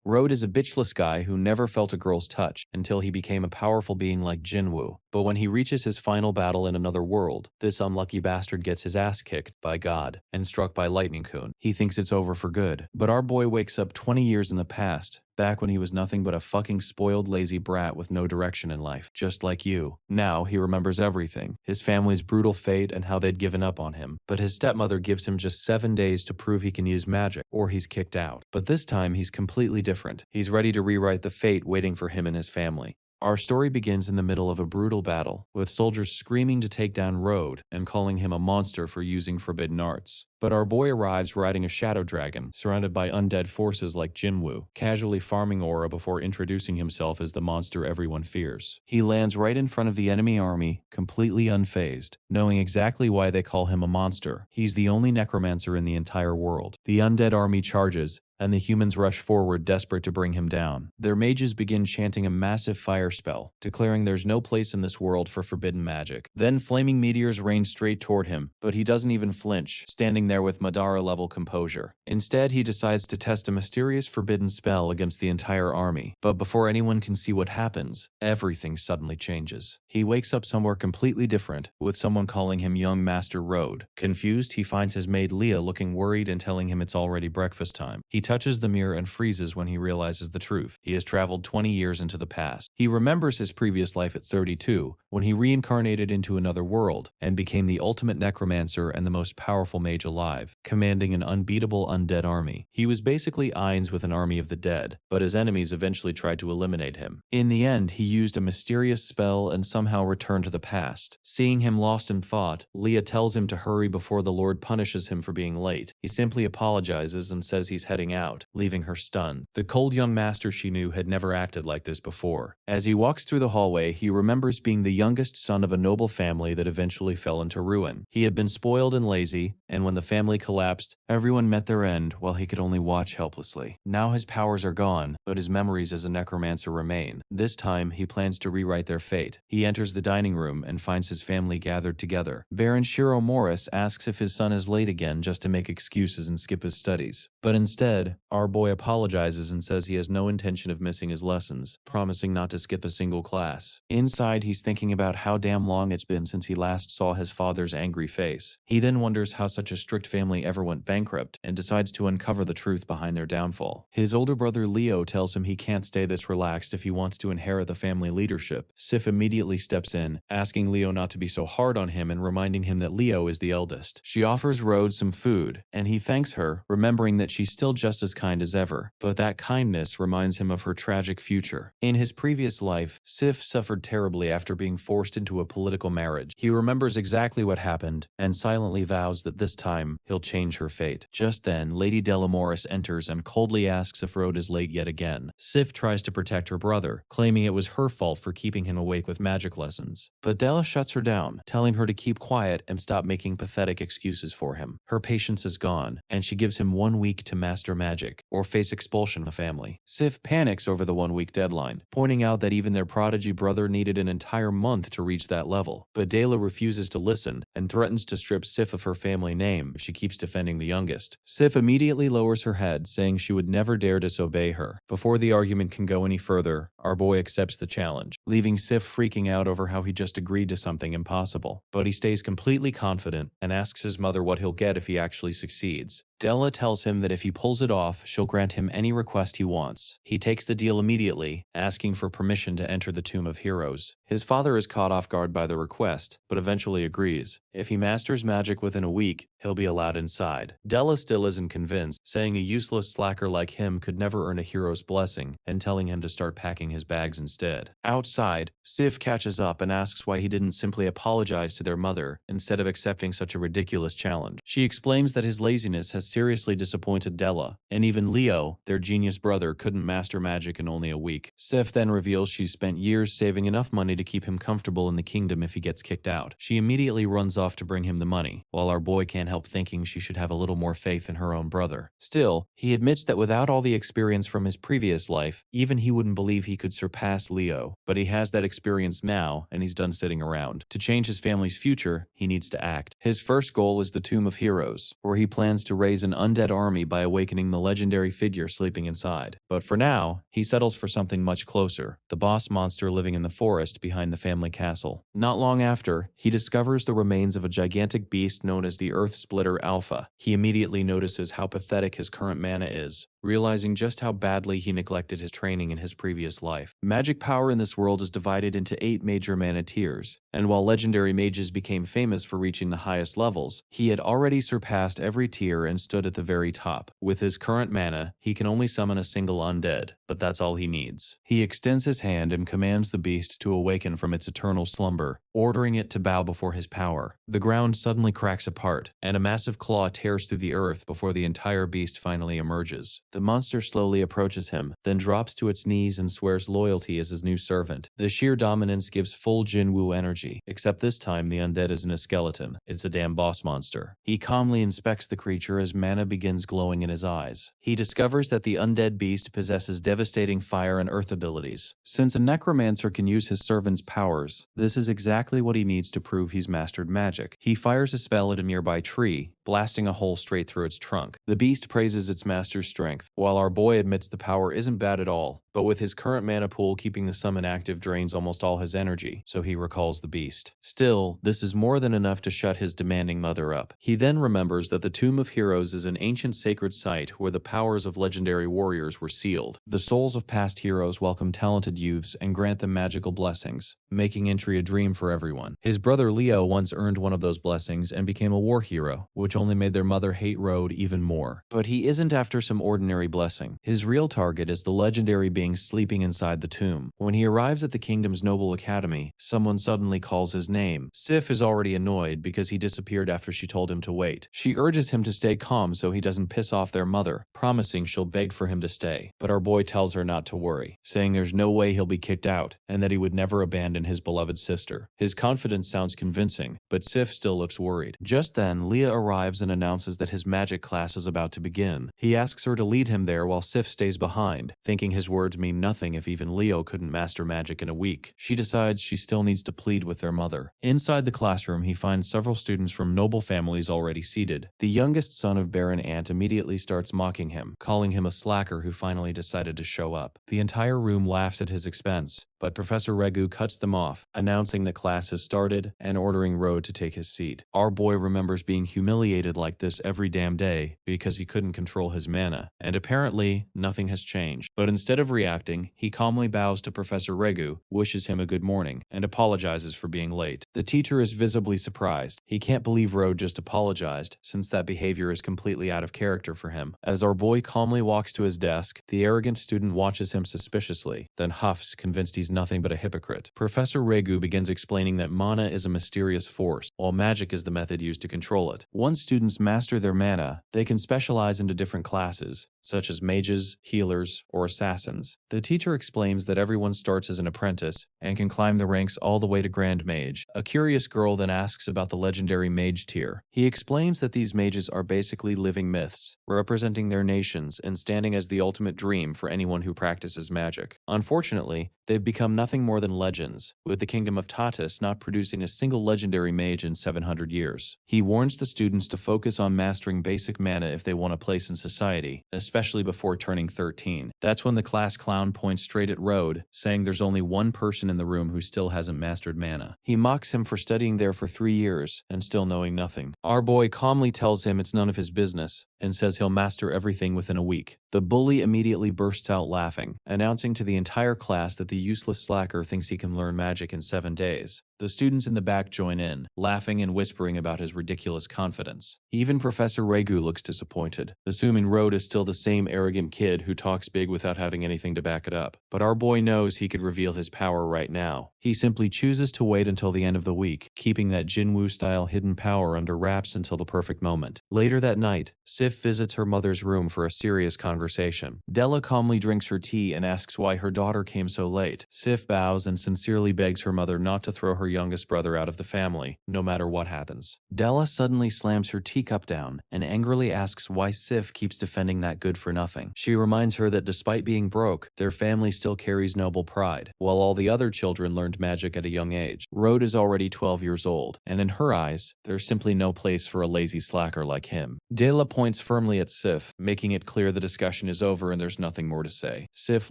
Road is a bitchless guy who never felt a girl's touch until he became a powerful being like Jinwoo. But when he reaches his final battle in another world, this unlucky bastard gets his ass kicked by God and struck by Lightning-kun. He thinks it's over for good. But our boy wakes up 20 years in the past, back when he was nothing but a fucking spoiled lazy brat with no direction in life, just like you. Now he remembers everything, his family's brutal fate and how they'd given up on him. But his stepmother gives him just 7 days to prove he can use magic, or he's kicked out. But this time he's completely different. He's ready to rewrite the fate waiting for him and his family. Our story begins in the middle of a brutal battle, with soldiers screaming to take down Road and calling him a monster for using forbidden arts. But our boy arrives riding a shadow dragon, surrounded by undead forces like Jinwoo, casually farming aura before introducing himself as the monster everyone fears. He lands right in front of the enemy army, completely unfazed, knowing exactly why they call him a monster. He's the only necromancer in the entire world. The undead army charges, and the humans rush forward desperate to bring him down. Their mages begin chanting a massive fire spell, declaring there's no place in this world for forbidden magic. Then flaming meteors rain straight toward him, but he doesn't even flinch, standing there with Madara-level composure. Instead, he decides to test a mysterious forbidden spell against the entire army. But before anyone can see what happens, everything suddenly changes. He wakes up somewhere completely different, with someone calling him Young Master Road. Confused, he finds his maid Leah looking worried and telling him it's already breakfast time. He touches the mirror and freezes when he realizes the truth. He has traveled 20 years into the past. He remembers his previous life at 32, when he reincarnated into another world and became the ultimate necromancer and the most powerful mage alive, commanding an unbeatable undead army. He was basically Ainz with an army of the dead, but his enemies eventually tried to eliminate him. In the end, he used a mysterious spell and somehow returned to the past. Seeing him lost in thought, Leah tells him to hurry before the Lord punishes him for being late. He simply apologizes and says he's heading out, leaving her stunned. The cold young master she knew had never acted like this before. As he walks through the hallway, he remembers being the youngest son of a noble family that eventually fell into ruin. He had been spoiled and lazy, and when the family collapsed, everyone met their end while he could only watch helplessly. Now his powers are gone, but his memories as a necromancer remain. This time, he plans to rewrite their fate. He enters the dining room and finds his family gathered together. Baron Shiro Morris asks if his son is late again just to make excuses and skip his studies. But instead, our boy apologizes and says he has no intention of missing his lessons, promising not to skip a single class. Inside, he's thinking about how damn long it's been since he last saw his father's angry face. He then wonders how such a strict family ever went bankrupt and decides to uncover the truth behind their downfall. His older brother Leo tells him he can't stay this relaxed if he wants to inherit the family leadership. Sif immediately steps in, asking Leo not to be so hard on him and reminding him that Leo is the eldest. She offers Rhodes some food, and he thanks her, remembering that she's still just as kind as ever, but that kindness reminds him of her tragic future. In his previous life, Sif suffered terribly after being forced into a political marriage. He remembers exactly what happened, and silently vows that this time, he'll change her fate. Just then, Lady Delamoris enters and coldly asks if Rhodes is late yet again. Sif tries to protect her brother, claiming it was her fault for keeping him awake with magic lessons. But Della shuts her down, telling her to keep quiet and stop making pathetic excuses for him. Her patience is gone, and she gives him 1 week to master magic, or face expulsion from the family. Sif panics over the 1-week deadline, pointing out that even their prodigy brother needed an entire month to reach that level. But Dela refuses to listen, and threatens to strip Sif of her family name if she keeps defending the youngest. Sif immediately lowers her head, saying she would never dare disobey her. Before the argument can go any further, our boy accepts the challenge, leaving Sif freaking out over how he just agreed to something impossible. But he stays completely confident and asks his mother what he'll get if he actually succeeds. Della tells him that if he pulls it off, she'll grant him any request he wants. He takes the deal immediately, asking for permission to enter the Tomb of Heroes. His father is caught off guard by the request, but eventually agrees. If he masters magic within a week, he'll be allowed inside. Della still isn't convinced, saying a useless slacker like him could never earn a hero's blessing, and telling him to start packing his bags instead. Outside, Sif catches up and asks why he didn't simply apologize to their mother, instead of accepting such a ridiculous challenge. She explains that his laziness has seriously disappointed Della, and even Leo, their genius brother, couldn't master magic in only a week. Sif then reveals she's spent years saving enough money to keep him comfortable in the kingdom if he gets kicked out. She immediately runs off to bring him the money, while our boy can't help thinking she should have a little more faith in her own brother. Still, he admits that without all the experience from his previous life, even he wouldn't believe he could surpass Leo. But he has that experience now, and he's done sitting around. To change his family's future, he needs to act. His first goal is the Tomb of Heroes, where he plans to raise an undead army by awakening the legendary legendary figure sleeping inside. But for now, he settles for something much closer, the boss monster living in the forest behind the family castle. Not long after, he discovers the remains of a gigantic beast known as the Earth Splitter Alpha. He immediately notices how pathetic his current mana is, realizing just how badly he neglected his training in his previous life. Magic power in this world is divided into 8 major mana tiers, and while legendary mages became famous for reaching the highest levels, he had already surpassed every tier and stood at the very top. With his current mana, he can only summon a single undead, but that's all he needs. He extends his hand and commands the beast to awaken from its eternal slumber, ordering it to bow before his power. The ground suddenly cracks apart, and a massive claw tears through the earth before the entire beast finally emerges. The monster slowly approaches him, then drops to its knees and swears loyalty as his new servant. The sheer dominance gives full Jinwoo energy, except this time the undead isn't a skeleton, it's a damn boss monster. He calmly inspects the creature as mana begins glowing in his eyes. He discovers that the undead beast possesses devastating fire and earth abilities. Since a necromancer can use his servant's powers, this is exactly what he needs to prove he's mastered magic. He fires a spell at a nearby tree, blasting a hole straight through its trunk. The beast praises its master's strength, while our boy admits the power isn't bad at all, but with his current mana pool keeping the summon active drains almost all his energy, so he recalls the beast. Still, this is more than enough to shut his demanding mother up. He then remembers that the Tomb of Heroes is an ancient sacred site where the powers of legendary warriors were sealed. The souls of past heroes welcome talented youths and grant them magical blessings, making entry a dream for everyone. His brother Leo once earned one of those blessings and became a war hero, which only made their mother hate Road even more. But he isn't after some ordinary blessing. His real target is the legendary being sleeping inside the tomb. When he arrives at the kingdom's noble academy, someone suddenly calls his name. Sif is already annoyed because he disappeared after she told him to wait. She urges him to stay calm so he doesn't piss off their mother, promising she'll beg for him to stay. But our boy tells her not to worry, saying there's no way he'll be kicked out, and that he would never abandon his beloved sister. His confidence sounds convincing, but Sif still looks worried. Just then, Leah arrives and announces that his magic class is about to begin. He asks her to lead him there while Sif stays behind, thinking his words mean nothing if even Leo couldn't master magic in a week. She decides she still needs to plead with their mother. Inside the classroom, he finds several students from noble families already seated. The youngest son of Baron Ant immediately starts mocking him, calling him a slacker who finally decided to show up. The entire room laughs at his expense, but Professor Regu cuts them off, announcing that class has started and ordering Road to take his seat. Our boy remembers being humiliated like this every damn day because he couldn't control his mana, and apparently nothing has changed. But instead of reacting, he calmly bows to Professor Regu, wishes him a good morning, and apologizes for being late. The teacher is visibly surprised. He can't believe Road just apologized, since that behavior is completely out of character for him. As our boy calmly walks to his desk, the arrogant student watches him suspiciously, then huffs, convinced he's nothing but a hypocrite. Professor Regu begins explaining that mana is a mysterious force, while magic is the method used to control it. Once students master their mana, they can specialize into different classes, such as mages, healers, or assassins. The teacher explains that everyone starts as an apprentice and can climb the ranks all the way to Grand Mage. A curious girl then asks about the legendary mage tier. He explains that these mages are basically living myths, representing their nations and standing as the ultimate dream for anyone who practices magic. Unfortunately, they've become nothing more than legends, with the kingdom of Tatis not producing a single legendary mage in 700 years. He warns the students to focus on mastering basic mana if they want a place in society, especially before turning 13. That's when the class clown points straight at Road, saying there's only one person in the room who still hasn't mastered mana. He mocks him for studying there for 3 years and still knowing nothing. Our boy calmly tells him it's none of his business and says he'll master everything within a week. The bully immediately bursts out laughing, announcing to the entire class that the useless slacker thinks he can learn magic in 7 days. The students in the back join in, laughing and whispering about his ridiculous confidence. Even Professor Regu looks disappointed, assuming Road is still the same arrogant kid who talks big without having anything to back it up. But our boy knows he could reveal his power right now. He simply chooses to wait until the end of the week, keeping that Jinwoo-style hidden power under wraps until the perfect moment. Later that night, Sif visits her mother's room for a serious conversation. Della calmly drinks her tea and asks why her daughter came so late. Sif bows and sincerely begs her mother not to throw her youngest brother out of the family, no matter what happens. Della suddenly slams her teacup down and angrily asks why Sif keeps defending that good-for-nothing. She reminds her that despite being broke, their family still carries noble pride, while all the other children learned magic at a young age. Road is already 12 years old, and in her eyes, there's simply no place for a lazy slacker like him. Della points points firmly at Sif, making it clear the discussion is over and there's nothing more to say. Sif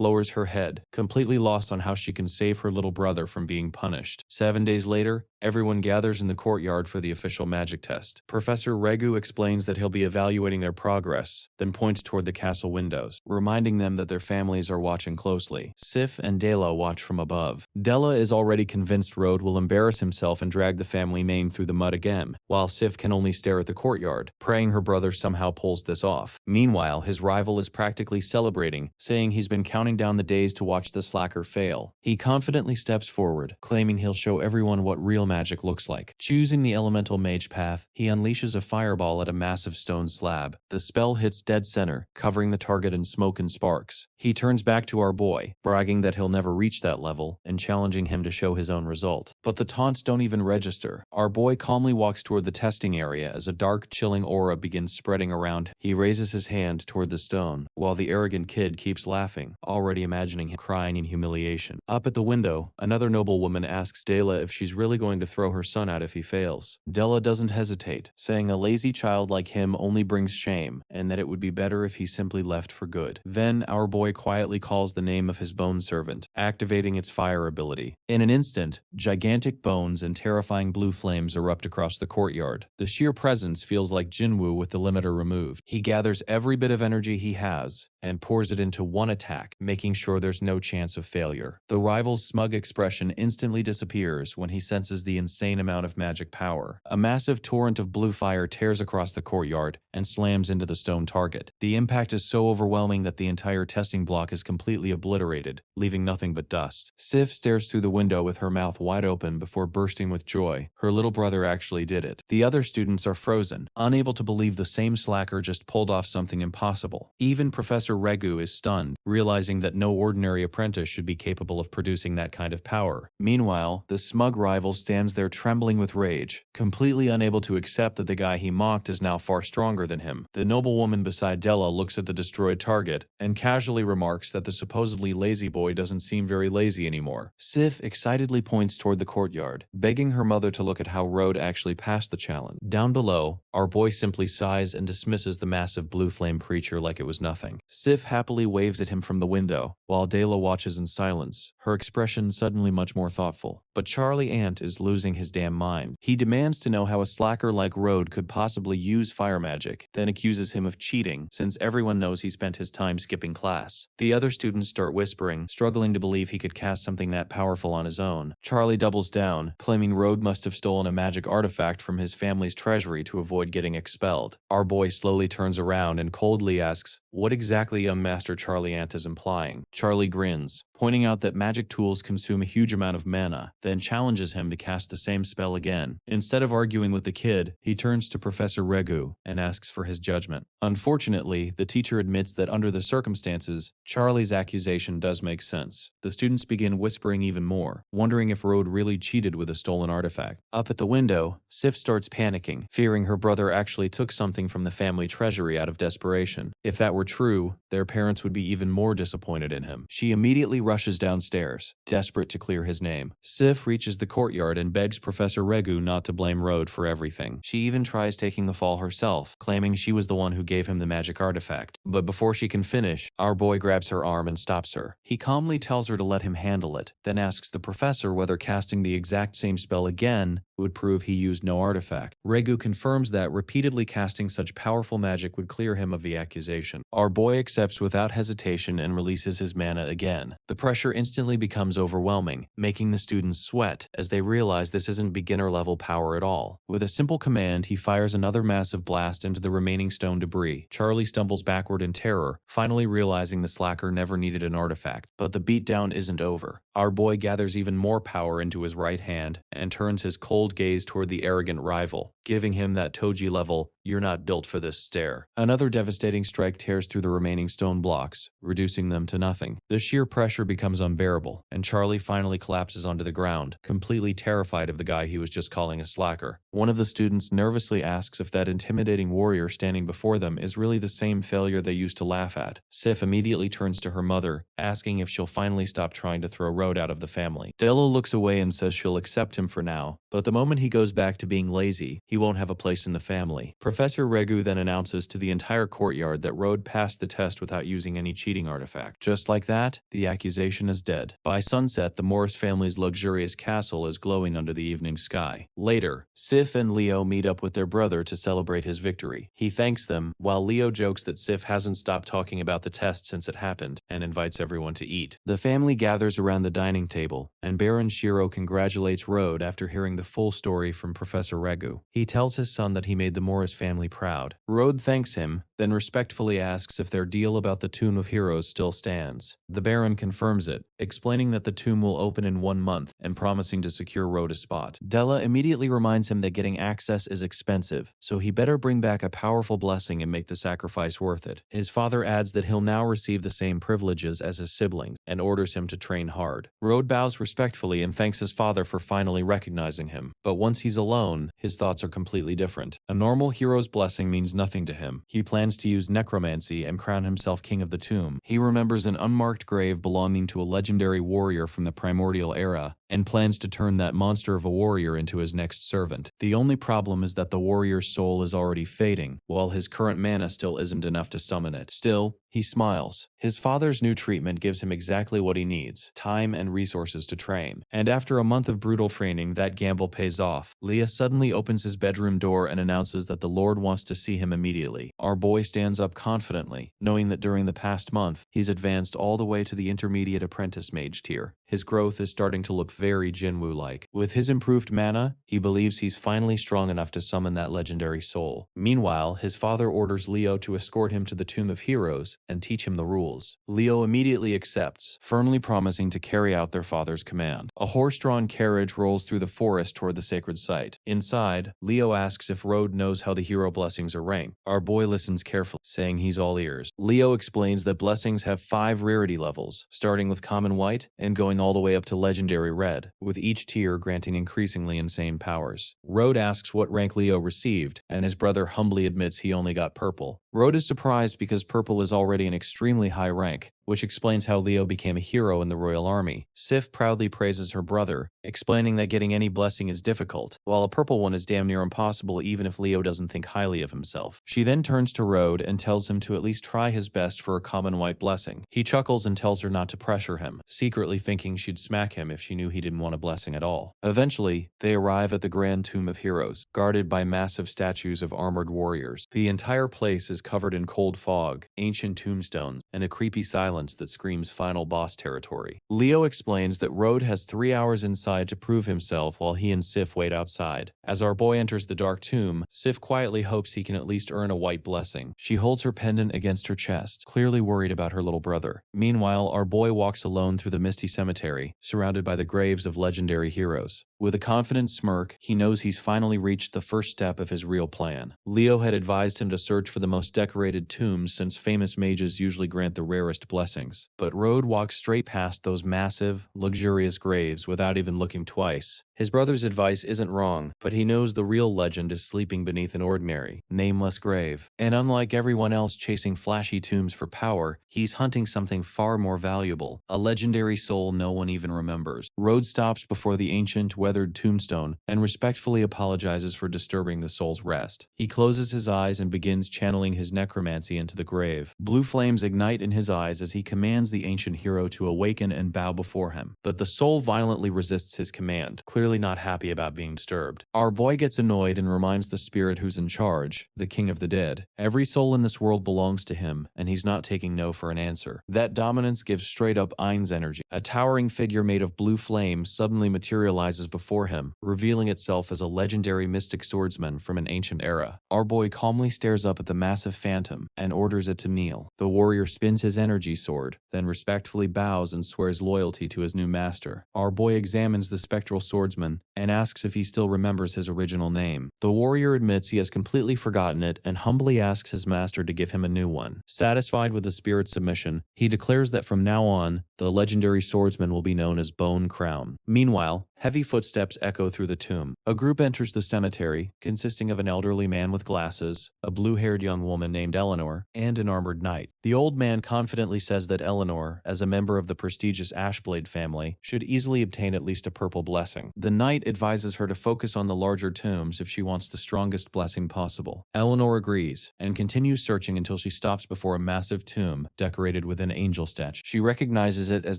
lowers her head, completely lost on how she can save her little brother from being punished. 7 days later, everyone gathers in the courtyard for the official magic test. Professor Regu explains that he'll be evaluating their progress, then points toward the castle windows, reminding them that their families are watching closely. Sif and Dela watch from above. Dela is already convinced Rode will embarrass himself and drag the family name through the mud again, while Sif can only stare at the courtyard, praying her brother somehow pulls this off. Meanwhile, his rival is practically celebrating, saying he's been counting down the days to watch the slacker fail. He confidently steps forward, claiming he'll show everyone what real magic looks like. Choosing the elemental mage path, he unleashes a fireball at a massive stone slab. The spell hits dead center, covering the target in smoke and sparks. He turns back to our boy, bragging that he'll never reach that level, and challenging him to show his own result. But the taunts don't even register. Our boy calmly walks toward the testing area as a dark, chilling aura begins spreading around. He raises his hand toward the stone, while the arrogant kid keeps laughing, already imagining him crying in humiliation. Up at the window, another noblewoman asks Dela if she's really going to throw her son out if he fails. Dela doesn't hesitate, saying a lazy child like him only brings shame, and that it would be better if he simply left for good. Then, our boy quietly calls the name of his bone servant, activating its fire ability. In an instant, gigantic bones and terrifying blue flames erupt across the courtyard. The sheer presence feels like Jinwoo with the limiter removed. He gathers every bit of energy he has and pours it into one attack, making sure there's no chance of failure. The rival's smug expression instantly disappears when he senses the insane amount of magic power. A massive torrent of blue fire tears across the courtyard and slams into the stone target. The impact is so overwhelming that the entire testing block is completely obliterated, leaving nothing but dust. Sif stares through the window with her mouth wide open before bursting with joy. Her little brother actually did it. The other students are frozen, unable to believe the same slacker just pulled off something impossible. Even Professor Regu is stunned, realizing that no ordinary apprentice should be capable of producing that kind of power. Meanwhile, the smug rival stands there trembling with rage, completely unable to accept that the guy he mocked is now far stronger than him. The noblewoman beside Dela looks at the destroyed target and casually remarks that the supposedly lazy boy doesn't seem very lazy anymore. Sif excitedly points toward the courtyard, begging her mother to look at how Rode actually passed the challenge. Down below, our boy simply sighs and dismisses the massive blue flame creature like it was nothing. Sif happily waves at him from the window, while Dela watches in silence, her expression suddenly much more thoughtful. But Charlie Ant is losing his damn mind. He demands to know how a slacker like Rode could possibly use fire magic, then accuses him of cheating, since everyone knows he spent his time skipping class. The other students start whispering, struggling to believe he could cast something that powerful on his own. Charlie doubles down, claiming Rode must have stolen a magic artifact from his family's treasury to avoid getting expelled. Our boy slowly turns around and coldly asks what exactly young Master Charlie Ant is implying. Charlie grins, pointing out that magic tools consume a huge amount of mana, then challenges him to cast the same spell again. Instead of arguing with the kid, he turns to Professor Regu and asks for his judgment. Unfortunately, the teacher admits that under the circumstances, Charlie's accusation does make sense. The students begin whispering even more, wondering if Rode really cheated with a stolen artifact. Up at the window, Sif starts panicking, fearing her brother actually took something from the family treasury out of desperation. If that were true, their parents would be even more disappointed in him. She immediately rushes downstairs, desperate to clear his name. Sif reaches the courtyard and begs Professor Regu not to blame Rode for everything. She even tries taking the fall herself, claiming she was the one who gave him the magic artifact. But before she can finish, our boy grabs her arm and stops her. He calmly tells her to let him handle it, then asks the professor whether casting the exact same spell again would prove he used no artifact. Regu confirms that repeatedly casting such powerful magic would clear him of the accusation. Our boy accepts without hesitation and releases his mana again. The pressure instantly becomes overwhelming, making the students sweat as they realize this isn't beginner-level power at all. With a simple command, he fires another massive blast into the remaining stone debris. Charlie stumbles backward in terror, finally realizing the slacker never needed an artifact. But the beatdown isn't over. Our boy gathers even more power into his right hand and turns his cold gaze toward the arrogant rival, giving him that Toji level, "You're not built for this" stare. Another devastating strike tears through the remaining stone blocks, reducing them to nothing. The sheer pressure becomes unbearable, and Charlie finally collapses onto the ground, completely terrified of the guy he was just calling a slacker. One of the students nervously asks if that intimidating warrior standing before them is really the same failure they used to laugh at. Sif immediately turns to her mother, asking if she'll finally stop trying to throw Rode out of the family. Della looks away and says she'll accept him for now, But the moment he goes back to being lazy, he won't have a place in the family. Professor Regu then announces to the entire courtyard that Road passed the test without using any cheating artifact. Just like that, the accusation is dead. By sunset, the Morris family's luxurious castle is glowing under the evening sky. Later, Sif and Leo meet up with their brother to celebrate his victory. He thanks them, while Leo jokes that Sif hasn't stopped talking about the test since it happened, and invites everyone to eat. The family gathers around the dining table, and Baron Shiro congratulates Road after hearing the full story from Professor Regu. He tells his son that he made the Morris family proud. Road thanks him, then respectfully asks if their deal about the Tomb of Heroes still stands. The Baron confirms it, explaining that the tomb will open in 1 month and promising to secure Road a spot. Della immediately reminds him that getting access is expensive, so he better bring back a powerful blessing and make the sacrifice worth it. His father adds that he'll now receive the same privileges as his siblings and orders him to train hard. Road bows respectfully and thanks his father for finally recognizing him. But once he's alone, his thoughts are completely different. A normal hero's blessing means nothing to him. He plans to use necromancy and crown himself king of the tomb. He remembers an unmarked grave belonging to a legendary warrior from the primordial era and plans to turn that monster of a warrior into his next servant. The only problem is that the warrior's soul is already fading, while his current mana still isn't enough to summon it. Still, he smiles. His father's new treatment gives him exactly what he needs: time and resources to train. And after a month of brutal training, that gamble pays off. Leah suddenly opens his bedroom door and announces that the Lord wants to see him immediately. Our boy stands up confidently, knowing that during the past month, he's advanced all the way to the intermediate apprentice mage tier. His growth is starting to look very Jinwoo-like. With his improved mana, he believes he's finally strong enough to summon that legendary soul. Meanwhile, his father orders Leo to escort him to the Tomb of Heroes and teach him the rules. Leo immediately accepts, firmly promising to carry out their father's command. A horse-drawn carriage rolls through the forest toward the sacred site. Inside, Leo asks if Road knows how the hero blessings are ranked. Our boy listens carefully, saying he's all ears. Leo explains that blessings have 5 rarity levels, starting with common white and going all the way up to legendary red, with each tier granting increasingly insane powers. Road asks what rank Leo received, and his brother humbly admits he only got purple. Road is surprised because purple is already an extremely high rank, which explains how Leo became a hero in the royal army. Sif proudly praises her brother, explaining that getting any blessing is difficult, while a purple one is damn near impossible even if Leo doesn't think highly of himself. She then turns to Road and tells him to at least try his best for a common white blessing. He chuckles and tells her not to pressure him, secretly thinking she'd smack him if she knew he didn't want a blessing at all. Eventually, they arrive at the Grand Tomb of Heroes, guarded by massive statues of armored warriors. The entire place is covered in cold fog, ancient tombstones, and a creepy silence that screams final boss territory. Leo explains that Road has 3 hours inside to prove himself while he and Sif wait outside. As our boy enters the dark tomb, Sif quietly hopes he can at least earn a white blessing. She holds her pendant against her chest, clearly worried about her little brother. Meanwhile, our boy walks alone through the misty cemetery, surrounded by the graves of legendary heroes. With a confident smirk, he knows he's finally reached the first step of his real plan. Leo had advised him to search for the most decorated tombs since famous mages usually grant the rarest blessings. But Road walks straight past those massive, luxurious graves without even looking twice. His brother's advice isn't wrong, but he knows the real legend is sleeping beneath an ordinary, nameless grave. And unlike everyone else chasing flashy tombs for power, he's hunting something far more valuable, a legendary soul no one even remembers. Road stops before the ancient, weathered tombstone and respectfully apologizes for disturbing the soul's rest. He closes his eyes and begins channeling his necromancy into the grave. Blue flames ignite in his eyes as he commands the ancient hero to awaken and bow before him. But the soul violently resists his command, clearly not happy about being disturbed. Our boy gets annoyed and reminds the spirit who's in charge, the king of the dead. Every soul in this world belongs to him, and he's not taking no for an answer. That dominance gives straight up Ain's energy. A towering figure made of blue flame suddenly materializes before him, revealing itself as a legendary mystic swordsman from an ancient era. Our boy calmly stares up at the massive phantom and orders it to kneel. The warrior spins his energy sword, then respectfully bows and swears loyalty to his new master. Our boy examines the spectral swordsman and asks if he still remembers his original name. The warrior admits he has completely forgotten it and humbly asks his master to give him a new one. Satisfied with the spirit's submission, he declares that from now on, the legendary swordsman will be known as Bone Crown. Meanwhile, Heavy footsteps echo through the tomb. A group enters the cemetery, consisting of an elderly man with glasses, a blue-haired young woman named Eleanor, and an armored knight. The old man confidently says that Eleanor, as a member of the prestigious Ashblade family, should easily obtain at least a purple blessing. The knight advises her to focus on the larger tombs if she wants the strongest blessing possible. Eleanor agrees, and continues searching until she stops before a massive tomb decorated with an angel statue. She recognizes it as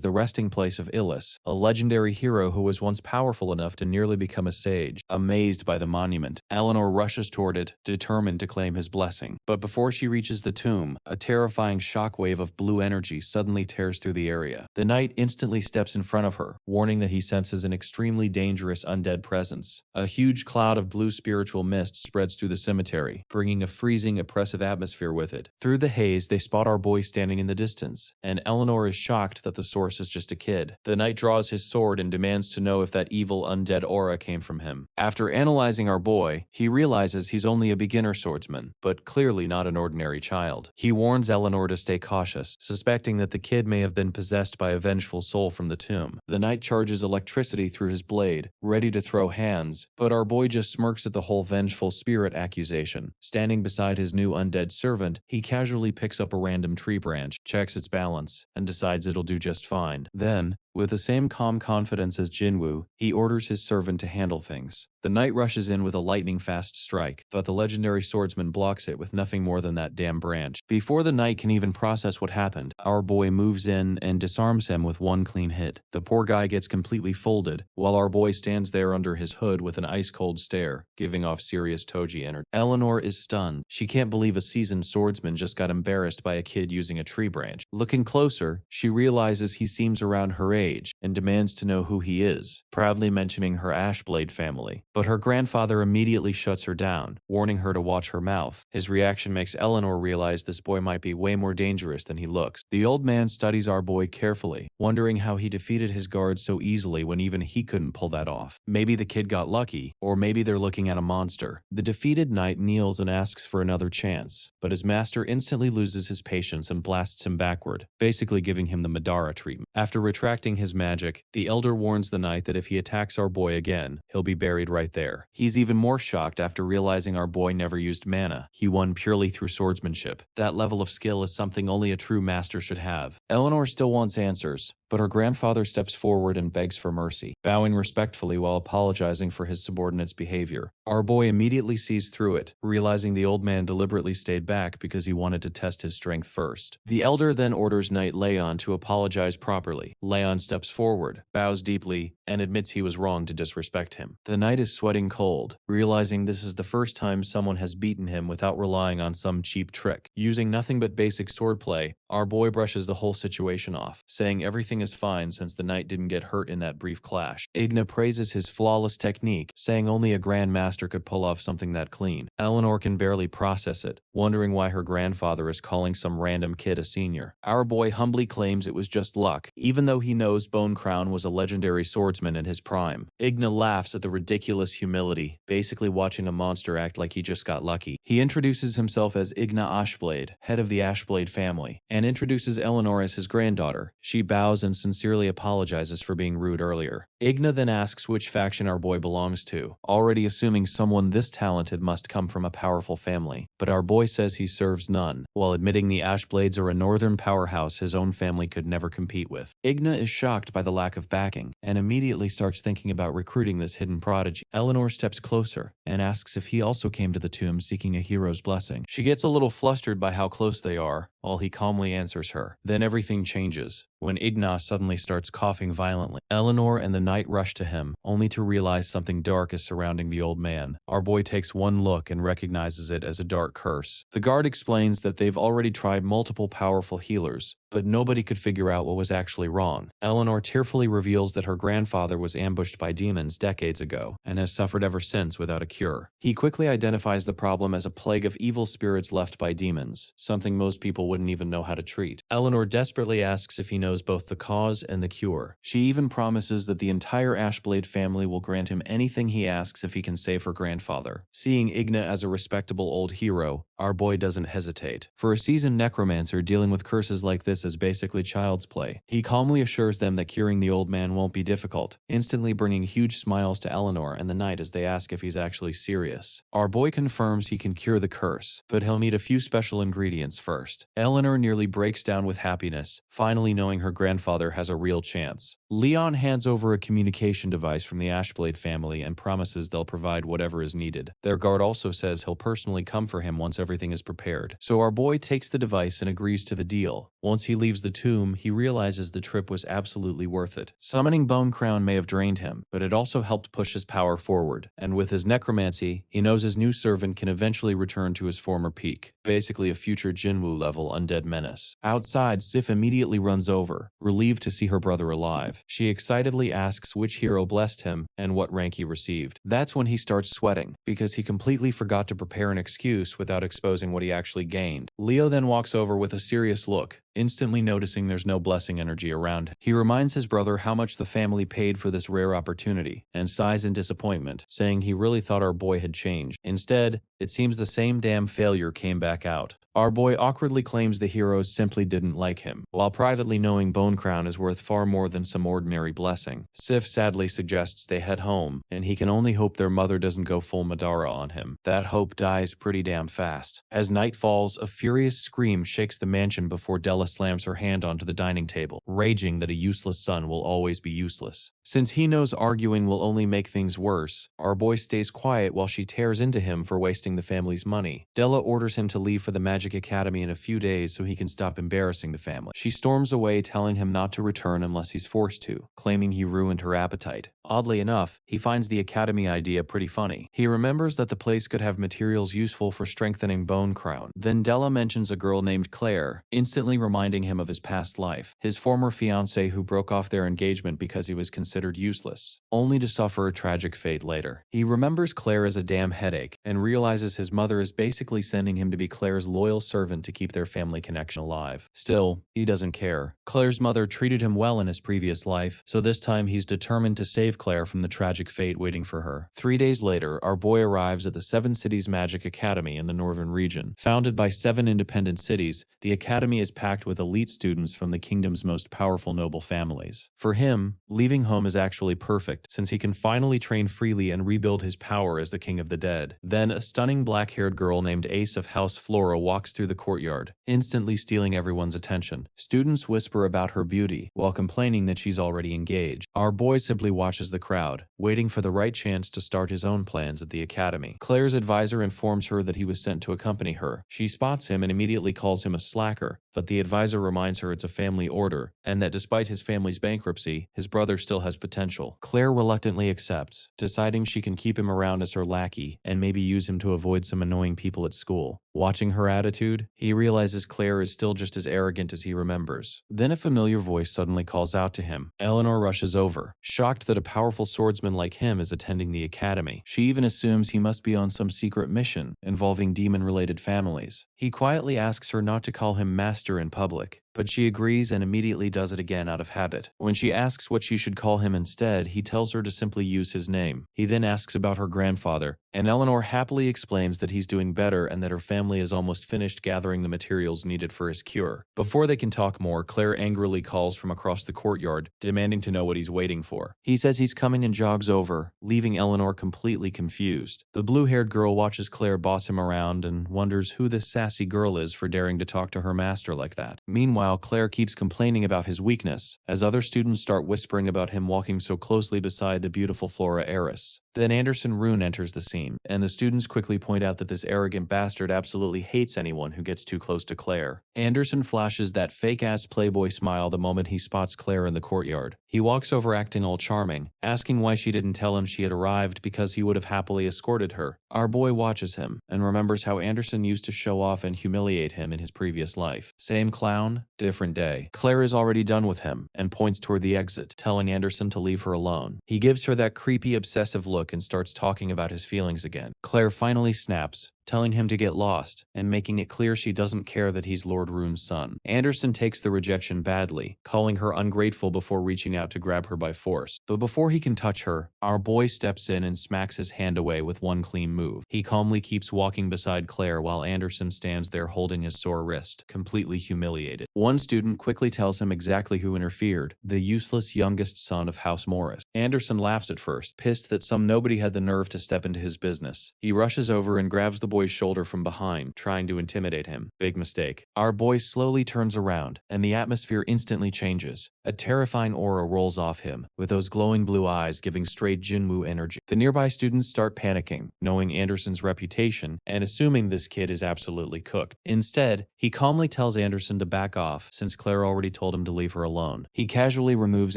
the resting place of Illus, a legendary hero who was once powerful enough to nearly become a sage. Amazed by the monument, Eleanor rushes toward it, determined to claim his blessing. But before she reaches the tomb, a terrifying shockwave of blue energy suddenly tears through the area. The knight instantly steps in front of her, warning that he senses an extremely dangerous undead presence. A huge cloud of blue spiritual mist spreads through the cemetery, bringing a freezing, oppressive atmosphere with it. Through the haze, they spot our boy standing in the distance, and Eleanor is shocked that the source is just a kid. The knight draws his sword and demands to know if that evil undead aura came from him. After analyzing our boy, he realizes he's only a beginner swordsman, but clearly not an ordinary child. He warns Eleanor to stay cautious, suspecting that the kid may have been possessed by a vengeful soul from the tomb. The knight charges electricity through his blade, ready to throw hands, but our boy just smirks at the whole vengeful spirit accusation. Standing beside his new undead servant, he casually picks up a random tree branch, checks its balance, and decides it'll do just fine. Then, with the same calm confidence as Jinwoo, he orders his servant to handle things. The knight rushes in with a lightning-fast strike, but the legendary swordsman blocks it with nothing more than that damn branch. Before the knight can even process what happened, our boy moves in and disarms him with one clean hit. The poor guy gets completely folded, while our boy stands there under his hood with an ice-cold stare, giving off serious Toji energy. Eleanor is stunned. She can't believe a seasoned swordsman just got embarrassed by a kid using a tree branch. Looking closer, she realizes he seems around her age and demands to know who he is, proudly mentioning her Ashblade family. But her grandfather immediately shuts her down, warning her to watch her mouth. His reaction makes Eleanor realize this boy might be way more dangerous than he looks. The old man studies our boy carefully, wondering how he defeated his guards so easily when even he couldn't pull that off. Maybe the kid got lucky, or maybe they're looking at a monster. The defeated knight kneels and asks for another chance, but his master instantly loses his patience and blasts him backward, basically giving him the Madara treatment. After retracting his magic, the elder warns the knight that if he attacks our boy again, he'll be buried right there. He's even more shocked after realizing our boy never used mana. He won purely through swordsmanship. That level of skill is something only a true master should have. Eleanor still wants answers, but her grandfather steps forward and begs for mercy, bowing respectfully while apologizing for his subordinate's behavior. Our boy immediately sees through it, realizing the old man deliberately stayed back because he wanted to test his strength first. The elder then orders Knight Leon to apologize properly. Leon steps forward, bows deeply, and admits he was wrong to disrespect him. The knight is sweating cold, realizing this is the first time someone has beaten him without relying on some cheap trick. Using nothing but basic swordplay, our boy brushes the whole situation off, saying everything is fine since the knight didn't get hurt in that brief clash. Igna praises his flawless technique, saying only a grandmaster could pull off something that clean. Eleanor can barely process it, wondering why her grandfather is calling some random kid a senior. Our boy humbly claims it was just luck, even though he knows Bone Crown was a legendary swordsman in his prime. Igna laughs at the ridiculous humility, basically watching a monster act like he just got lucky. He introduces himself as Igna Ashblade, head of the Ashblade family, and introduces Eleanor as his granddaughter. She bows and sincerely apologizes for being rude earlier. Igna then asks which faction our boy belongs to, already assuming someone this talented must come from a powerful family. But our boy says he serves none, while admitting the Ashblades are a northern powerhouse his own family could never compete with. Igna is shocked by the lack of backing, and immediately starts thinking about recruiting this hidden prodigy. Eleanor steps closer, and asks if he also came to the tomb seeking a hero's blessing. She gets a little flustered by how close they are, while he calmly answers her. Then everything changes, when Igna suddenly starts coughing violently. Eleanor and the knight rush to him, only to realize something dark is surrounding the old man. Our boy takes one look and recognizes it as a dark curse. The guard explains that they've already tried multiple powerful healers, but nobody could figure out what was actually wrong. Eleanor tearfully reveals that her grandfather was ambushed by demons decades ago, and has suffered ever since without a cure. He quickly identifies the problem as a plague of evil spirits left by demons, something most people wouldn't even know how to treat. Eleanor desperately asks if he knows both the cause and the cure. She even promises that the entire Ashblade family will grant him anything he asks if he can save her grandfather. Seeing Igna as a respectable old hero, our boy doesn't hesitate. For a seasoned necromancer dealing with curses like this this as basically child's play. He calmly assures them that curing the old man won't be difficult, instantly bringing huge smiles to Eleanor and the knight as they ask if he's actually serious. Our boy confirms he can cure the curse, but he'll need a few special ingredients first. Eleanor nearly breaks down with happiness, finally knowing her grandfather has a real chance. Leon hands over a communication device from the Ashblade family and promises they'll provide whatever is needed. Their guard also says he'll personally come for him once everything is prepared. So our boy takes the device and agrees to the deal. Once he leaves the tomb, he realizes the trip was absolutely worth it. Summoning Bone Crown may have drained him, but it also helped push his power forward. And with his necromancy, he knows his new servant can eventually return to his former peak, basically a future Jinwoo-level undead menace. Outside, Sif immediately runs over, relieved to see her brother alive. She excitedly asks which hero blessed him and what rank he received. That's when he starts sweating, because he completely forgot to prepare an excuse without exposing what he actually gained. Leo then walks over with a serious look, instantly noticing there's no blessing energy around. He reminds his brother how much the family paid for this rare opportunity, and sighs in disappointment, saying he really thought our boy had changed. Instead, it seems the same damn failure came back out. Our boy awkwardly claims the heroes simply didn't like him, while privately knowing Bone Crown is worth far more than some ordinary blessing. Sif sadly suggests they head home, and he can only hope their mother doesn't go full Madara on him. That hope dies pretty damn fast. As night falls, a furious scream shakes the mansion before Della slams her hand onto the dining table, raging that a useless son will always be useless. Since he knows arguing will only make things worse, our boy stays quiet while she tears into him for wasting the family's money. Della orders him to leave for the Magic Academy in a few days so he can stop embarrassing the family. She storms away, telling him not to return unless he's forced to, claiming he ruined her appetite. Oddly enough, he finds the academy idea pretty funny. He remembers that the place could have materials useful for strengthening Bone Crown. Then Della mentions a girl named Claire, instantly reminding him of his past life, his former fiancé who broke off their engagement because he was considered useless, only to suffer a tragic fate later. He remembers Claire as a damn headache, and realizes his mother is basically sending him to be Claire's loyal servant to keep their family connection alive. Still, he doesn't care. Claire's mother treated him well in his previous life, so this time he's determined to save Claire from the tragic fate waiting for her. 3 days later, our boy arrives at the Seven Cities Magic Academy in the northern region. Founded by 7 independent cities, the academy is packed with elite students from the kingdom's most powerful noble families. For him, leaving home is actually perfect, since he can finally train freely and rebuild his power as the king of the dead. Then, a stunning black-haired girl named Ace of House Flora walks through the courtyard, instantly stealing everyone's attention. Students whisper about her beauty, while complaining that she's already engaged. Our boy simply watches the crowd, waiting for the right chance to start his own plans at the academy. Claire's advisor informs her that he was sent to accompany her. She spots him and immediately calls him a slacker, but the advisor reminds her it's a family order, and that despite his family's bankruptcy, his brother still has potential. Claire reluctantly accepts, deciding she can keep him around as her lackey and maybe use him to avoid some annoying people at school. Watching her attitude, he realizes Claire is still just as arrogant as he remembers. Then a familiar voice suddenly calls out to him. Eleanor rushes over, shocked that a powerful swordsman like him is attending the academy. She even assumes he must be on some secret mission involving demon-related families. He quietly asks her not to call him master in public, but she agrees and immediately does it again out of habit. When she asks what she should call him instead, he tells her to simply use his name. He then asks about her grandfather, and Eleanor happily explains that he's doing better and that her family is almost finished gathering the materials needed for his cure. Before they can talk more, Claire angrily calls from across the courtyard, demanding to know what he's waiting for. He says he's coming and jogs over, leaving Eleanor completely confused. The blue-haired girl watches Claire boss him around and wonders who this sassy girl is for daring to talk to her master like that. Meanwhile, Claire keeps complaining about his weakness, as other students start whispering about him walking so closely beside the beautiful Flora Eris. Then Anderson Rune enters the scene, and the students quickly point out that this arrogant bastard absolutely hates anyone who gets too close to Claire. Anderson flashes that fake-ass playboy smile the moment he spots Claire in the courtyard. He walks over acting all charming, asking why she didn't tell him she had arrived because he would have happily escorted her. Our boy watches him, and remembers how Anderson used to show off and humiliate him in his previous life. Same clown, different day. Claire is already done with him, and points toward the exit, telling Anderson to leave her alone. He gives her that creepy, obsessive look and starts talking about his feelings again. Claire finally snaps, telling him to get lost and making it clear she doesn't care that he's Lord Rune's son. Anderson takes the rejection badly, calling her ungrateful before reaching out to grab her by force. Though before he can touch her, our boy steps in and smacks his hand away with one clean move. He calmly keeps walking beside Claire while Anderson stands there holding his sore wrist, completely humiliated. One student quickly tells him exactly who interfered, the useless youngest son of House Morris. Anderson laughs at first, pissed that some nobody had the nerve to step into his business. He rushes over and grabs the boy's shoulder from behind, trying to intimidate him. Big mistake. Our boy slowly turns around, and the atmosphere instantly changes. A terrifying aura rolls off him, with those glowing blue eyes giving straight Jinwoo energy. The nearby students start panicking, knowing Anderson's reputation, and assuming this kid is absolutely cooked. Instead, he calmly tells Anderson to back off, since Claire already told him to leave her alone. He casually removes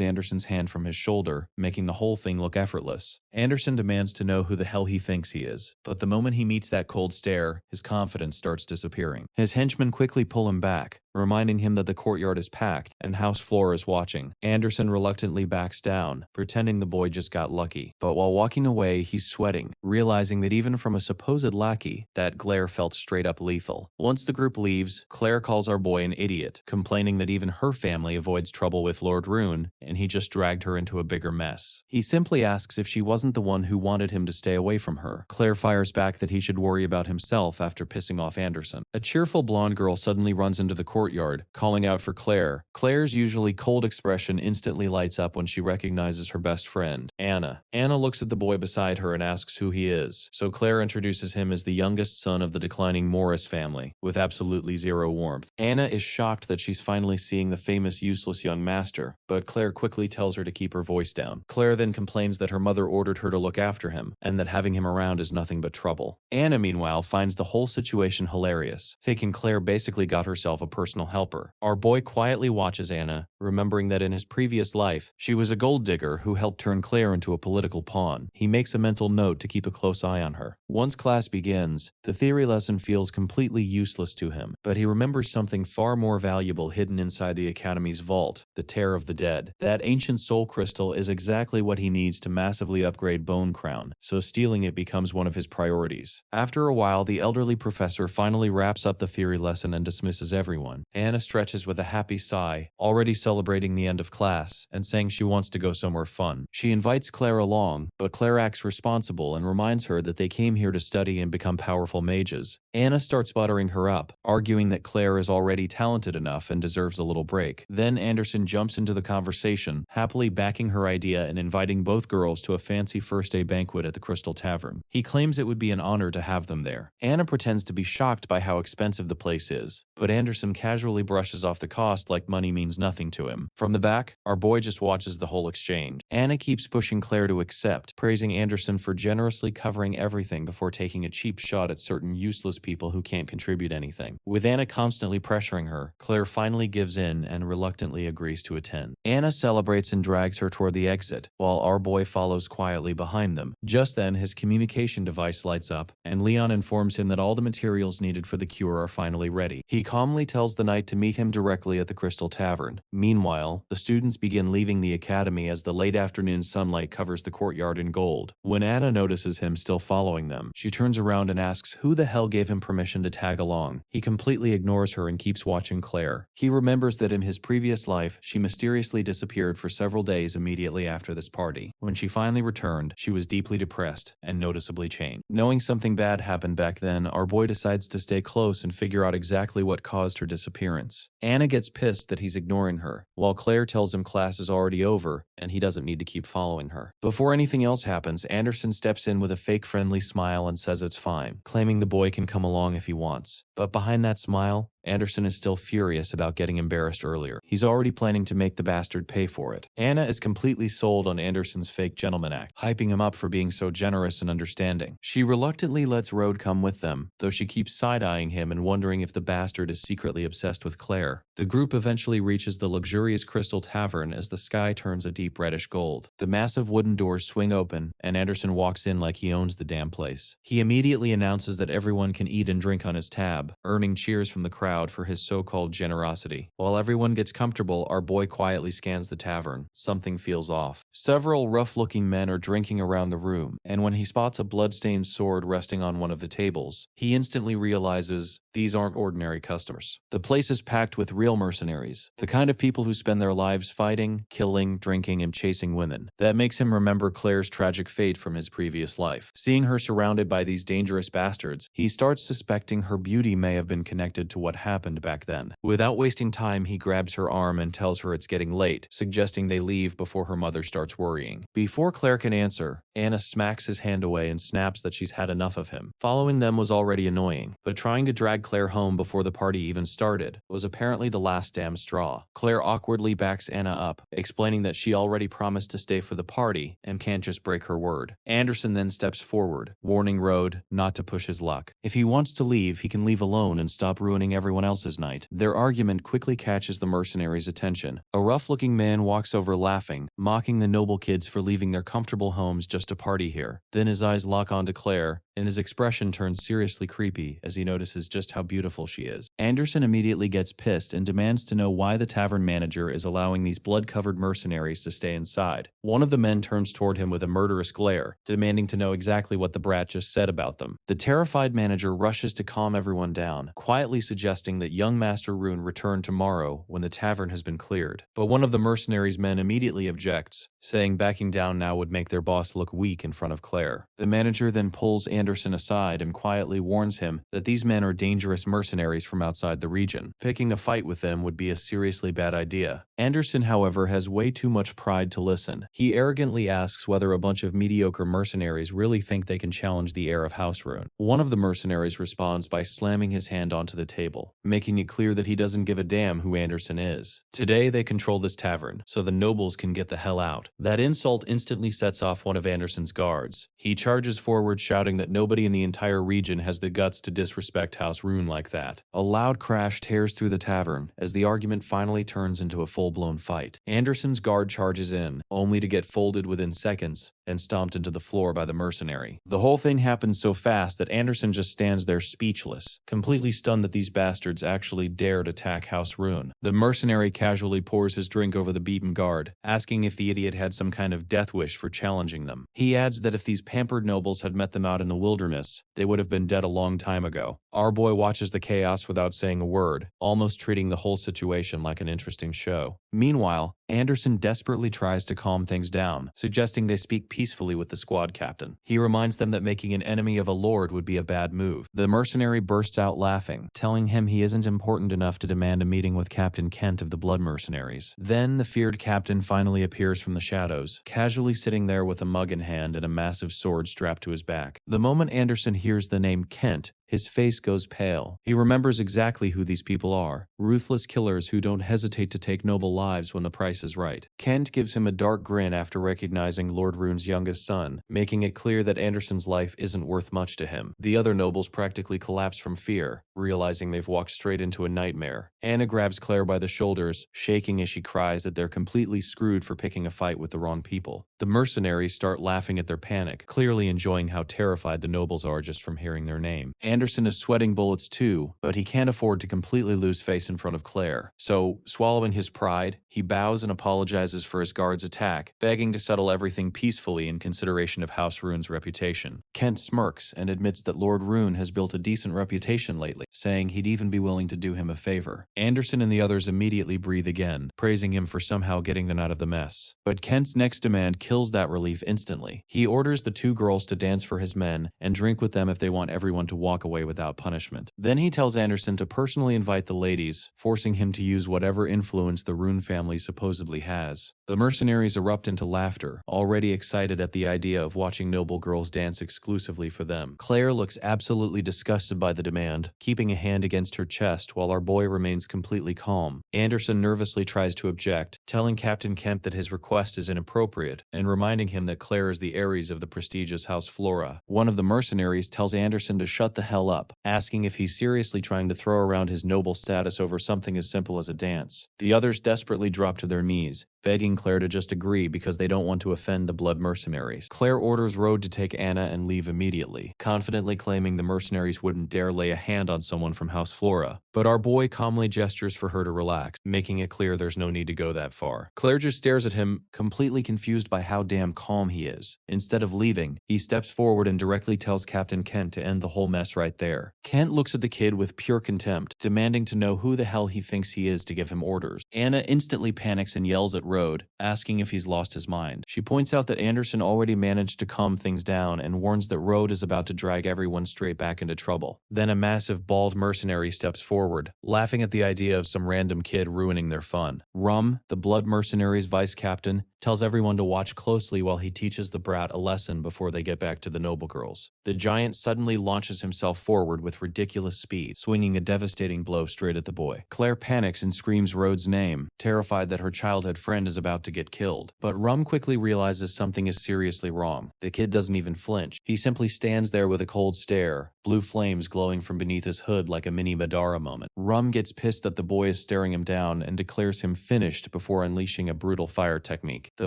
Anderson's hand from his shoulder, making the whole thing look effortless. Anderson demands to know who the hell he thinks he is, but the moment he meets that cold stare, his confidence starts disappearing. His henchmen quickly pull him back, reminding him that the courtyard is packed and House Floor is watching. Anderson reluctantly backs down, pretending the boy just got lucky. But while walking away, he's sweating, realizing that even from a supposed lackey, that glare felt straight up lethal. Once the group leaves, Claire calls our boy an idiot, complaining that even her family avoids trouble with Lord Rune, and he just dragged her into a bigger mess. He simply asks if she wasn't the one who wanted him to stay away from her. Claire fires back that he should worry about himself after pissing off Anderson. A cheerful blonde girl suddenly runs into the courtyard, calling out for Claire. Claire's usually cold expression instantly lights up when she recognizes her best friend, Anna. Anna looks at the boy beside her and asks who he is, so Claire introduces him as the youngest son of the declining Morris family, with absolutely zero warmth. Anna is shocked that she's finally seeing the famous useless young master, but Claire quickly tells her to keep her voice down. Claire then complains that her mother ordered her to look after him, and that having him around is nothing but trouble. Anna, meanwhile, finds the whole situation hilarious, thinking Claire basically got herself a personal helper. Our boy quietly watches Anna, remembering that in his previous life, she was a gold digger who helped turn Claire into a political pawn. He makes a mental note to keep a close eye on her. Once class begins, the theory lesson feels completely useless to him, but he remembers something far more valuable hidden inside the Academy's vault, the Tear of the Dead. That ancient soul crystal is exactly what he needs to massively upgrade Bone Crown, so stealing it becomes one of his priorities. After a while, the elderly professor finally wraps up the theory lesson and dismisses everyone. Anna stretches with a happy sigh, already celebrating the end of class, and saying she wants to go somewhere fun. She invites Claire along, but Claire acts responsible and reminds her that they came here to study and become powerful mages. Anna starts buttering her up, arguing that Claire is already talented enough and deserves a little break. Then Anderson jumps into the conversation, happily backing her idea and inviting both girls to a fancy first-day banquet at the Crystal Tavern. He claims it would be an honor to have them there. Anna pretends to be shocked by how expensive the place is, but Anderson casually brushes off the cost like money means nothing to him. From the back, our boy just watches the whole exchange. Anna keeps pushing Claire to accept, praising Anderson for generously covering everything before taking a cheap shot at certain useless people who can't contribute anything. With Anna constantly pressuring her, Claire finally gives in and reluctantly agrees to attend. Anna celebrates and drags her toward the exit, while our boy follows quietly behind them. Just then, his communication device lights up, and Leon informs him that all the materials needed for the cure are finally ready. He calmly tells the knight to meet him directly at the Crystal Tavern. Meanwhile, the students begin leaving the academy as the late afternoon sunlight covers the courtyard in gold. When Anna notices him still following them, she turns around and asks who the hell gave him permission to tag along. He completely ignores her and keeps watching Claire. He remembers that in his previous life, she mysteriously disappeared for several days immediately after this party. When she finally returned, she was deeply depressed and noticeably changed. Knowing something bad happened back then, our boy decides to stay close and figure out exactly what caused her disappearance. Anna gets pissed that he's ignoring her, while Claire tells him class is already over and he doesn't need to keep following her. Before anything else happens, Anderson steps in with a fake friendly smile and says it's fine, claiming the boy can come along if he wants. But behind that smile, Anderson is still furious about getting embarrassed earlier. He's already planning to make the bastard pay for it. Anna is completely sold on Anderson's fake gentleman act, hyping him up for being so generous and understanding. She reluctantly lets Rode come with them, though she keeps side-eyeing him and wondering if the bastard is secretly obsessed with Claire. The group eventually reaches the luxurious Crystal Tavern as the sky turns a deep reddish gold. The massive wooden doors swing open, and Anderson walks in like he owns the damn place. He immediately announces that everyone can eat and drink on his tab, earning cheers from the crowd crowd for his so-called generosity. While everyone gets comfortable, our boy quietly scans the tavern. Something feels off. Several rough-looking men are drinking around the room, and when he spots a blood-stained sword resting on one of the tables, he instantly realizes these aren't ordinary customers. The place is packed with real mercenaries, the kind of people who spend their lives fighting, killing, drinking, and chasing women. That makes him remember Claire's tragic fate from his previous life. Seeing her surrounded by these dangerous bastards, he starts suspecting her beauty may have been connected to what happened back then. Without wasting time, he grabs her arm and tells her it's getting late, suggesting they leave before her mother starts worrying. Before Claire can answer, Anna smacks his hand away and snaps that she's had enough of him. Following them was already annoying, but trying to drag Claire home before the party even started was apparently the last damn straw. Claire awkwardly backs Anna up, explaining that she already promised to stay for the party and can't just break her word. Anderson then steps forward, warning Rode not to push his luck. If he wants to leave, he can leave alone and stop ruining everyone else's night. Their argument quickly catches the mercenaries' attention. A rough-looking man walks over laughing, mocking the noble kids for leaving their comfortable homes just to party here. Then his eyes lock onto Claire, and his expression turns seriously creepy as he notices just how beautiful she is. Anderson immediately gets pissed and demands to know why the tavern manager is allowing these blood-covered mercenaries to stay inside. One of the men turns toward him with a murderous glare, demanding to know exactly what the brat just said about them. The terrified manager rushes to calm everyone down, quietly suggesting that young Master Rune return tomorrow when the tavern has been cleared. But one of the mercenaries' men immediately objects, saying backing down now would make their boss look weak in front of Claire. The manager then pulls Anderson aside and quietly warns him that these men are dangerous mercenaries from outside the region. Picking a fight with them would be a seriously bad idea. Anderson, however, has way too much pride to listen. He arrogantly asks whether a bunch of mediocre mercenaries really think they can challenge the heir of House Rune. One of the mercenaries responds by slamming his hand onto the table, making it clear that he doesn't give a damn who Anderson is. Today they control this tavern, so the nobles can get the hell out. That insult instantly sets off one of Anderson's guards. He charges forward, shouting that nobody in the entire region has the guts to disrespect House Rune like that. A loud crash tears through the tavern as the argument finally turns into a full-blown fight. Anderson's guard charges in, only to get folded within seconds and stomped into the floor by the mercenary. The whole thing happens so fast that Anderson just stands there speechless, completely stunned that these bastards actually dared attack House Rune. The mercenary casually pours his drink over the beaten guard, asking if the idiot had some kind of death wish for challenging them. He adds that if these pampered nobles had met them out in the wilderness, they would have been dead a long time ago. Our boy watches the chaos without saying a word, almost treating the whole situation like an interesting show. Meanwhile, Anderson desperately tries to calm things down, suggesting they speak peacefully with the squad captain. He reminds them that making an enemy of a lord would be a bad move. The mercenary bursts out laughing, telling him he isn't important enough to demand a meeting with Captain Kent of the Blood Mercenaries. Then the feared captain finally appears from the shadows, casually sitting there with a mug in hand and a massive sword strapped to his back. The moment Anderson hears the name Kent, his face goes pale. He remembers exactly who these people are, ruthless killers who don't hesitate to take noble lives when the price is right. Kent gives him a dark grin after recognizing Lord Rune's youngest son, making it clear that Anderson's life isn't worth much to him. The other nobles practically collapse from fear, realizing they've walked straight into a nightmare. Anna grabs Claire by the shoulders, shaking as she cries that they're completely screwed for picking a fight with the wrong people. The mercenaries start laughing at their panic, clearly enjoying how terrified the nobles are just from hearing their name. Anderson is sweating bullets too, but he can't afford to completely lose face in front of Claire. So, swallowing his pride, he bows and apologizes for his guard's attack, begging to settle everything peacefully in consideration of House Rune's reputation. Kent smirks and admits that Lord Rune has built a decent reputation lately, saying he'd even be willing to do him a favor. Anderson and the others immediately breathe again, praising him for somehow getting them out of the mess. But Kent's next demand kills that relief instantly. He orders the two girls to dance for his men and drink with them if they want everyone to walk away without punishment. Then he tells Anderson to personally invite the ladies, forcing him to use whatever influence the Rune family supposedly has. The mercenaries erupt into laughter, already excited at the idea of watching noble girls dance exclusively for them. Claire looks absolutely disgusted by the demand, keeping a hand against her chest while our boy remains completely calm. Anderson nervously tries to object, telling Captain Kent that his request is inappropriate, and reminding him that Claire is the Ares of the prestigious House Flora. One of the mercenaries tells Anderson to shut the hell up, asking if he's seriously trying to throw around his noble status over something as simple as a dance. The others desperately drop to their knees, begging Claire to just agree because they don't want to offend the Blood Mercenaries. Claire orders Rode to take Anna and leave immediately, confidently claiming the mercenaries wouldn't dare lay a hand on someone from House Flora. but our boy calmly gestures for her to relax, making it clear there's no need to go that far. Claire just stares at him, completely confused by how damn calm he is. Instead of leaving, he steps forward and directly tells Captain Kent to end the whole mess right there. Kent looks at the kid with pure contempt, demanding to know who the hell he thinks he is to give him orders. Anna instantly panics and yells at Rode, asking if he's lost his mind. She points out that Anderson already managed to calm things down and warns that Rode is about to drag everyone straight back into trouble. Then a massive bald mercenary steps forward, laughing at the idea of some random kid ruining their fun. Rum, the blood mercenary's vice captain, tells everyone to watch closely while he teaches the brat a lesson before they get back to the noble girls. The giant suddenly launches himself forward with ridiculous speed, swinging a devastating blow straight at the boy. Claire panics and screams Rhodes' name, terrified that her childhood friend is about to get killed. But Rum quickly realizes something is seriously wrong. The kid doesn't even flinch. He simply stands there with a cold stare, blue flames glowing from beneath his hood like a mini Madara moment. Rum gets pissed that the boy is staring him down and declares him finished before unleashing a brutal fire technique. The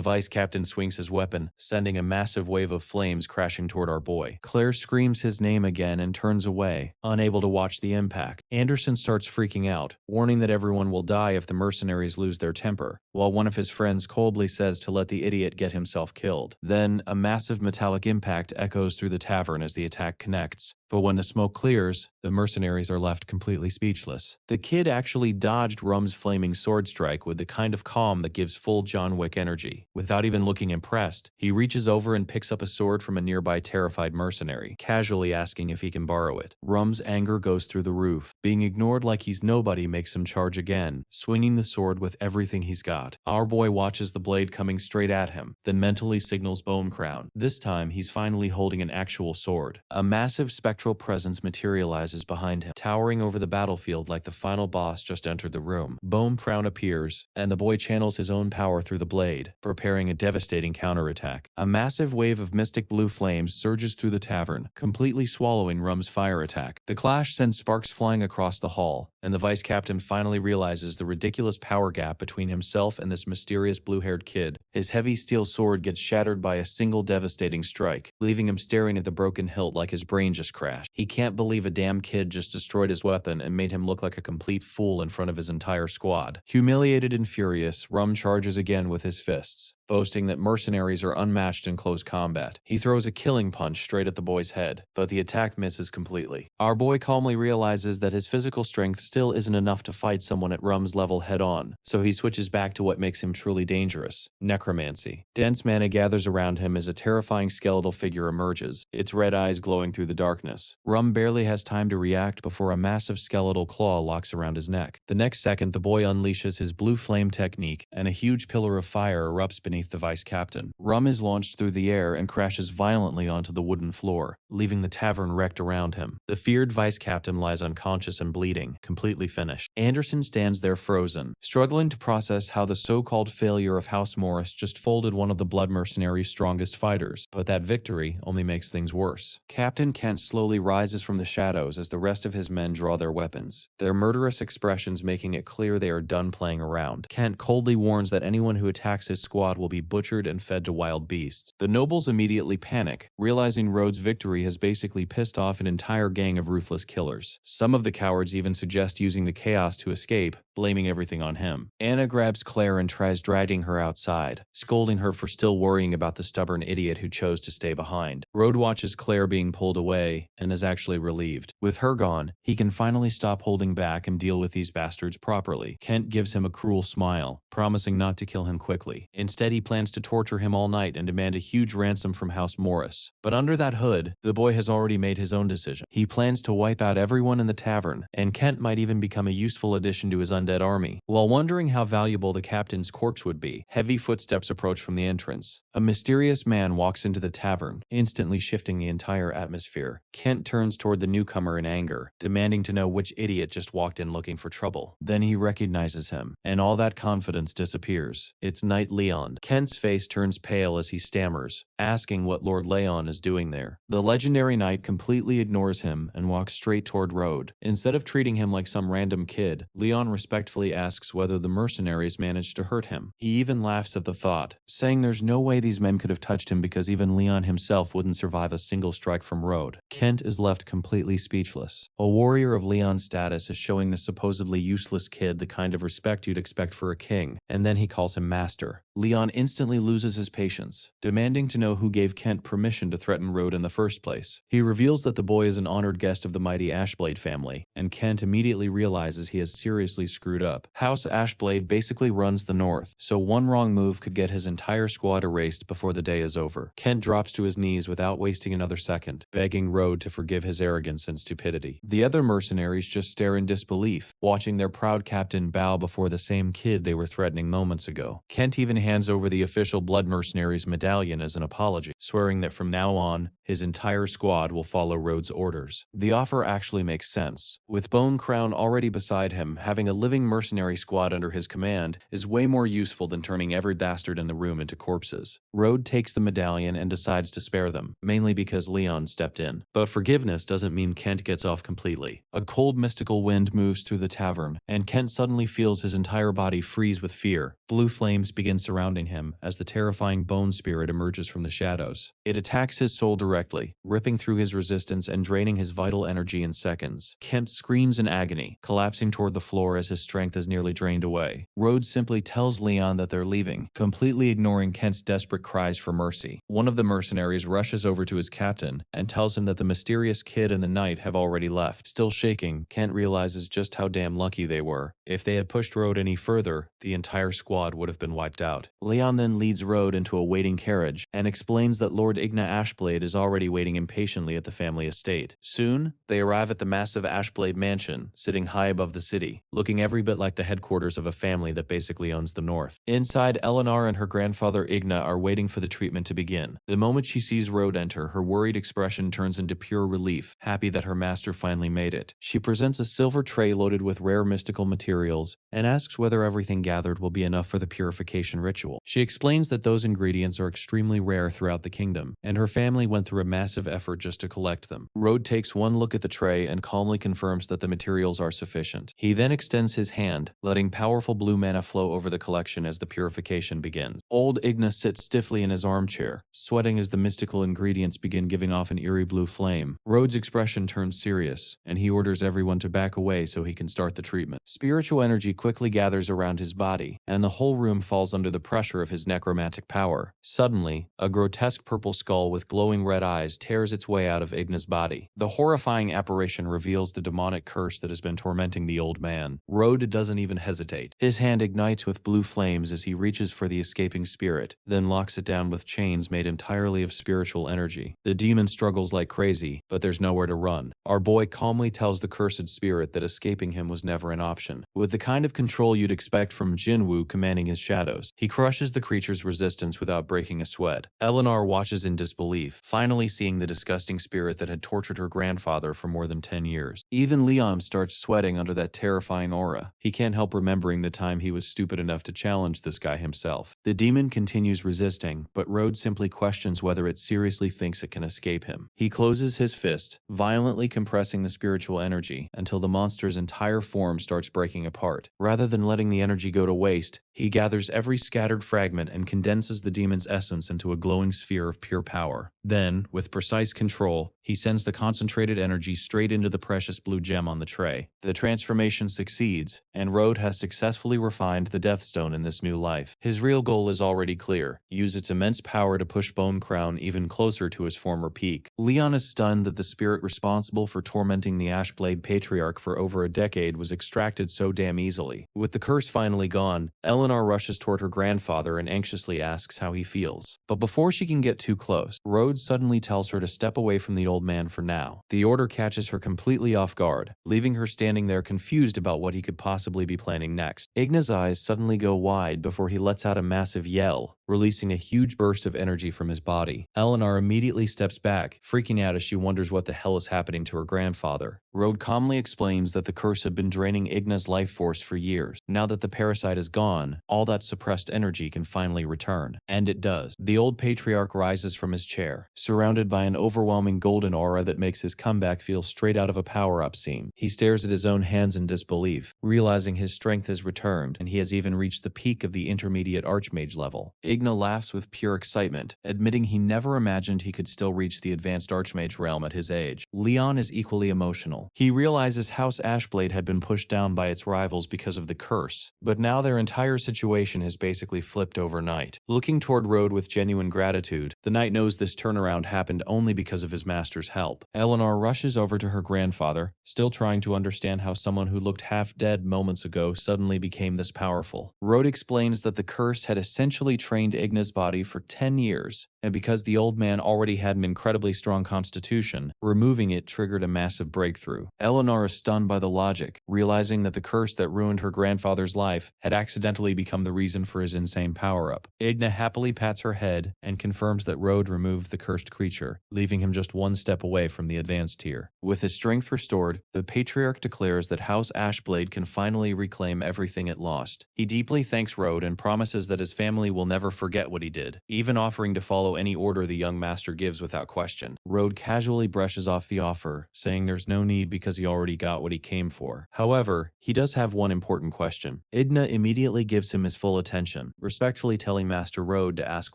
vice captain swings his weapon, sending a massive wave of flames crashing toward our boy. Claire screams his name again and turns away, unable to watch the impact. Anderson starts freaking out, warning that everyone will die if the mercenaries lose their temper, while one of his friends coldly says to let the idiot get himself killed. Then, a massive metallic impact echoes through the tavern as the attack connects. But when the smoke clears, the mercenaries are left completely speechless. The kid actually dodged Rum's flaming sword strike with the kind of calm that gives full John Wick energy. Without even looking impressed, he reaches over and picks up a sword from a nearby terrified mercenary, casually asking if he can borrow it. Rum's anger goes through the roof. Being ignored like he's nobody makes him charge again, swinging the sword with everything he's got. Our boy watches the blade coming straight at him, then mentally signals Bone Crown. This time, he's finally holding an actual sword. A massive spectral presence materializes behind him, towering over the battlefield like the final boss just entered the room. Bone Crown appears, and the boy channels his own power through the blade, preparing a devastating counterattack. A massive wave of mystic blue flames surges through the tavern, completely swallowing Rum's fire attack. The clash sends sparks flying across the hall, and the vice captain finally realizes the ridiculous power gap between himself and this mysterious blue-haired kid. His heavy steel sword gets shattered by a single devastating strike, leaving him staring at the broken hilt like his brain just crashed. He can't believe a damn kid just destroyed his weapon and made him look like a complete fool in front of his entire squad. Humiliated and furious, Rum charges again with his fists, boasting that mercenaries are unmatched in close combat. He throws a killing punch straight at the boy's head, but the attack misses completely. Our boy calmly realizes that his physical strength still isn't enough to fight someone at Rum's level head-on, so he switches back to what makes him truly dangerous: necromancy. Dense mana gathers around him as a terrifying skeletal figure emerges, its red eyes glowing through the darkness. Rum barely has time to react before a massive skeletal claw locks around his neck. The next second, the boy unleashes his blue flame technique, and a huge pillar of fire erupts beneath the vice captain. Rum is launched through the air and crashes violently onto the wooden floor, leaving the tavern wrecked around him. The feared vice captain lies unconscious and bleeding, completely finished. Anderson stands there frozen, struggling to process how the so-called failure of House Morris just folded one of the blood mercenary's strongest fighters, but that victory only makes things worse. Captain Kent slowly rises from the shadows as the rest of his men draw their weapons, their murderous expressions making it clear they are done playing around. Kent coldly warns that anyone who attacks his squad will be butchered and fed to wild beasts. The nobles immediately panic, realizing Rhodes' victory has basically pissed off an entire gang of ruthless killers. Some of the cowards even suggest using the chaos to escape, blaming everything on him. Anna grabs Claire and tries dragging her outside, scolding her for still worrying about the stubborn idiot who chose to stay behind. Rhodes watches Claire being pulled away and is actually relieved. With her gone, he can finally stop holding back and deal with these bastards properly. Kent gives him a cruel smile, promising not to kill him quickly. Instead, he plans to torture him all night and demand a huge ransom from House Morris. But under that hood, the boy has already made his own decision. He plans to wipe out everyone in the tavern, and Kent might even become a useful addition to his undead army. While wondering how valuable the captain's corpse would be, heavy footsteps approach from the entrance. A mysterious man walks into the tavern, instantly shifting the entire atmosphere. Kent turns toward the newcomer in anger, demanding to know which idiot just walked in looking for trouble. Then he recognizes him, and all that confidence disappears. It's Knight Leon. Kent's face turns pale as he stammers, asking what Lord Leon is doing there. The legendary knight completely ignores him and walks straight toward Rhodes. Instead of treating him like some random kid, Leon respectfully asks whether the mercenaries managed to hurt him. He even laughs at the thought, saying there's no way these men could have touched him because even Leon himself wouldn't survive a single strike from Road. Kent is left completely speechless. A warrior of Leon's status is showing the supposedly useless kid the kind of respect you'd expect for a king, and then he calls him master. Leon instantly loses his patience, demanding to know who gave Kent permission to threaten Road in the first place. He reveals that the boy is an honored guest of the mighty Ashblade family, and Kent immediately realizes he has seriously screwed up. House Ashblade basically runs the north, so one wrong move could get his entire squad erased before the day is over. Kent drops to his knees without wasting another second, begging Road to forgive his arrogance and stupidity. The other mercenaries just stare in disbelief, watching their proud captain bow before the same kid they were threatening moments ago. Kent even hands over the official Blood Mercenaries medallion as an apology, swearing that from now on, his entire squad will follow Road's orders. The offer actually makes sense. With Bone Crown already beside him, having a living mercenary squad under his command is way more useful than turning every bastard in the room into corpses. Road takes the medallion and decides to spare them, mainly because Leon stepped in. But forgiveness doesn't mean Kent gets off completely. A cold mystical wind moves through the tavern, and Kent suddenly feels his entire body freeze with fear. Blue flames begin surrounding him as the terrifying bone spirit emerges from the shadows. It attacks his soul directly, ripping through his resistance and draining his vital energy in seconds. Kent screams in agony, collapsing toward the floor as his strength is nearly drained away. Rhodes simply tells Leon that they're leaving, completely ignoring Kent's desperate cries for mercy. One of the mercenaries rushes over to his captain and tells him that the mysterious kid and the knight have already left. Still shaking, Kent realizes just how damn lucky they were. If they had pushed Road any further, the entire squad would have been wiped out. Leon then leads Road into a waiting carriage and explains that Lord Igna Ashblade is already waiting impatiently at the family estate. Soon, they arrive at the massive Ashblade mansion, sitting high above the city, looking every bit like the headquarters of a family that basically owns the north. Inside, Eleanor and her grandfather Igna are waiting for the treatment to begin. The moment she sees Road enter, her worried expression turns into pure relief, happy that her master finally made it. She presents a silver tray loaded with rare mystical materials and asks whether everything gathered will be enough for the purification ritual. She explains that those ingredients are extremely rare throughout the kingdom, and her family went through a massive effort just to collect them. Road takes one look at the tray and calmly confirms that the materials are sufficient. He then extends his hand, letting powerful blue mana flow over the collection as the purification begins. Old Igna sits stiffly in his armchair, sweating as the mystical ingredients begin giving off an eerie blue flame. Road's expression turns serious, and he orders everyone to back away so he can start the treatment. Spiritual energy quickly gathers around his body, and the whole room falls under the pressure of his necromantic power. Suddenly, a grotesque purple skull with glowing red eyes tears its way out of Igna's body. The horrifying apparition reveals the demonic curse that has been tormenting the old man. Road doesn't even hesitate. His hand ignites with blue flames as he reaches for the escaping spirit, then locks it down with chains made entirely of spiritual energy. The demon struggles like crazy, but there's nowhere to run. Our boy calmly tells the cursed spirit that escaping him was never an option. With the kind of control you'd expect from Jinwoo commanding his shadows, he crushes the creature's resistance without breaking a sweat. Eleanor watches in disbelief, finally seeing the disgusting spirit that had tortured her grandfather for more than 10 years. Even Leon starts sweating under that terrifying aura. He can't help remembering the time he was stupid enough to challenge this guy himself. The demon continues resisting, but Road simply questions whether it seriously thinks it can escape him. He closes his fist, violently compressing the spiritual energy until the monster's entire form starts breaking apart. Rather than letting the energy go to waste, he gathers every scattered fragment and condenses the demon's essence into a glowing sphere of pure power. Then, with precise control, he sends the concentrated energy straight into the precious blue gem on the tray. The transformation succeeds, and Road has successfully refined the Death Stone in this new life. His real goal is already clear: use its immense power to push Bone Crown even closer to his former peak. Leon is stunned that the spirit responsible for tormenting the Ashblade Patriarch for over a decade was extracted so damn easily. With the curse finally gone, Eleanor rushes toward her grandfather and anxiously asks how he feels. But before she can get too close, Rhodes suddenly tells her to step away from the old man for now. The order catches her completely off guard, leaving her standing there confused about what he could possibly be planning next. Igna's eyes suddenly go wide before he lets out a massive yell, releasing a huge burst of energy from his body. Eleanor immediately steps back, freaking out as she wonders what the hell is happening to her grandfather. Rode calmly explains that the curse had been draining Igna's life force for years. Now that the parasite is gone, all that suppressed energy can finally return. And it does. The old patriarch rises from his chair, surrounded by an overwhelming golden aura that makes his comeback feel straight out of a power-up scene. He stares at his own hands in disbelief, realizing his strength has returned, and he has even reached the peak of the intermediate archmage level. Igna laughs with pure excitement, admitting he never imagined he could still reach the advanced archmage realm at his age. Leon is equally emotional. He realizes House Ashblade had been pushed down by its rivals because of the curse, but now their entire situation has basically flipped overnight. Looking toward Rode with genuine gratitude, the knight knows this turnaround happened only because of his master's help. Eleanor rushes over to her grandfather, still trying to understand how someone who looked half dead moments ago suddenly became this powerful. Rode explains that the curse had essentially trained Igna's body for 10 years, and because the old man already had an incredibly strong constitution, removing it triggered a massive breakthrough. Eleanor is stunned by the logic, realizing that the curse that ruined her grandfather's life had accidentally become the reason for his insane power-up. Igna happily pats her head and confirms that Rode removed the cursed creature, leaving him just one step away from the advanced tier. With his strength restored, the patriarch declares that House Ashblade can finally reclaim everything it lost. He deeply thanks Rode and promises that his family will never forget what he did, even offering to follow any order the young master gives without question. Rode casually brushes off the offer, saying there's no need because he already got what he came for. However, he does have one important question. Igna immediately gives him his full attention, respectfully telling Master Rode to ask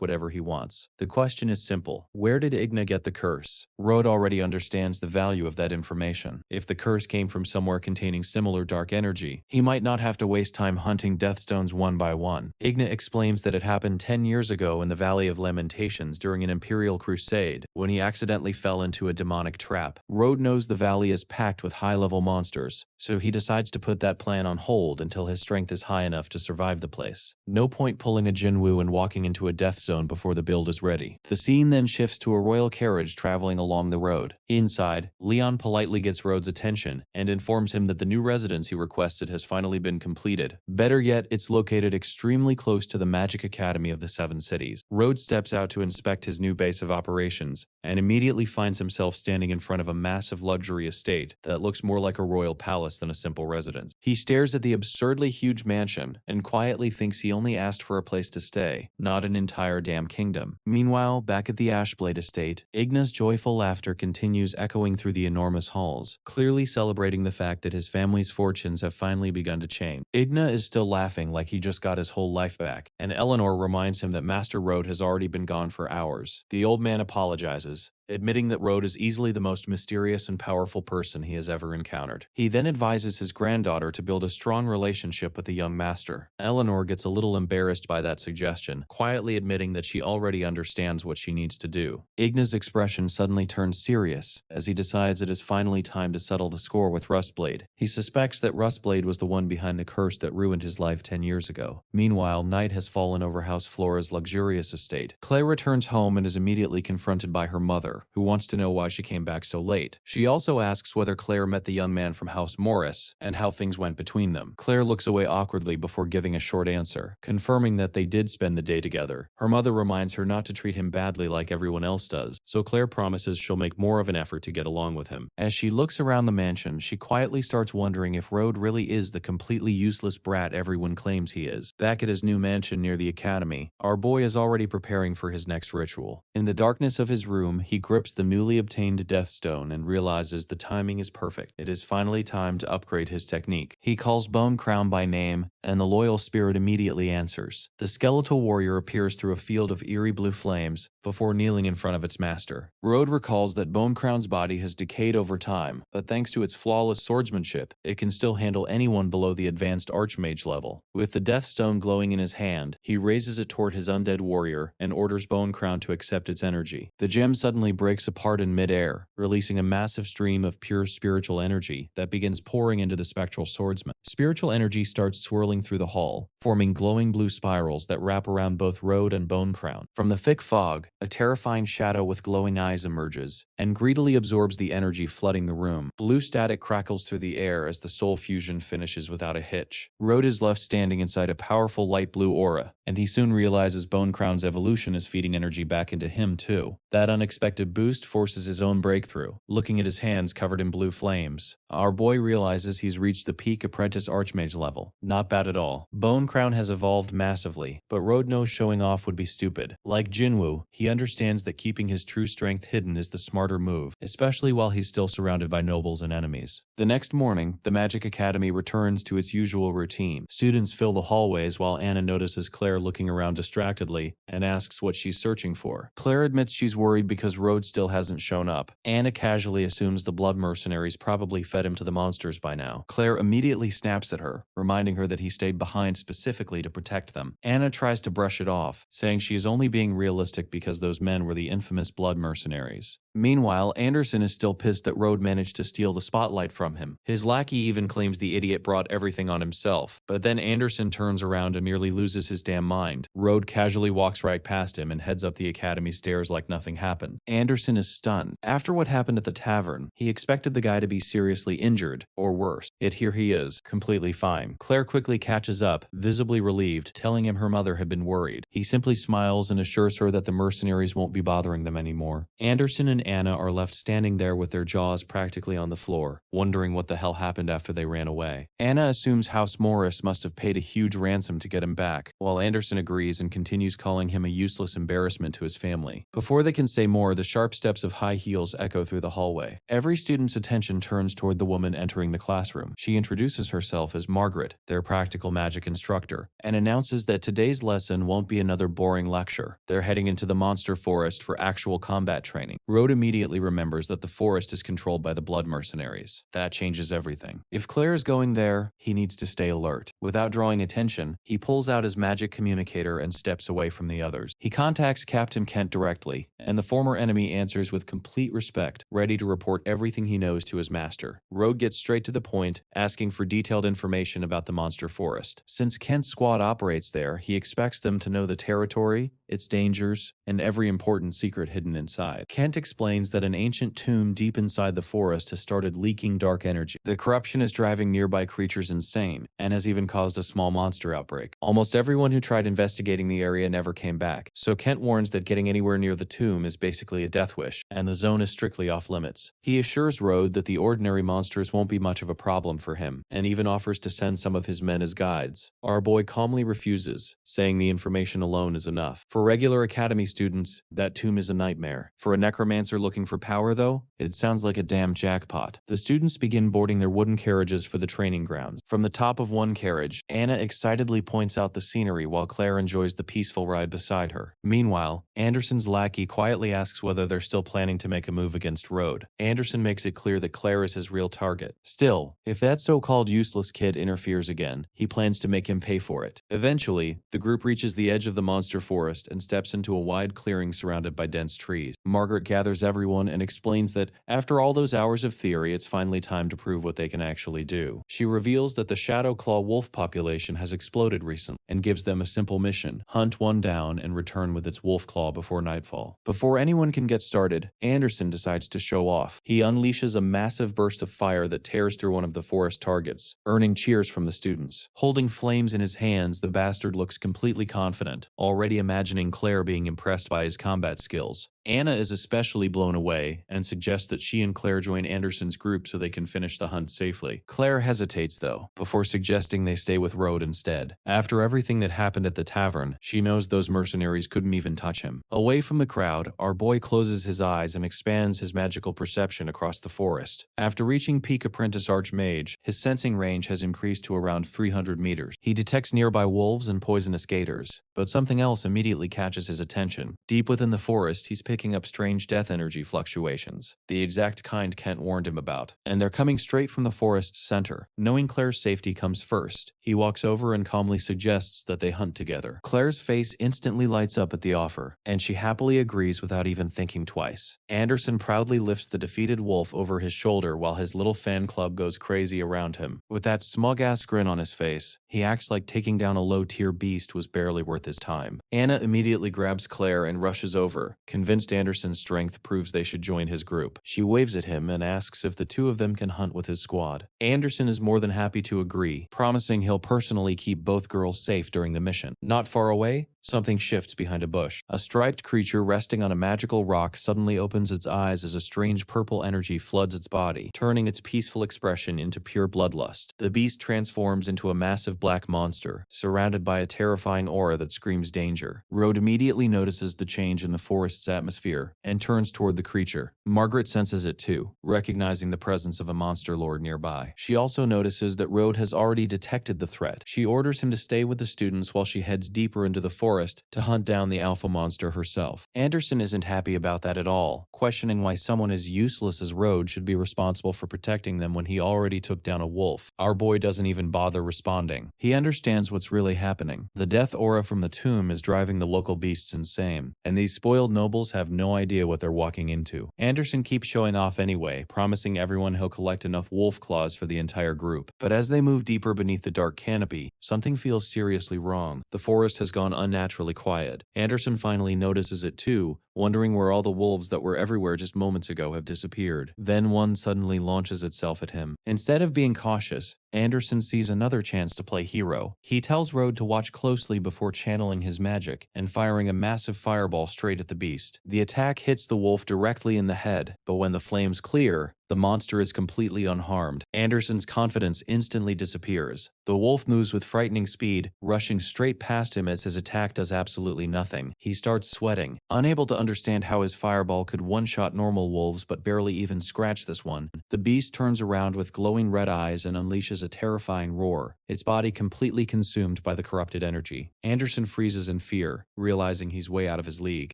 whatever he wants. The question is simple. Where did Igna get the curse? Rode already understands the value of that information. If the curse came from somewhere containing similar dark energy, he might not have to waste time hunting Deathstones one by one. Igna explains that it happened 10 years ago in the Valley of Lamentations during an Imperial crusade, when he accidentally fell into a demonic trap. Rode knows the valley is packed with high-level monsters, so he decides to put that plan on hold until his strength is high enough to survive the place. No point pulling a Jinwoo and walking into a death zone before the build is ready. The scene then shifts to a royal carriage traveling along the road. Inside, Leon politely gets Rode's attention and informs him that the new residence he requested has finally been completed. Better yet, it's located extremely close to the Magic Academy of the Seven Cities. Rode steps out to inspect his new base of operations and immediately finds himself standing in front of a massive luxury estate that looks more like a royal palace than a simple residence. He stares at the absurdly huge mansion and quietly thinks he only asked for a place to stay, not an entire damn kingdom. Meanwhile, back at the Ashblade estate, Igna's joyful laughter continues echoing through the enormous halls, clearly celebrating the fact that his family's fortunes have finally begun to change. Igna is still laughing like he just got his whole life back, and Eleanor reminds him that Master Rode has already been gone for hours. The old man apologizes, admitting that Rode is easily the most mysterious and powerful person he has ever encountered. He then advises his granddaughter to build a strong relationship with the young master. Eleanor gets a little embarrassed by that suggestion, quietly admitting that she already understands what she needs to do. Igna's expression suddenly turns serious as he decides it is finally time to settle the score with Rustblade. He suspects that Rustblade was the one behind the curse that ruined his life 10 years ago. Meanwhile, night has fallen over House Flora's luxurious estate. Claire returns home and is immediately confronted by her mother, who wants to know why she came back so late. She also asks whether Claire met the young man from House Morris and how things went between them. Claire looks away awkwardly before giving a short answer, confirming that they did spend the day together. Her mother reminds her not to treat him badly like everyone else does, so Claire promises she'll make more of an effort to get along with him. As she looks around the mansion, she quietly starts wondering if Rode really is the completely useless brat everyone claims he is. Back at his new mansion near the academy, our boy is already preparing for his next ritual. In the darkness of his room, he grips the newly obtained Death Stone and realizes the timing is perfect. It is finally time to upgrade his technique. He calls Bone Crown by name, and the loyal spirit immediately answers. The skeletal warrior appears through a field of eerie blue flames before kneeling in front of its master. Rode recalls that Bone Crown's body has decayed over time, but thanks to its flawless swordsmanship, it can still handle anyone below the advanced Archmage level. With the Death Stone glowing in his hand, he raises it toward his undead warrior and orders Bone Crown to accept its energy. The gem suddenly breaks apart in midair, releasing a massive stream of pure spiritual energy that begins pouring into the spectral swordsman. Spiritual energy starts swirling through the hall, forming glowing blue spirals that wrap around both Road and Bone Crown. From the thick fog, a terrifying shadow with glowing eyes emerges, and greedily absorbs the energy flooding the room. Blue static crackles through the air as the soul fusion finishes without a hitch. Road is left standing inside a powerful light blue aura, and he soon realizes Bone Crown's evolution is feeding energy back into him too. That unexpected boost forces his own breakthrough. Looking at his hands covered in blue flames, our boy realizes he's reached the peak apprentice archmage level. Not bad at all. Bone Crown has evolved massively, but Road knows showing off would be stupid. Like Jinwoo, he understands that keeping his true strength hidden is the smarter move, especially while he's still surrounded by nobles and enemies. The next morning, the Magic Academy returns to its usual routine. Students fill the hallways while Anna notices Claire looking around distractedly and asks what she's searching for. Claire admits she's worried because Road still hasn't shown up. Anna casually assumes the blood mercenaries probably fed him to the monsters by now. Claire immediately snaps at her, reminding her that he stayed behind specifically to protect them. Anna tries to brush it off, saying she is only being realistic because those men were the infamous blood mercenaries. Meanwhile, Anderson is still pissed that Road managed to steal the spotlight from him. His lackey even claims the idiot brought everything on himself, but then Anderson turns around and nearly loses his damn mind. Road casually walks right past him and heads up the academy stairs like nothing happened. Anderson is stunned. After what happened at the tavern, he expected the guy to be seriously injured, or worse. Yet here he is, completely fine. Claire quickly catches up, visibly relieved, telling him her mother had been worried. He simply smiles and assures her that the mercenaries won't be bothering them anymore. Anderson and Anna are left standing there with their jaws practically on the floor, wondering what the hell happened after they ran away. Anna assumes House Morris must have paid a huge ransom to get him back, while Anderson agrees and continues calling him a useless embarrassment to his family. Before they can say more, the sharp steps of high heels echo through the hallway. Every student's attention turns toward the woman entering the classroom. She introduces herself as Margaret, their practical magic instructor, and announces that today's lesson won't be another boring lecture. They're heading into the monster forest for actual combat training. Road immediately remembers that the forest is controlled by the blood mercenaries. That changes everything. If Claire is going there, he needs to stay alert. Without drawing attention, he pulls out his magic communicator and steps away from the others. He contacts Captain Kent directly, and the former enemy answers with complete respect, ready to report everything he knows to his master. Road gets straight to the point, asking for detailed information about the monster forest. Since Kent's squad operates there, he expects them to know the territory, its dangers, and every important secret hidden inside. Kent explains that an ancient tomb deep inside the forest has started leaking dark energy. The corruption is driving nearby creatures insane, and has even caused a small monster outbreak. Almost everyone who tried investigating the area never came back, so Kent warns that getting anywhere near the tomb is basically a death wish, and the zone is strictly off limits. He assures Road that the ordinary monsters won't be much of a problem for him, and even offers to send some of his men as guides. Our boy calmly refuses, saying the information alone is enough. For regular academy students, that tomb is a nightmare. For a necromancer looking for power, though, it sounds like a damn jackpot. The students begin boarding their wooden carriages for the training grounds. From the top of one carriage, Anna excitedly points out the scenery while Claire enjoys the peaceful ride beside her. Meanwhile, Anderson's lackey quietly asks whether they're still planning to make a move against Road. Anderson makes it clear that Claire is his real target. Still, if that so-called useless kid interferes again, he plans to make him pay for it. Eventually, the group reaches the edge of the monster forest and steps into a wide clearing surrounded by dense trees. Margaret gathers everyone and explains that after all those hours of theory, it's finally time to prove what they can actually do. She reveals that the Shadow Claw wolf population has exploded recently and gives them a simple mission: hunt one down and return with its wolf claw before nightfall. Before anyone can get started, Anderson decides to show off. He unleashes a massive burst of fire that tears through one of the forest targets, earning cheers from the students. Holding flames in his hands, the bastard looks completely confident, already imagining Claire being impressed by his combat skills. Anna is especially blown away and suggests that she and Claire join Anderson's group so they can finish the hunt safely. Claire hesitates, though, before suggesting they stay with Road instead. After everything that happened at the tavern, she knows those mercenaries couldn't even touch him. Away from the crowd, our boy closes his eyes and expands his magical perception across the forest. After reaching peak apprentice archmage, his sensing range has increased to around 300 meters. He detects nearby wolves and poisonous gators, but something else immediately catches his attention. Deep within the forest, he's picking picking up strange death energy fluctuations, the exact kind Kent warned him about, and they're coming straight from the forest's center. Knowing Claire's safety comes first, he walks over and calmly suggests that they hunt together. Claire's face instantly lights up at the offer, and she happily agrees without even thinking twice. Anderson proudly lifts the defeated wolf over his shoulder while his little fan club goes crazy around him. With that smug-ass grin on his face, he acts like taking down a low-tier beast was barely worth his time. Anna immediately grabs Claire and rushes over, convinced Anderson's strength proves they should join his group. She waves at him and asks if the two of them can hunt with his squad. Anderson is more than happy to agree, promising he'll personally keep both girls safe during the mission. Not far away, something shifts behind a bush. A striped creature resting on a magical rock suddenly opens its eyes as a strange purple energy floods its body, turning its peaceful expression into pure bloodlust. The beast transforms into a massive black monster, surrounded by a terrifying aura that screams danger. Rode immediately notices the change in the forest's atmosphere and turns toward the creature. Margaret senses it too, recognizing the presence of a monster lord nearby. She also notices that Rode has already detected the threat. She orders him to stay with the students while she heads deeper into the forest to hunt down the alpha monster herself. Anderson isn't happy about that at all, questioning why someone as useless as Rode should be responsible for protecting them when he already took down a wolf. Our boy doesn't even bother responding. He understands what's really happening. The death aura from the tomb is driving the local beasts insane, and these spoiled nobles have no idea what they're walking into. Anderson keeps showing off anyway, promising everyone he'll collect enough wolf claws for the entire group. But as they move deeper beneath the dark canopy, something feels seriously wrong. The forest has gone unnaturally quiet. Anderson finally notices it too, wondering where all the wolves that were everywhere just moments ago have disappeared. Then one suddenly launches itself at him. Instead of being cautious, Anderson sees another chance to play hero. He tells Rode to watch closely before channeling his magic and firing a massive fireball straight at the beast. The attack hits the wolf directly in the head, but when the flames clear, the monster is completely unharmed. Anderson's confidence instantly disappears. The wolf moves with frightening speed, rushing straight past him as his attack does absolutely nothing. He starts sweating, unable to understand how his fireball could one-shot normal wolves but barely even scratch this one. The beast turns around with glowing red eyes and unleashes a terrifying roar, its body completely consumed by the corrupted energy. Anderson freezes in fear, realizing he's way out of his league.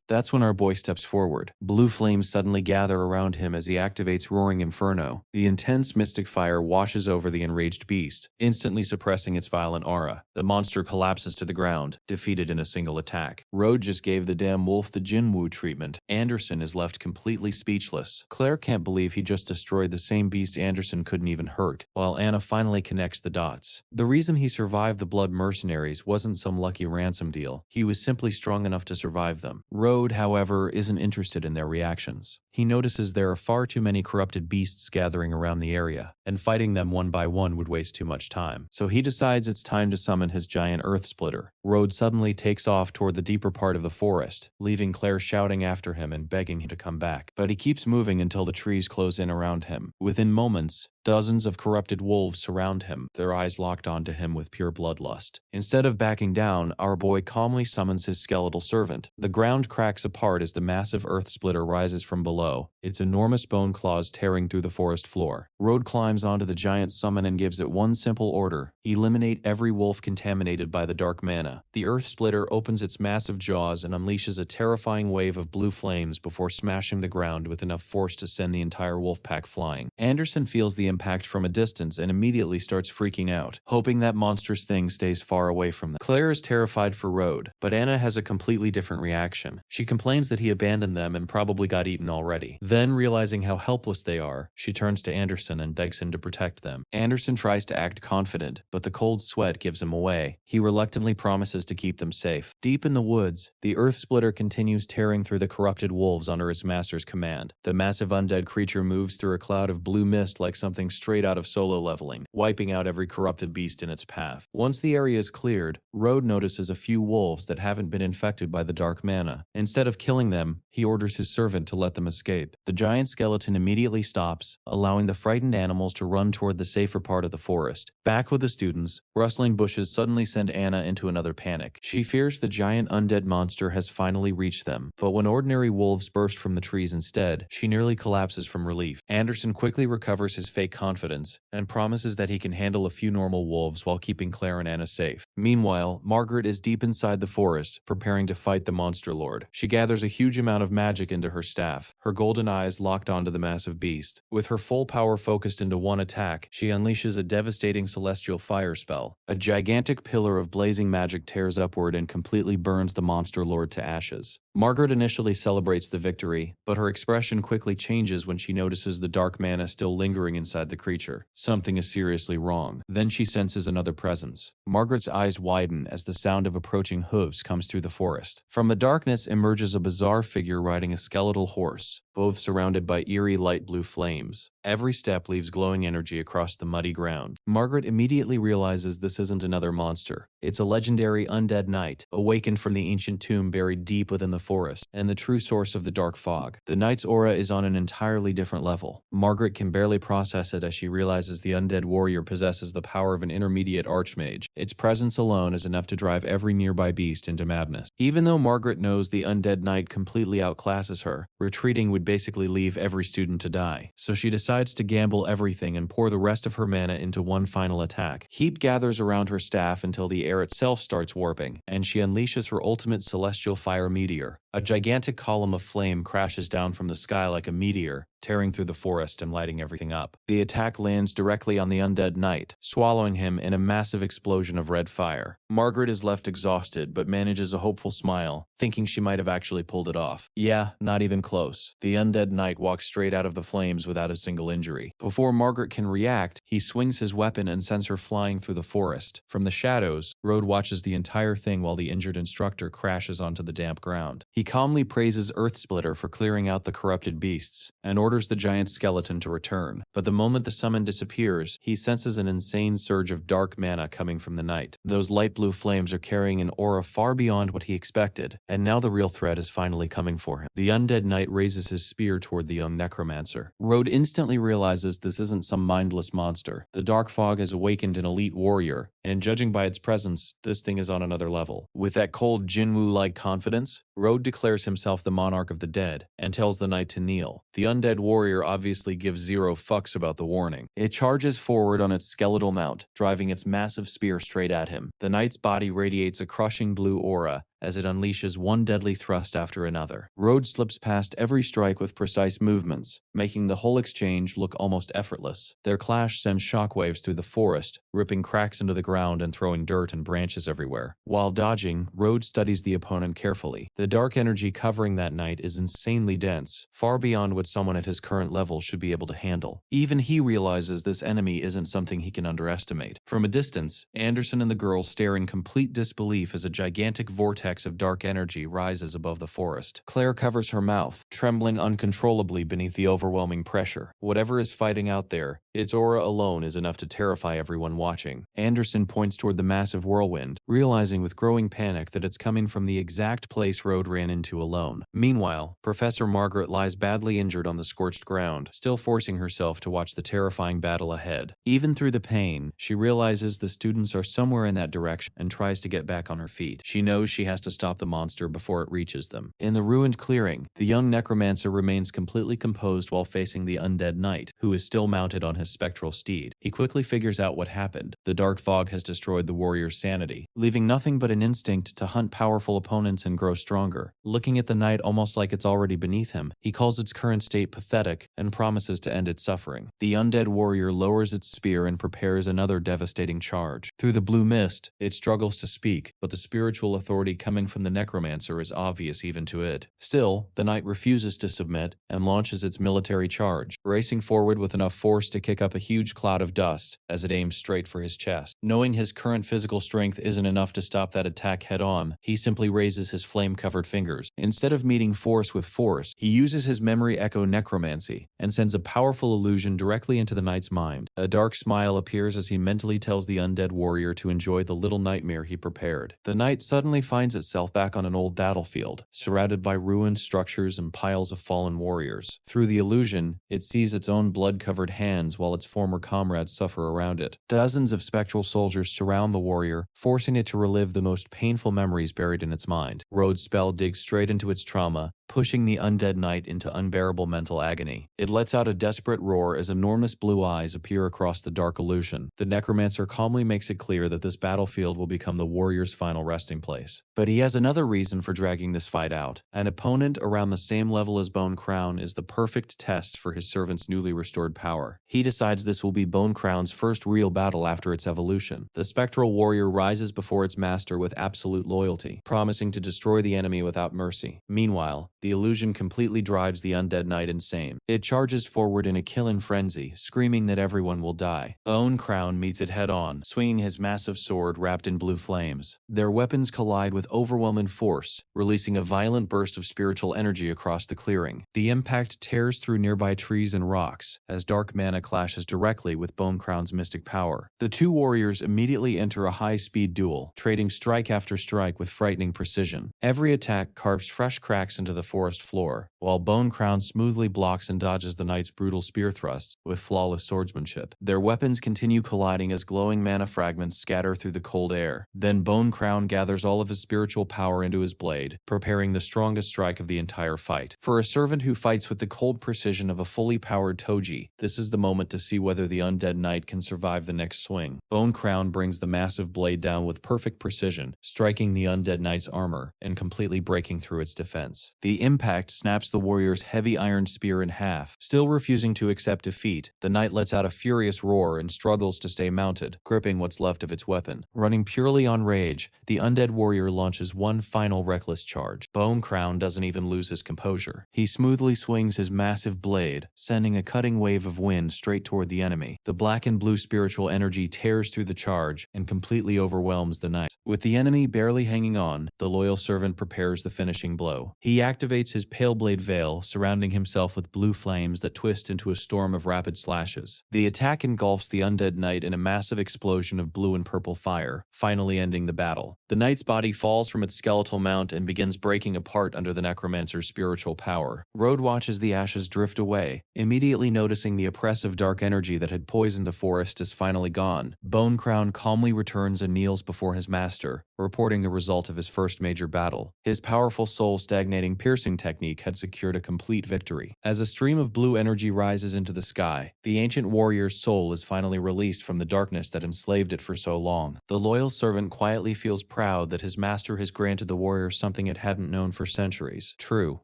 That's when our boy steps forward. Blue flames suddenly gather around him as he activates Roaring Inferno. The intense mystic fire washes over the enraged beast, instantly suppressing its violent aura. The monster collapses to the ground, defeated in a single attack. Rode just gave the damn wolf the Jinwoo treatment. Anderson is left completely speechless. Claire can't believe he just destroyed the same beast Anderson couldn't even hurt, while Anna finally connects the dots. The reason he survived the blood mercenaries wasn't some lucky ransom deal. He was simply strong enough to survive them. Rode, however, isn't interested in their reactions. He notices there are far too many corrupted beasts gathering around the area, and fighting them one by one would waste too much time. So he decides it's time to summon his giant earth splitter. Rode suddenly takes off toward the deeper part of the forest, leaving Claire shouting after him and begging him to come back. But he keeps moving until the trees close in around him. Within moments, dozens of corrupted wolves surround him, their eyes locked onto him with pure bloodlust. Instead of backing down, our boy calmly summons his skeletal servant. The ground cracks apart as the massive earth splitter rises from below, its enormous bone claws tearing through the forest floor. Rode climbs onto the giant summon and gives it one simple order: eliminate every wolf contaminated by the dark mana. The earth splitter opens its massive jaws and unleashes a terrifying wave of blue flames before smashing the ground with enough force to send the entire wolf pack flying. Anderson feels the impact from a distance and immediately starts freaking out, hoping that monstrous thing stays far away from them. Claire is terrified for Rode, but Anna has a completely different reaction. She complains that he abandoned them and probably got eaten already. Then, realizing how helpless they are, she turns to Anderson and begs him to protect them. Anderson tries to act confident, but the cold sweat gives him away. He reluctantly promises to keep them safe. Deep in the woods, the earth splitter continues tearing through the corrupted wolves under his master's command. The massive undead creature moves through a cloud of blue mist like something straight out of Solo Leveling, wiping out every corrupted beast in its path. Once the area is cleared, Rode notices a few wolves that haven't been infected by the dark mana. Instead of killing them, he orders his servant to let them escape. The giant skeleton immediately stops, allowing the frightened animals to run toward the safer part of the forest. Back with the students, rustling bushes suddenly send Anna into another panic. She fears the giant undead monster has finally reached them, but when ordinary wolves burst from the trees instead, she nearly collapses from relief. Anderson quickly recovers his fake confidence and promises that he can handle a few normal wolves while keeping Claire and Anna safe. Meanwhile, Margaret is deep inside the forest, preparing to fight the monster lord. She gathers a huge amount of magic into her staff, her golden eyes locked onto the massive beast. With her full power focused into one attack, she unleashes a devastating celestial fire spell. A gigantic pillar of blazing magic tears upward and completely burns the monster lord to ashes. Margaret initially celebrates the victory, but her expression quickly changes when she notices the dark mana still lingering inside the creature. Something is seriously wrong. Then she senses another presence. Margaret's eyes widen as the sound of approaching hooves comes through the forest. From the darkness emerges a bizarre figure riding a skeletal horse, both surrounded by eerie light blue flames. Every step leaves glowing energy across the muddy ground. Margaret immediately realizes this isn't another monster. It's a legendary undead knight, awakened from the ancient tomb buried deep within the forest, and the true source of the dark fog. The knight's aura is on an entirely different level. Margaret can barely process it as she realizes the undead warrior possesses the power of an intermediate archmage. Its presence alone is enough to drive every nearby beast into madness. Even though Margaret knows the undead knight completely outclasses her, retreating would basically leave every student to die. So she decides to gamble everything and pour the rest of her mana into one final attack. Heat gathers around her staff until the air itself starts warping, and she unleashes her ultimate celestial fire meteor. A gigantic column of flame crashes down from the sky like a meteor, tearing through the forest and lighting everything up. The attack lands directly on the undead knight, swallowing him in a massive explosion of red fire. Margaret is left exhausted, but manages a hopeful smile, thinking she might have actually pulled it off. Yeah, not even close. The undead knight walks straight out of the flames without a single injury. Before Margaret can react, he swings his weapon and sends her flying through the forest. From the shadows, Rode watches the entire thing while the injured instructor crashes onto the damp ground. He calmly praises Earthsplitter for clearing out the corrupted beasts, and orders the giant skeleton to return. But the moment the summon disappears, he senses an insane surge of dark mana coming from the knight. Those light blue flames are carrying an aura far beyond what he expected, and now the real threat is finally coming for him. The undead knight raises his spear toward the young necromancer. Rode instantly realizes this isn't some mindless monster. The dark fog has awakened an elite warrior, and judging by its presence, this thing is on another level. With that cold Jinwu-like confidence, Rode declares himself the monarch of the dead and tells the knight to kneel. The undead warrior obviously gives zero fucks about the warning. It charges forward on its skeletal mount, driving its massive spear straight at him. The knight's body radiates a crushing blue aura as it unleashes one deadly thrust after another. Rode slips past every strike with precise movements, making the whole exchange look almost effortless. Their clash sends shockwaves through the forest, ripping cracks into the ground and throwing dirt and branches everywhere. While dodging, Rode studies the opponent carefully. The dark energy covering that knight is insanely dense, far beyond what someone at his current level should be able to handle. Even he realizes this enemy isn't something he can underestimate. From a distance, Anderson and the girls stare in complete disbelief as a gigantic vortex of dark energy rises above the forest. Claire covers her mouth, trembling uncontrollably beneath the overwhelming pressure. Whatever is fighting out there, its aura alone is enough to terrify everyone watching. Anderson points toward the massive whirlwind, realizing with growing panic that it's coming from the exact place Rode ran into alone. Meanwhile, Professor Margaret lies badly injured on the scorched ground, still forcing herself to watch the terrifying battle ahead. Even through the pain, she realizes the students are somewhere in that direction and tries to get back on her feet. She knows she has to stop the monster before it reaches them. In the ruined clearing, the young necromancer remains completely composed while facing the undead knight, who is still mounted on his spectral steed. He quickly figures out what happened. The dark fog has destroyed the warrior's sanity, leaving nothing but an instinct to hunt powerful opponents and grow stronger. Looking at the knight almost like it's already beneath him, he calls its current state pathetic and promises to end its suffering. The undead warrior lowers its spear and prepares another devastating charge. Through the blue mist, it struggles to speak, but the spiritual authority coming from the necromancer is obvious even to it. Still, the knight refuses to submit and launches its military charge, racing forward with enough force to kick up a huge cloud of dust as it aims straight for his chest. Knowing his current physical strength isn't enough to stop that attack head-on, he simply raises his flame-covered fingers. Instead of meeting force with force, he uses his memory echo necromancy and sends a powerful illusion directly into the knight's mind. A dark smile appears as he mentally tells the undead warrior to enjoy the little nightmare he prepared. The knight suddenly finds itself back on an old battlefield, surrounded by ruined structures and piles of fallen warriors. Through the illusion, it sees its own blood-covered hands while its former comrades suffer around it. Dozens of spectral soldiers surround the warrior, forcing it to relive the most painful memories buried in its mind. Rode's spell digs straight into its trauma, pushing the undead knight into unbearable mental agony. It lets out a desperate roar as enormous blue eyes appear across the dark illusion. The necromancer calmly makes it clear that this battlefield will become the warrior's final resting place. But he has another reason for dragging this fight out. An opponent around the same level as Bone Crown is the perfect test for his servant's newly restored power. He decides this will be Bone Crown's first real battle after its evolution. The spectral warrior rises before its master with absolute loyalty, promising to destroy the enemy without mercy. Meanwhile, the illusion completely drives the undead knight insane. It charges forward in a killing frenzy, screaming that everyone will die. Bone Crown meets it head-on, swinging his massive sword wrapped in blue flames. Their weapons collide with overwhelming force, releasing a violent burst of spiritual energy across the clearing. The impact tears through nearby trees and rocks, as dark mana clashes directly with Bone Crown's mystic power. The two warriors immediately enter a high-speed duel, trading strike after strike with frightening precision. Every attack carves fresh cracks into the forest floor, while Bone Crown smoothly blocks and dodges the knight's brutal spear thrusts with flawless swordsmanship. Their weapons continue colliding as glowing mana fragments scatter through the cold air. Then Bone Crown gathers all of his spiritual power into his blade, preparing the strongest strike of the entire fight. For a servant who fights with the cold precision of a fully powered Toji, this is the moment to see whether the undead knight can survive the next swing. Bone Crown brings the massive blade down with perfect precision, striking the undead knight's armor and completely breaking through its defense. The impact snaps the warrior's heavy iron spear in half. Still refusing to accept defeat, the knight lets out a furious roar and struggles to stay mounted, gripping what's left of its weapon. Running purely on rage, the undead warrior launches one final reckless charge. Bone Crown doesn't even lose his composure. He smoothly swings his massive blade, sending a cutting wave of wind straight toward the enemy. The black and blue spiritual energy tears through the charge and completely overwhelms the knight. With the enemy barely hanging on, the loyal servant prepares the finishing blow. He activates his pale blade veil, surrounding himself with blue flames that twist into a storm of rapid slashes. The attack engulfs the undead knight in a massive explosion of blue and purple fire, finally ending the battle. The knight's body falls from its skeletal mount and begins breaking apart under the necromancer's spiritual power. Road watches the ashes drift away, immediately noticing the oppressive dark energy that had poisoned the forest is finally gone. Bone Crown calmly returns and kneels before his master, reporting the result of his first major battle. His powerful soul-stagnating piercing technique had secured a complete victory. As a stream of blue energy rises into the sky, the ancient warrior's soul is finally released from the darkness that enslaved it for so long. The loyal servant quietly feels proud that his master has granted the warrior something it hadn't known for centuries: true,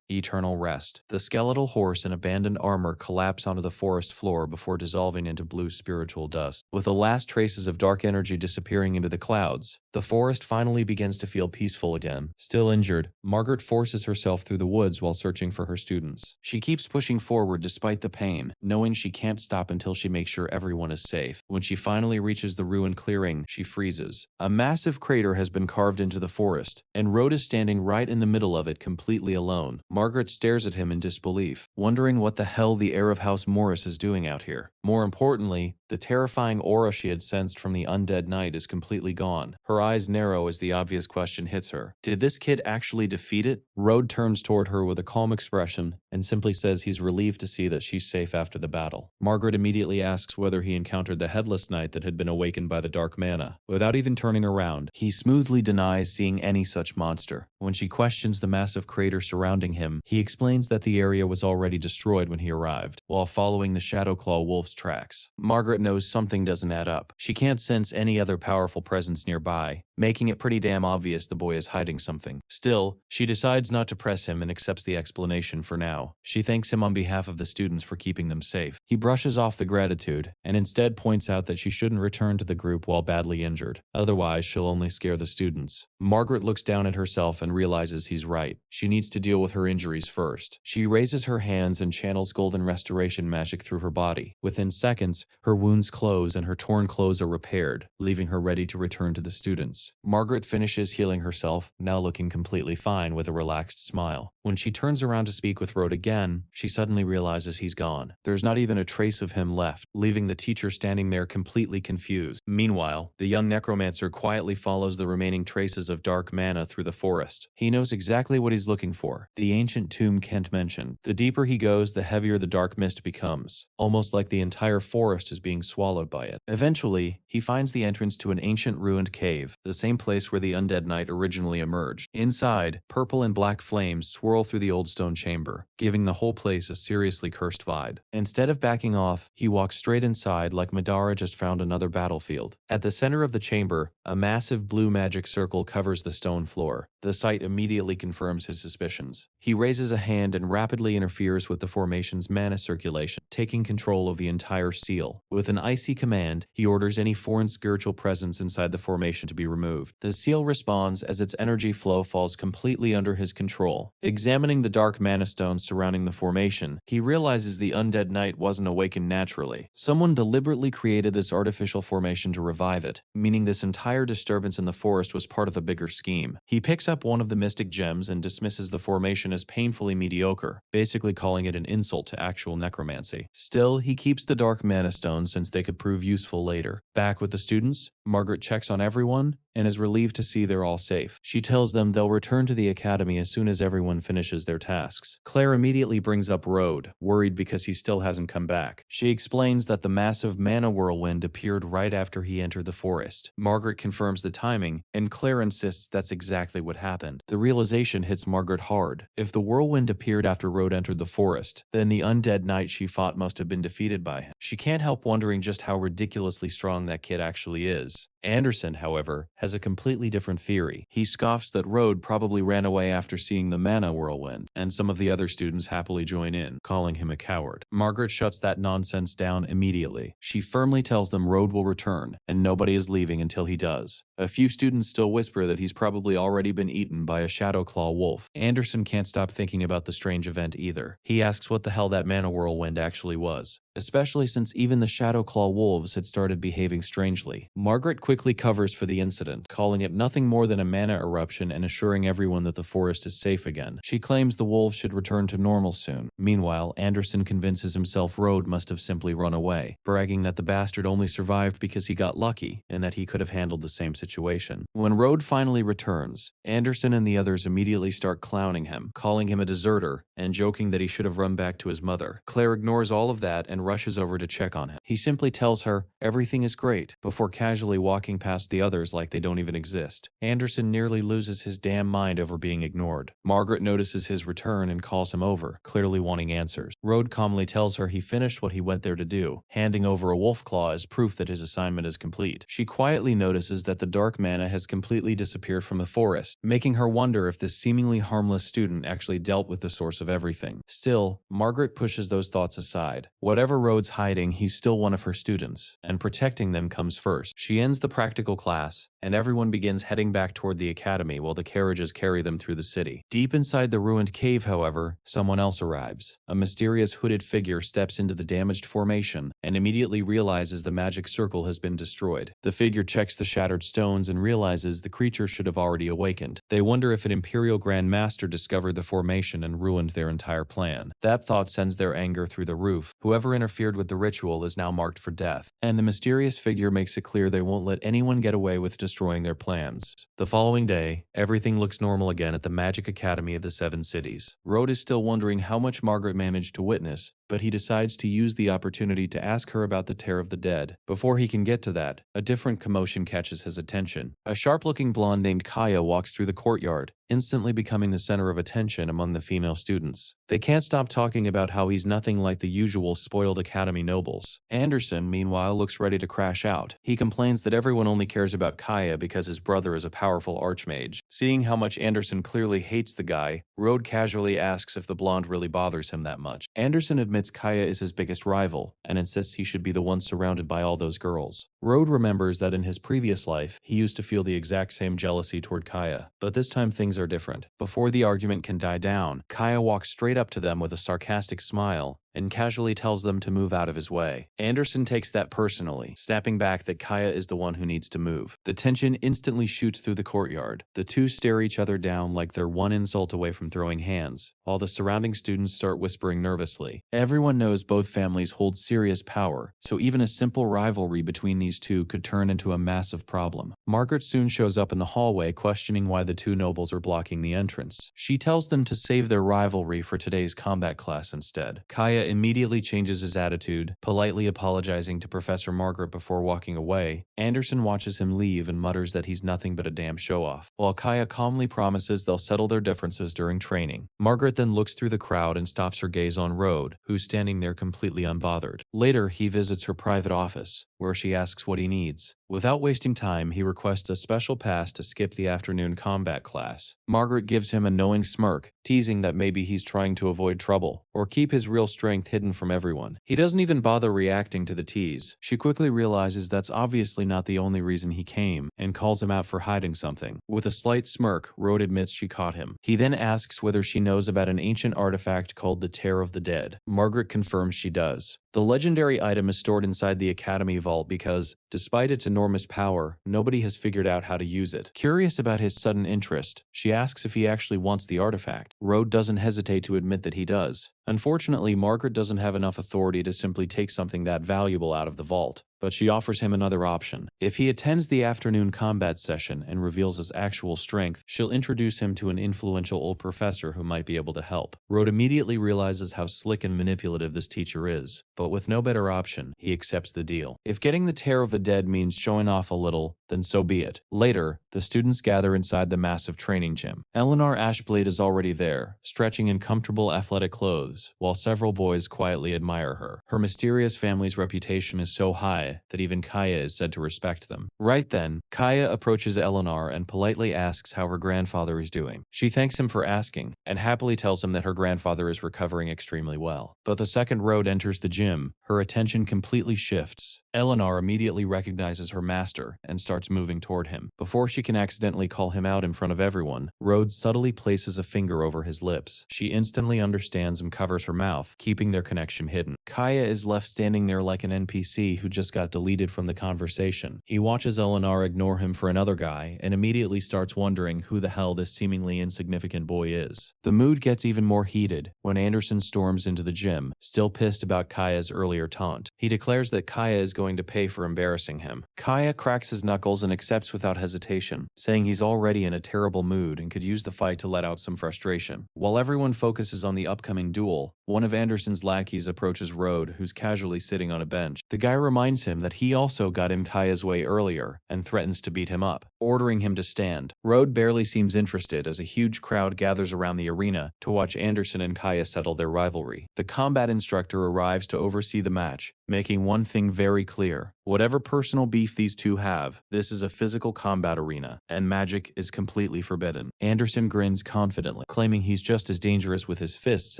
eternal rest. The skeletal horse and abandoned armor collapse onto the forest floor before dissolving into blue spiritual dust. With the last traces of dark energy disappearing into the clouds, the forest finally begins to feel peaceful again. Still injured, Margaret forces herself through the woods while searching for her students. She keeps pushing forward despite the pain, knowing she can't stop until she makes sure everyone is safe. When she finally reaches the ruined clearing, she freezes. A massive crater has been carved into the forest, and Rhoda is standing right in the middle of it completely alone. Margaret stares at him in disbelief, wondering what the hell the heir of House Morris is doing out here. More importantly, the terrifying aura she had sensed from the undead knight is completely gone. Her eyes narrow as the obvious question hits her. Did this kid actually defeat it? Rhoda turns toward her with a calm expression and simply says he's relieved to see that she's safe after the battle. Margaret immediately asks whether he encountered the headless knight that had been awakened by the dark mana. Without even turning around, he smoothly denies seeing any such monster. When she questions the massive crater surrounding him, he explains that the area was already destroyed when he arrived, while following the Shadowclaw wolf's tracks. Margaret knows something doesn't add up. She can't sense any other powerful presence nearby, making it pretty damn obvious the boy is hiding something. Still, she decides not to press him and accepts the explanation for now. She thanks him on behalf of the students for keeping them safe. He brushes off the gratitude and instead points out that she shouldn't return to the group while badly injured. Otherwise, she'll only scare the students. Margaret looks down at herself and realizes he's right. She needs to deal with her injuries first. She raises her hands and channels golden restoration magic through her body. Within seconds, her wounds close and her torn clothes are repaired, leaving her ready to return to the students. Margaret finishes healing herself, now looking completely fine with a relaxed smile. When she turns around to speak with Rhoda again, she suddenly realizes he's gone. There's not even a trace of him left, leaving the teacher standing there completely confused. Meanwhile, the young necromancer quietly follows the remaining traces of dark mana through the forest. He knows exactly what he's looking for: the ancient tomb Kent mentioned. The deeper he goes, the heavier the dark mist becomes, almost like the entire forest is being swallowed by it. Eventually, he finds the entrance to an ancient ruined cave. The same place where the undead knight originally emerged. Inside, purple and black flames swirl through the old stone chamber, giving the whole place a seriously cursed vibe. Instead of backing off, he walks straight inside like Madara just found another battlefield. At the center of the chamber, a massive blue magic circle covers the stone floor. The sight immediately confirms his suspicions. He raises a hand and rapidly interferes with the formation's mana circulation, taking control of the entire seal. With an icy command, he orders any foreign spiritual presence inside the formation to be removed. The seal responds as its energy flow falls completely under his control. Examining the dark mana stones surrounding the formation, he realizes the undead knight wasn't awakened naturally. Someone deliberately created this artificial formation to revive it, meaning this entire disturbance in the forest was part of a bigger scheme. He picks up one of the mystic gems and dismisses the formation as painfully mediocre, basically calling it an insult to actual necromancy. Still, he keeps the dark mana stones since they could prove useful later. Back with the students, Margaret checks on everyone and is relieved to see they're all safe. She tells them they'll return to the academy as soon as everyone finishes their tasks. Claire immediately brings up Road, worried because he still hasn't come back. She explains that the massive mana whirlwind appeared right after he entered the forest. Margaret confirms the timing, and Claire insists that's exactly what happened. The realization hits Margaret hard. If the whirlwind appeared after Road entered the forest, then the undead knight she fought must have been defeated by him. She can't help wondering just how ridiculously strong that kid actually is. Anderson, however, has a completely different theory. He scoffs that Road probably ran away after seeing the mana whirlwind, and some of the other students happily join in, calling him a coward. Margaret shuts that nonsense down immediately. She firmly tells them Road will return, and nobody is leaving until he does. A few students still whisper that he's probably already been eaten by a Shadowclaw wolf. Anderson can't stop thinking about the strange event either. He asks what the hell that mana whirlwind actually was, especially since even the Shadowclaw wolves had started behaving strangely. Margaret quickly covers for the incident, calling it nothing more than a mana eruption and assuring everyone that the forest is safe again. She claims the wolves should return to normal soon. Meanwhile, Anderson convinces himself Road must have simply run away, bragging that the bastard only survived because he got lucky and that he could have handled the same situation. When Road finally returns, Anderson and the others immediately start clowning him, calling him a deserter and joking that he should have run back to his mother. Claire ignores all of that and rushes over to check on him. He simply tells her everything is great before casually walking past the others like they don't even exist. Anderson nearly loses his damn mind over being ignored. Margaret notices his return and calls him over, clearly wanting answers. Road calmly tells her he finished what he went there to do, handing over a wolf claw as proof that his assignment is complete. She quietly notices that the dark mana has completely disappeared from the forest, making her wonder if this seemingly harmless student actually dealt with the source of everything. Still, Margaret pushes those thoughts aside. Whatever Road's hiding, he's still one of her students, and protecting them comes first. She ends the practical class, and everyone begins heading back toward the academy while the carriages carry them through the city. Deep inside the ruined cave, however, someone else arrives. A mysterious hooded figure steps into the damaged formation and immediately realizes the magic circle has been destroyed. The figure checks the shattered stones and realizes the creature should have already awakened. They wonder if an Imperial Grand Master discovered the formation and ruined their entire plan. That thought sends their anger through the roof. Whoever interfered with the ritual is now marked for death, and the mysterious figure makes it clear they won't let anyone get away with destroying their plans. The following day, everything looks normal again at the Magic Academy of the Seven Cities. Road is still wondering how much Margaret managed to witness, but he decides to use the opportunity to ask her about the Tear of the Dead. Before he can get to that, a different commotion catches his attention. A sharp-looking blonde named Kaya walks through the courtyard, instantly becoming the center of attention among the female students. They can't stop talking about how he's nothing like the usual spoiled academy nobles. Anderson, meanwhile, looks ready to crash out. He complains that everyone only cares about Kaya because his brother is a powerful archmage. Seeing how much Anderson clearly hates the guy, Road casually asks if the blonde really bothers him that much. Anderson admits Kaya is his biggest rival, and insists he should be the one surrounded by all those girls. Road remembers that in his previous life, he used to feel the exact same jealousy toward Kaya, but this time things are different. Before the argument can die down, Kaya walks straight up to them with a sarcastic smile and casually tells them to move out of his way. Anderson takes that personally, snapping back that Kaya is the one who needs to move. The tension instantly shoots through the courtyard. The two stare each other down like they're one insult away from throwing hands, while the surrounding students start whispering nervously. Everyone knows both families hold serious power, so even a simple rivalry between these two could turn into a massive problem. Margaret soon shows up in the hallway questioning why the two nobles are blocking the entrance. She tells them to save their rivalry for today's combat class instead. Kaya immediately changes his attitude, politely apologizing to Professor Margaret before walking away. Anderson watches him leave and mutters that he's nothing but a damn show-off, while Kaya calmly promises they'll settle their differences during training. Margaret then looks through the crowd and stops her gaze on Rode, who's standing there completely unbothered. Later, he visits her private office, where she asks what he needs. Without wasting time, he requests a special pass to skip the afternoon combat class. Margaret gives him a knowing smirk, teasing that maybe he's trying to avoid trouble, or keep his real strength hidden from everyone. He doesn't even bother reacting to the tease. She quickly realizes that's obviously not the only reason he came, and calls him out for hiding something. With a slight smirk, Rode admits she caught him. He then asks whether she knows about an ancient artifact called the Tear of the Dead. Margaret confirms she does. The legendary item is stored inside the Academy Vault because, despite its enormous power, nobody has figured out how to use it. Curious about his sudden interest, she asks if he actually wants the artifact. Rode doesn't hesitate to admit that he does. Unfortunately, Margaret doesn't have enough authority to simply take something that valuable out of the vault, but she offers him another option. If he attends the afternoon combat session and reveals his actual strength, she'll introduce him to an influential old professor who might be able to help. Rode immediately realizes how slick and manipulative this teacher is, but with no better option, he accepts the deal. If getting the Tear of the Dead means showing off a little, then so be it. Later, the students gather inside the massive training gym. Eleanor Ashblade is already there, stretching in comfortable athletic clothes, while several boys quietly admire her. Her mysterious family's reputation is so high that even Kaya is said to respect them. Right then, Kaya approaches Eleanor and politely asks how her grandfather is doing. She thanks him for asking, and happily tells him that her grandfather is recovering extremely well. But the second Rode enters the gym, her attention completely shifts. Eleanor immediately recognizes her master and starts moving toward him. Before she can accidentally call him out in front of everyone, Rode subtly places a finger over his lips. She instantly understands and covers her mouth, keeping their connection hidden. Kaya is left standing there like an NPC who just got deleted from the conversation. He watches Eleanor ignore him for another guy and immediately starts wondering who the hell this seemingly insignificant boy is. The mood gets even more heated when Anderson storms into the gym, still pissed about Kaya's earlier taunt. He declares that Kaya is going to pay for embarrassing him. Kaya cracks his knuckles and accepts without hesitation, saying he's already in a terrible mood and could use the fight to let out some frustration. While everyone focuses on the upcoming duel, one of Anderson's lackeys approaches Rode, who's casually sitting on a bench. The guy reminds him that he also got in Kaya's way earlier and threatens to beat him up, ordering him to stand. Rode barely seems interested as a huge crowd gathers around the arena to watch Anderson and Kaya settle their rivalry. The combat instructor arrives to oversee the match, making one thing very clear. Whatever personal beef these two have, this is a physical combat arena, and magic is completely forbidden. Anderson grins confidently, claiming he's just as dangerous with his fists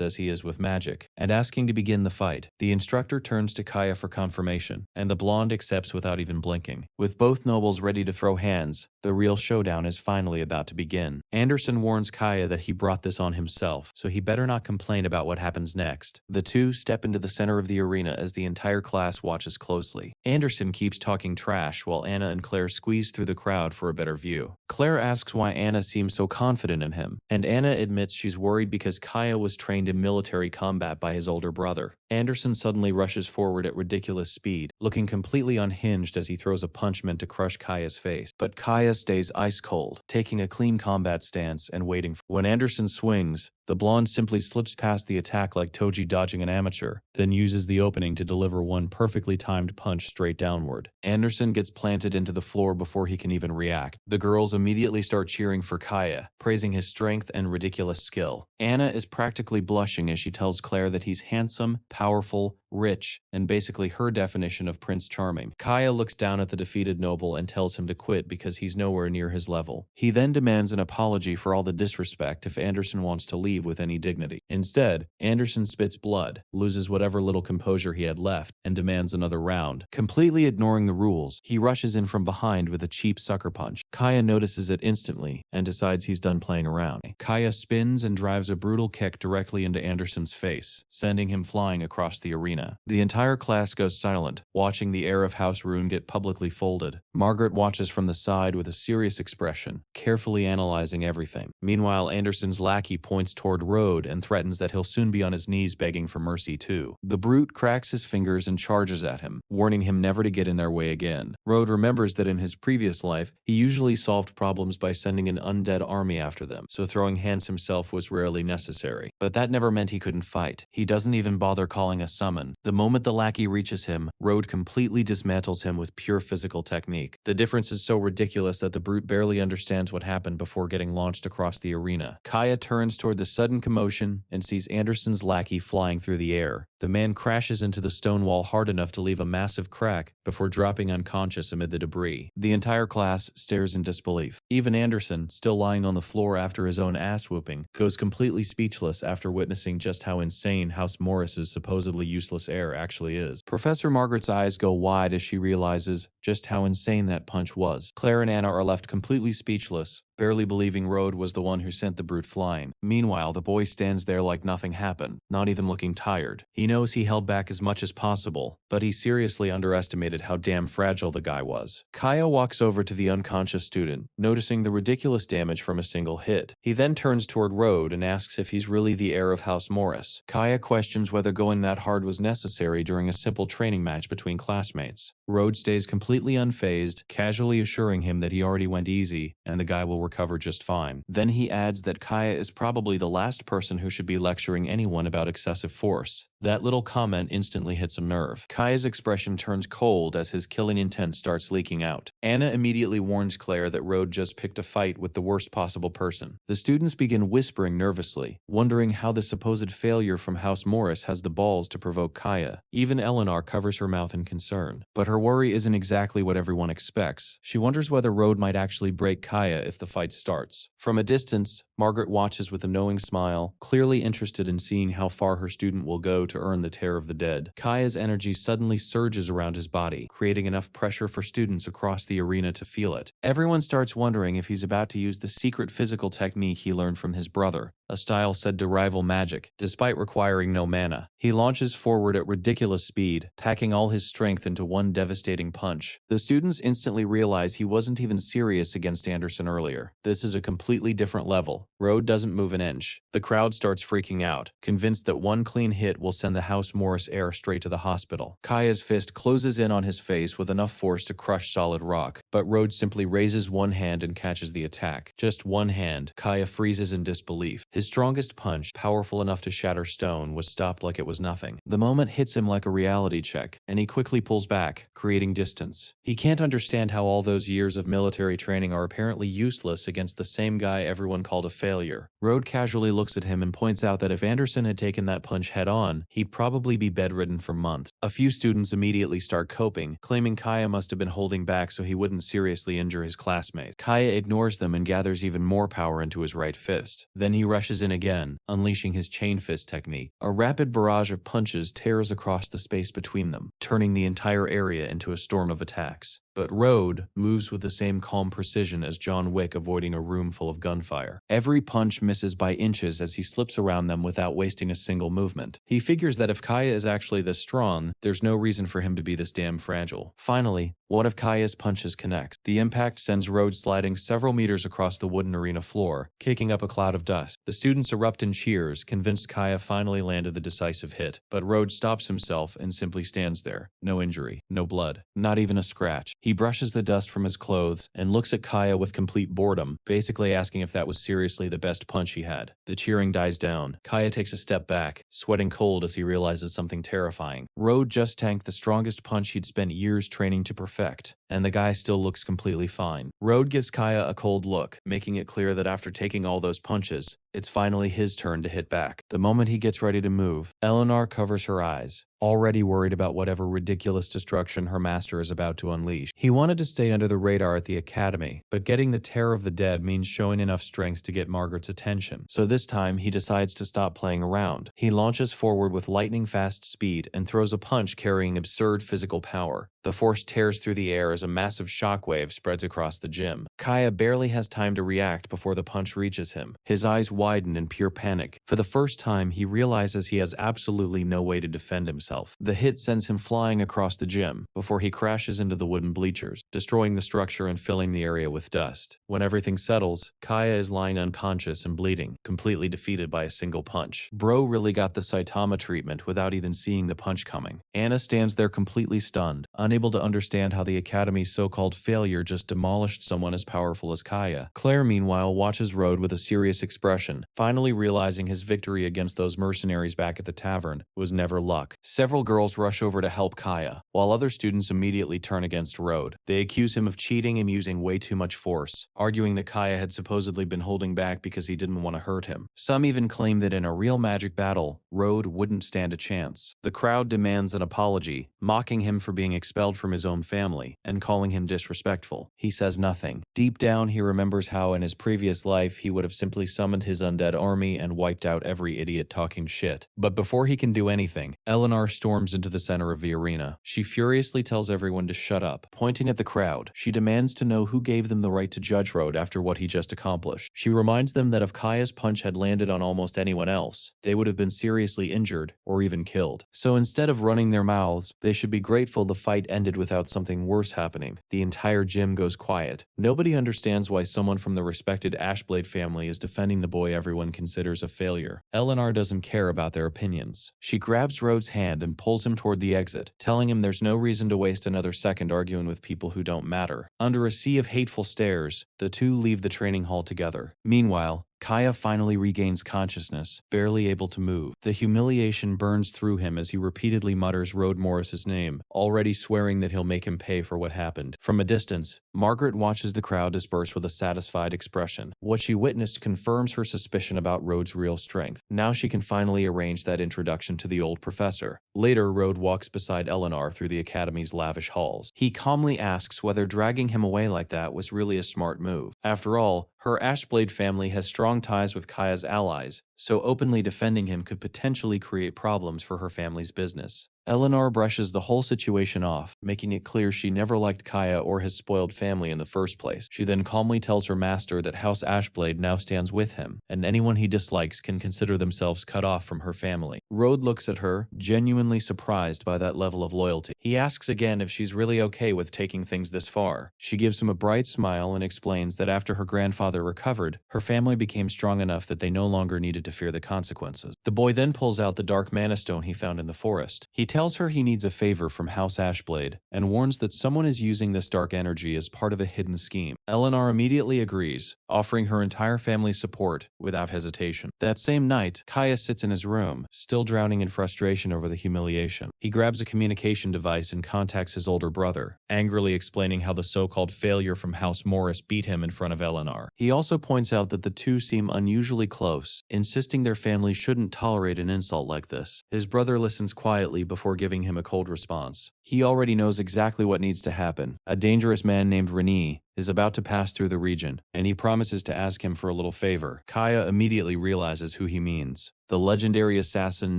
as he is with magic, and asking to begin the fight. The instructor turns to Kaya for confirmation, and the blonde accepts without even blinking. With both nobles ready to throw hands, the real showdown is finally about to begin. Anderson warns Kaya that he brought this on himself, so he better not complain about what happens next. The two step into the center of the arena as the entire class watches closely. Anderson keeps talking trash while Anna and Claire squeeze through the crowd for a better view. Claire asks why Anna seems so confident in him, and Anna admits she's worried because Kaya was trained in military combat by his older brother. Anderson suddenly rushes forward at ridiculous speed, looking completely unhinged as he throws a punch meant to crush Kaya's face. But Kaya stays ice cold, taking a clean combat stance and waiting. When Anderson swings, the blonde simply slips past the attack like Toji dodging an amateur, then uses the opening to deliver one perfectly timed punch straight downward. Anderson gets planted into the floor before he can even react. The girls immediately start cheering for Kaya, praising his strength and ridiculous skill. Anna is practically blushing as she tells Claire that he's handsome, powerful, rich, and basically her definition of Prince Charming. Kaya looks down at the defeated noble and tells him to quit because he's nowhere near his level. He then demands an apology for all the disrespect if Anderson wants to leave with any dignity. Instead, Anderson spits blood, loses whatever little composure he had left, and demands another round. Completely ignoring the rules, he rushes in from behind with a cheap sucker punch. Kaya notices it instantly and decides he's done playing around. Kaya spins and drives a brutal kick directly into Anderson's face, sending him flying across the arena. arena. The entire class goes silent, watching the heir of House Rune get publicly folded. Margaret watches from the side with a serious expression, carefully analyzing everything. Meanwhile, Anderson's lackey points toward Rode and threatens that he'll soon be on his knees begging for mercy too. The brute cracks his fingers and charges at him, warning him never to get in their way again. Rode remembers that in his previous life, he usually solved problems by sending an undead army after them, so throwing hands himself was rarely necessary. But that never meant he couldn't fight. He doesn't even bother calling a summon. The moment the lackey reaches him, Rode completely dismantles him with pure physical technique. The difference is so ridiculous that the brute barely understands what happened before getting launched across the arena. Kaya turns toward the sudden commotion and sees Anderson's lackey flying through the air. The man crashes into the stone wall hard enough to leave a massive crack before dropping unconscious amid the debris. The entire class stares in disbelief. Even Anderson, still lying on the floor after his own ass-whooping, goes completely speechless after witnessing just how insane House Morris's supposedly useless heir actually is. Professor Margaret's eyes go wide as she realizes just how insane that punch was. Claire and Anna are left completely speechless, barely believing Rode was the one who sent the brute flying. Meanwhile, the boy stands there like nothing happened, not even looking tired. He knows he held back as much as possible, but he seriously underestimated how damn fragile the guy was. Kaya walks over to the unconscious student, noticing the ridiculous damage from a single hit. He then turns toward Rode and asks if he's really the heir of House Morris. Kaya questions whether going that hard was necessary during a simple training match between classmates. Rode stays completely unfazed, casually assuring him that he already went easy and the guy will recover just fine. Then he adds that Kaya is probably the last person who should be lecturing anyone about excessive force. That little comment instantly hits a nerve. Kaya's expression turns cold as his killing intent starts leaking out. Anna immediately warns Claire that Rode just picked a fight with the worst possible person. The students begin whispering nervously, wondering how the supposed failure from House Morris has the balls to provoke Kaya. Even Eleanor covers her mouth in concern. But her worry isn't exactly what everyone expects. She wonders whether Rode might actually break Kaya if the fight starts. From a distance, Margaret watches with a knowing smile, clearly interested in seeing how far her student will go to earn the Terror of the Dead. Kaya's energy suddenly surges around his body, creating enough pressure for students across the arena to feel it. Everyone starts wondering if he's about to use the secret physical technique he learned from his brother, a style said to rival magic, despite requiring no mana. He launches forward at ridiculous speed, packing all his strength into one devastating punch. The students instantly realize he wasn't even serious against Anderson earlier. This is a completely different level. Rode doesn't move an inch. The crowd starts freaking out, convinced that one clean hit will send the House Morris heir straight to the hospital. Kaya's fist closes in on his face with enough force to crush solid rock, but Rode simply raises one hand and catches the attack. Just one hand. Kaya freezes in disbelief. His strongest punch, powerful enough to shatter stone, was stopped like it was nothing. The moment hits him like a reality check, and he quickly pulls back, creating distance. He can't understand how all those years of military training are apparently useless against the same guy everyone called a failure. Rode casually looks at him and points out that if Anderson had taken that punch head-on, he'd probably be bedridden for months. A few students immediately start coping, claiming Kaya must have been holding back so he wouldn't seriously injure his classmate. Kaya ignores them and gathers even more power into his right fist. Then he rushes in again, unleashing his chain fist technique. A rapid barrage of punches tears across the space between them, turning the entire area into a storm of attacks. But Rode moves with the same calm precision as John Wick avoiding a room full of gunfire. Every punch misses by inches as he slips around them without wasting a single movement. He figures that if Kaya is actually this strong, there's no reason for him to be this damn fragile. Finally, one of Kaya's punches connects. The impact sends Rode sliding several meters across the wooden arena floor, kicking up a cloud of dust. The students erupt in cheers, convinced Kaya finally landed the decisive hit. But Rode stops himself and simply stands there. No injury, no blood, not even a scratch. He brushes the dust from his clothes and looks at Kaya with complete boredom, basically asking if that was seriously the best punch he had. The cheering dies down. Kaya takes a step back, sweating cold as he realizes something terrifying. Rode just tanked the strongest punch he'd spent years training to perfect, and the guy still looks completely fine. Rode gives Kaya a cold look, making it clear that after taking all those punches, it's finally his turn to hit back. The moment he gets ready to move, Eleanor covers her eyes, already worried about whatever ridiculous destruction her master is about to unleash. He wanted to stay under the radar at the academy, but getting the Terror of the Dead means showing enough strength to get Margaret's attention. So this time, he decides to stop playing around. He launches forward with lightning-fast speed and throws a punch carrying absurd physical power. The force tears through the air as a massive shockwave spreads across the gym. Kaya barely has time to react before the punch reaches him. His eyes widen in pure panic. For the first time, he realizes he has absolutely no way to defend himself. The hit sends him flying across the gym before he crashes into the wooden bleachers, destroying the structure and filling the area with dust. When everything settles, Kaya is lying unconscious and bleeding, completely defeated by a single punch. Bro really got the Saitama treatment without even seeing the punch coming. Anna stands there completely stunned, unable to understand how the Academy's so-called failure just demolished someone as powerful as Kaya. Claire, meanwhile, watches Road with a serious expression, finally realizing his victory against those mercenaries back at the tavern was never luck. Several girls rush over to help Kaya, while other students immediately turn against Road. They accuse him of cheating and using way too much force, arguing that Kaya had supposedly been holding back because he didn't want to hurt him. Some even claim that in a real magic battle, Road wouldn't stand a chance. The crowd demands an apology, mocking him for being expelled from his own family and calling him disrespectful. He says nothing. Deep down, he remembers how in his previous life he would have simply summoned his undead army and wiped out every idiot talking shit. But before he can do anything, Eleanor storms into the center of the arena. She furiously tells everyone to shut up. Pointing at the crowd, she demands to know who gave them the right to judge Road after what he just accomplished. She reminds them that if Kaya's punch had landed on almost anyone else, they would have been seriously injured or even killed. So instead of running their mouths, they should be grateful the fight ended without something worse happening. The entire gym goes quiet. Nobody understands why someone from the respected Ashblade family is defending the boy everyone considers a failure. Eleanor doesn't care about their opinions. She grabs Road's hand and pulls him toward the exit, telling him there's no reason to waste another second arguing with people who don't matter. Under a sea of hateful stares, the two leave the training hall together. Meanwhile, Kaya finally regains consciousness, barely able to move. The humiliation burns through him as he repeatedly mutters Road Morris's name, already swearing that he'll make him pay for what happened. From a distance, Margaret watches the crowd disperse with a satisfied expression. What she witnessed confirms her suspicion about Road's real strength. Now she can finally arrange that introduction to the old professor. Later, Road walks beside Eleanor through the Academy's lavish halls. He calmly asks whether dragging him away like that was really a smart move. After all, her Ashblade family has strong ties with Kaya's allies, so openly defending him could potentially create problems for her family's business. Eleanor brushes the whole situation off, making it clear she never liked Kaya or his spoiled family in the first place. She then calmly tells her master that House Ashblade now stands with him, and anyone he dislikes can consider themselves cut off from her family. Road looks at her, genuinely surprised by that level of loyalty. He asks again if she's really okay with taking things this far. She gives him a bright smile and explains that after her grandfather recovered, her family became strong enough that they no longer needed to fear the consequences. The boy then pulls out the dark mana stone he found in the forest. He tells her he needs a favor from House Ashblade and warns that someone is using this dark energy as part of a hidden scheme. Eleanor immediately agrees, offering her entire family support without hesitation. That same night, Kaya sits in his room, still drowning in frustration over the humiliation. He grabs a communication device and contacts his older brother, angrily explaining how the so-called failure from House Morris beat him in front of Eleanor. He also points out that the two seem unusually close, insisting their family shouldn't tolerate an insult like this. His brother listens quietly before giving him a cold response. He already knows exactly what needs to happen. A dangerous man named Rene is about to pass through the region, and he promises to ask him for a little favor. Kaya immediately realizes who he means. The legendary assassin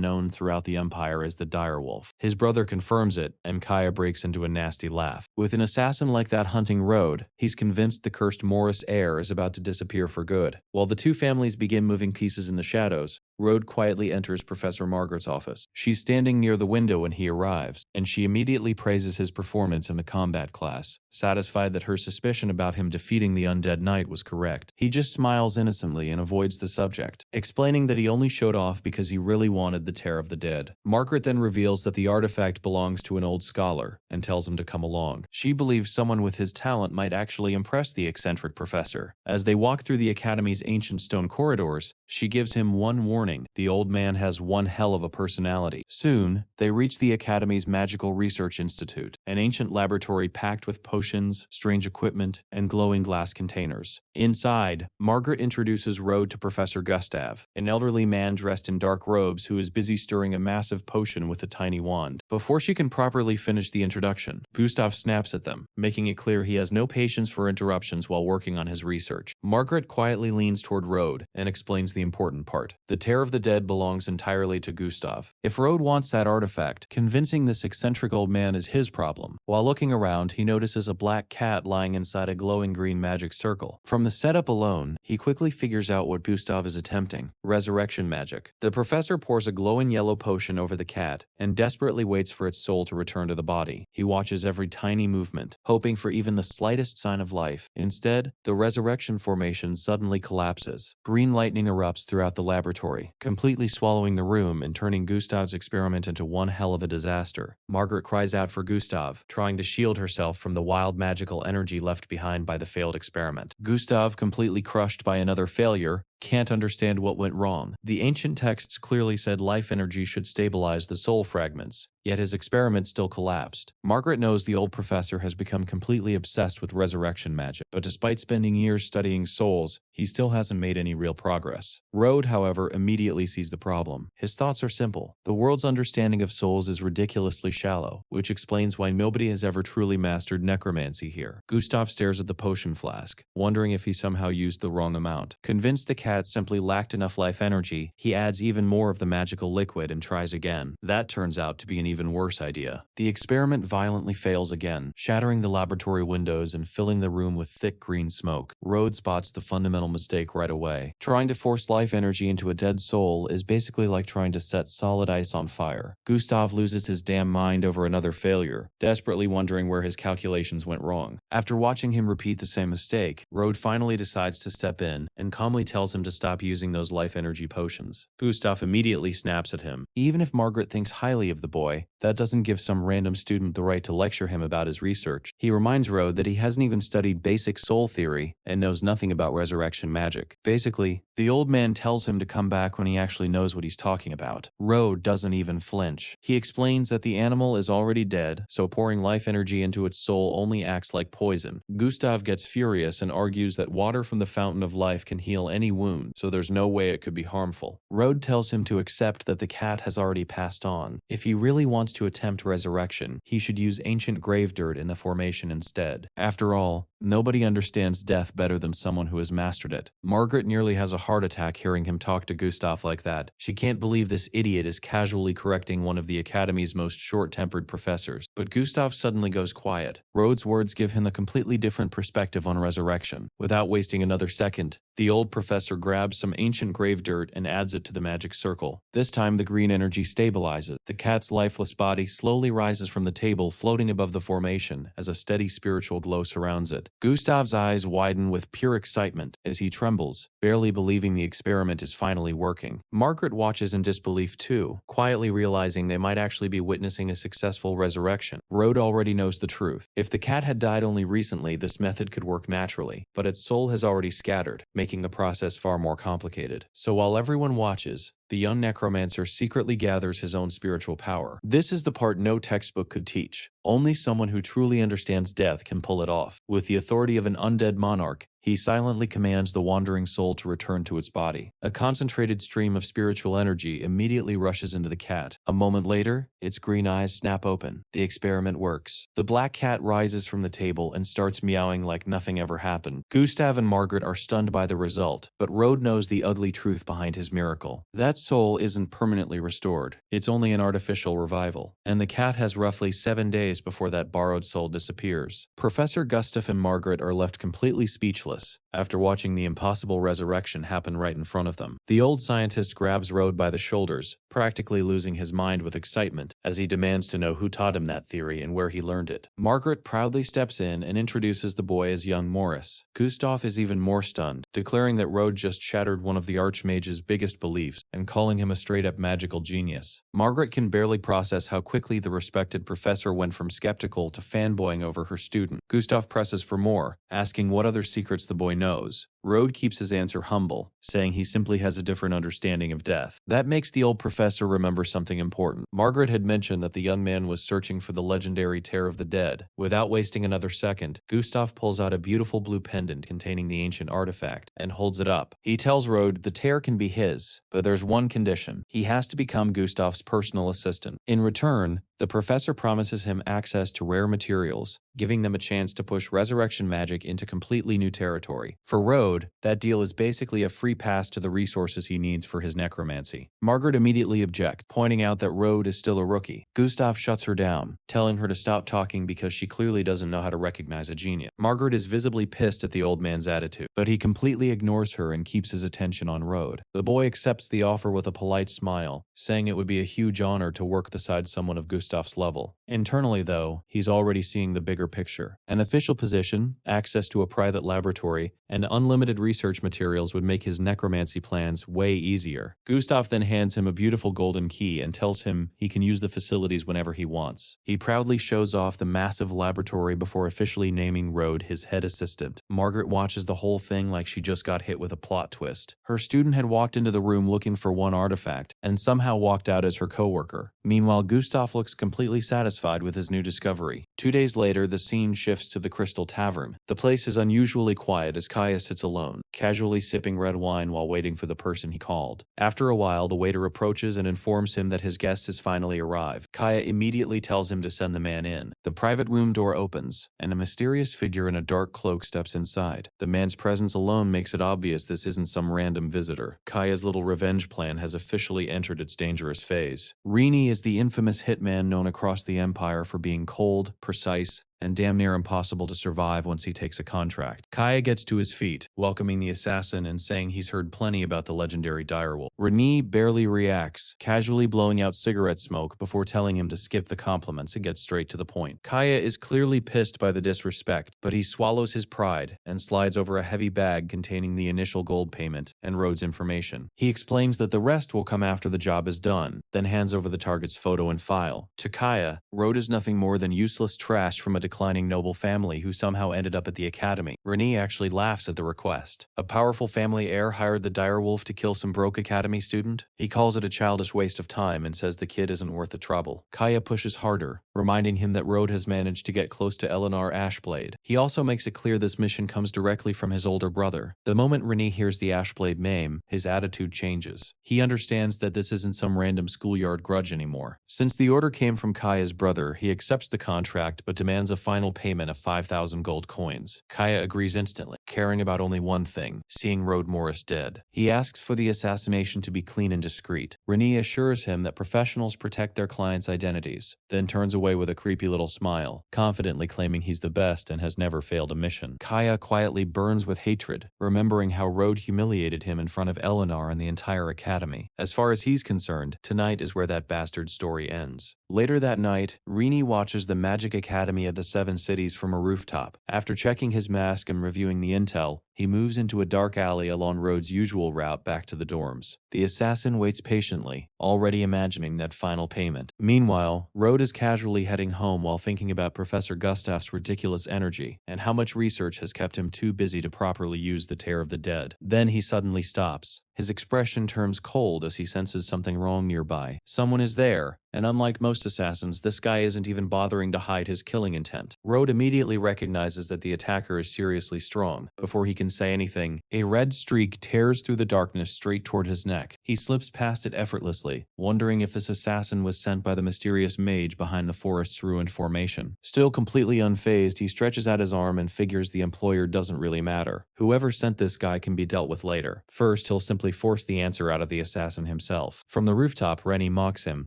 known throughout the Empire as the Direwolf. His brother confirms it, and Kaya breaks into a nasty laugh. With an assassin like that hunting Road, he's convinced the cursed Morris heir is about to disappear for good. While the two families begin moving pieces in the shadows, Road quietly enters Professor Margaret's office. She's standing near the window when he arrives, and she immediately praises his performance in the combat class, satisfied that her suspicion about him defeating the undead knight was correct. He just smiles innocently and avoids the subject, explaining that he only showed off because he really wanted the Tear of the Dead. Margaret then reveals that the artifact belongs to an old scholar and tells him to come along. She believes someone with his talent might actually impress the eccentric professor. As they walk through the Academy's ancient stone corridors, she gives him one warning. The old man has one hell of a personality. Soon, they reach the Academy's Magical Research Institute, an ancient laboratory packed with potions, strange equipment, and glowing glass containers. Inside, Margaret introduces Road to Professor Gustav, an elderly man dressed in dark robes who is busy stirring a massive potion with a tiny wand. Before she can properly finish the introduction, Gustav snaps at them, making it clear he has no patience for interruptions while working on his research. Margaret quietly leans toward Road and explains the important part. The Tear of the Dead belongs entirely to Gustav. If Road wants that artifact, convincing this eccentric old man is his problem. problem. While looking around, he notices a black cat lying inside a glowing green magic circle. From the setup alone, he quickly figures out what Gustav is attempting: resurrection magic. The professor pours a glowing yellow potion over the cat and desperately waits for its soul to return to the body. He watches every tiny movement, hoping for even the slightest sign of life. Instead, the resurrection formation suddenly collapses. Green lightning erupts throughout the laboratory, completely swallowing the room and turning Gustav's experiment into one hell of a disaster. Margaret cries out for Gustav, trying to shield herself from the wild magical energy left behind by the failed experiment. Gustav, completely crushed by another failure, can't understand what went wrong. The ancient texts clearly said life energy should stabilize the soul fragments, yet his experiment still collapsed. Margaret knows the old professor has become completely obsessed with resurrection magic, but despite spending years studying souls, he still hasn't made any real progress. Rode, however, immediately sees the problem. His thoughts are simple. The world's understanding of souls is ridiculously shallow, which explains why nobody has ever truly mastered necromancy here. Gustav stares at the potion flask, wondering if he somehow used the wrong amount. Convinced the cat simply lacked enough life energy, he adds even more of the magical liquid and tries again. That turns out to be an even worse idea. The experiment violently fails again, shattering the laboratory windows and filling the room with thick green smoke. Rode spots the fundamental mistake right away. Trying to force life energy into a dead soul is basically like trying to set solid ice on fire. Gustav loses his damn mind over another failure, desperately wondering where his calculations went wrong. After watching him repeat the same mistake, Rode finally decides to step in and calmly tells him to stop using those life energy potions. Gustav immediately snaps at him. Even if Margaret thinks highly of the boy, that doesn't give some random student the right to lecture him about his research. He reminds Rode that he hasn't even studied basic soul theory and knows nothing about resurrection magic. Basically, the old man tells him to come back when he actually knows what he's talking about. Rode doesn't even flinch. He explains that the animal is already dead, so pouring life energy into its soul only acts like poison. Gustav gets furious and argues that water from the fountain of life can heal any wound, so there's no way it could be harmful. Rode tells him to accept that the cat has already passed on. If he really wants to attempt resurrection, he should use ancient grave dirt in the formation instead. After all, nobody understands death better than someone who has mastered it. Margaret nearly has a heart attack hearing him talk to Gustav like that. She can't believe this idiot is casually correcting one of the Academy's most short-tempered professors. But Gustav suddenly goes quiet. Rhodes' words give him a completely different perspective on resurrection. Without wasting another second, the old professor grabs some ancient grave dirt and adds it to the magic circle. This time the green energy stabilizes. The cat's lifeless body slowly rises from the table, floating above the formation as a steady spiritual glow surrounds it. Gustav's eyes widen with pure excitement as he trembles, barely believing the experiment is finally working. Margaret watches in disbelief too, quietly realizing they might actually be witnessing a successful resurrection. Rode already knows the truth. If the cat had died only recently, this method could work naturally, but its soul has already scattered, making the process far more complicated. So while everyone watches, the young necromancer secretly gathers his own spiritual power. This is the part no textbook could teach. Only someone who truly understands death can pull it off. With the authority of an undead monarch, he silently commands the wandering soul to return to its body. A concentrated stream of spiritual energy immediately rushes into the cat. A moment later, its green eyes snap open. The experiment works. The black cat rises from the table and starts meowing like nothing ever happened. Gustav and Margaret are stunned by the result, but Rode knows the ugly truth behind his miracle. That soul isn't permanently restored. It's only an artificial revival, and the cat has roughly 7 days before that borrowed soul disappears. Professor Gustav and Margaret are left completely speechless after watching the impossible resurrection happen right in front of them. The old scientist grabs Rode by the shoulders, practically losing his mind with excitement as he demands to know who taught him that theory and where he learned it. Margaret proudly steps in and introduces the boy as young Morris. Gustav is even more stunned, declaring that Rode just shattered one of the Archmage's biggest beliefs and calling him a straight-up magical genius. Margaret can barely process how quickly the respected professor went from skeptical to fanboying over her student. Gustav presses for more, asking what other secrets the boy knows. Rode keeps his answer humble, saying he simply has a different understanding of death. That makes the old professor remember something important. Margaret had mentioned that the young man was searching for the legendary Tear of the Dead. Without wasting another second, Gustav pulls out a beautiful blue pendant containing the ancient artifact and holds it up. He tells Rode the tear can be his, but there's one condition. He has to become Gustav's personal assistant. In return, The professor promises him access to rare materials, giving them a chance to push resurrection magic into completely new territory. For Road, that deal is basically a free pass to the resources he needs for his necromancy. Margaret immediately objects, pointing out that Road is still a rookie. Gustav shuts her down, telling her to stop talking because she clearly doesn't know how to recognize a genius. Margaret is visibly pissed at the old man's attitude, but he completely ignores her and keeps his attention on Road. The boy accepts the offer with a polite smile, saying it would be a huge honor to work beside someone of Gustav's level. Internally, though, he's already seeing the bigger picture. An official position, access to a private laboratory, and unlimited research materials would make his necromancy plans way easier. Gustav then hands him a beautiful golden key and tells him he can use the facilities whenever he wants. He proudly shows off the massive laboratory before officially naming Road his head assistant. Margaret watches the whole thing like she just got hit with a plot twist. Her student had walked into the room looking for one artifact and somehow walked out as her coworker. Meanwhile, Gustav looks completely satisfied with his new discovery. 2 days later, the scene shifts to the Crystal Tavern. The place is unusually quiet as Kaya sits alone, casually sipping red wine while waiting for the person he called. After a while, the waiter approaches and informs him that his guest has finally arrived. Kaya immediately tells him to send the man in. The private room door opens, and a mysterious figure in a dark cloak steps inside. The man's presence alone makes it obvious this isn't some random visitor. Kaya's little revenge plan has officially entered its dangerous phase. Rini is the infamous hitman known across the Empire for being cold, precise, and damn near impossible to survive once he takes a contract. Kaya gets to his feet, welcoming the assassin and saying he's heard plenty about the legendary direwolf. Reni barely reacts, casually blowing out cigarette smoke before telling him to skip the compliments and get straight to the point. Kaya is clearly pissed by the disrespect, but he swallows his pride and slides over a heavy bag containing the initial gold payment and Rhodes' information. He explains that the rest will come after the job is done, then hands over the target's photo and file. To Kaya, Rhodes is nothing more than useless trash from a declining noble family who somehow ended up at the academy. Reni actually laughs at the request. A powerful family heir hired the direwolf to kill some broke academy student? He calls it a childish waste of time and says the kid isn't worth the trouble. Kaya pushes harder, reminding him that Rhodes has managed to get close to Eleanor Ashblade. He also makes it clear this mission comes directly from his older brother. The moment Reni hears the Ashblade name, his attitude changes. He understands that this isn't some random schoolyard grudge anymore. Since the order came from Kaya's brother, he accepts the contract but demands a final payment of 5,000 gold coins. Kaya agrees instantly, caring about only one thing, seeing Rhodes Morris dead. He asks for the assassination to be clean and discreet. Reni assures him that professionals protect their clients' identities, then turns away with a creepy little smile, confidently claiming he's the best and has never failed a mission. Kaya quietly burns with hatred, remembering how Rhodes humiliated him in front of Eleanor and the entire academy. As far as he's concerned, tonight is where that bastard's story ends. Later that night, Rini watches the Magic Academy of the Seven Cities from a rooftop. After checking his mask and reviewing the intel, he moves into a dark alley along Rhodes' usual route back to the dorms. The assassin waits patiently, already imagining that final payment. Meanwhile, Rhodes is casually heading home while thinking about Professor Gustav's ridiculous energy and how much research has kept him too busy to properly use the Tear of the Dead. Then he suddenly stops. His expression turns cold as he senses something wrong nearby. Someone is there, and unlike most assassins, this guy isn't even bothering to hide his killing intent. Rhodes immediately recognizes that the attacker is seriously strong. Before he can say anything, a red streak tears through the darkness straight toward his neck. He slips past it effortlessly, wondering if this assassin was sent by the mysterious mage behind the forest's ruined formation. Still completely unfazed, he stretches out his arm and figures the employer doesn't really matter. Whoever sent this guy can be dealt with later. First, he'll simply force the answer out of the assassin himself. From the rooftop, Rennie mocks him,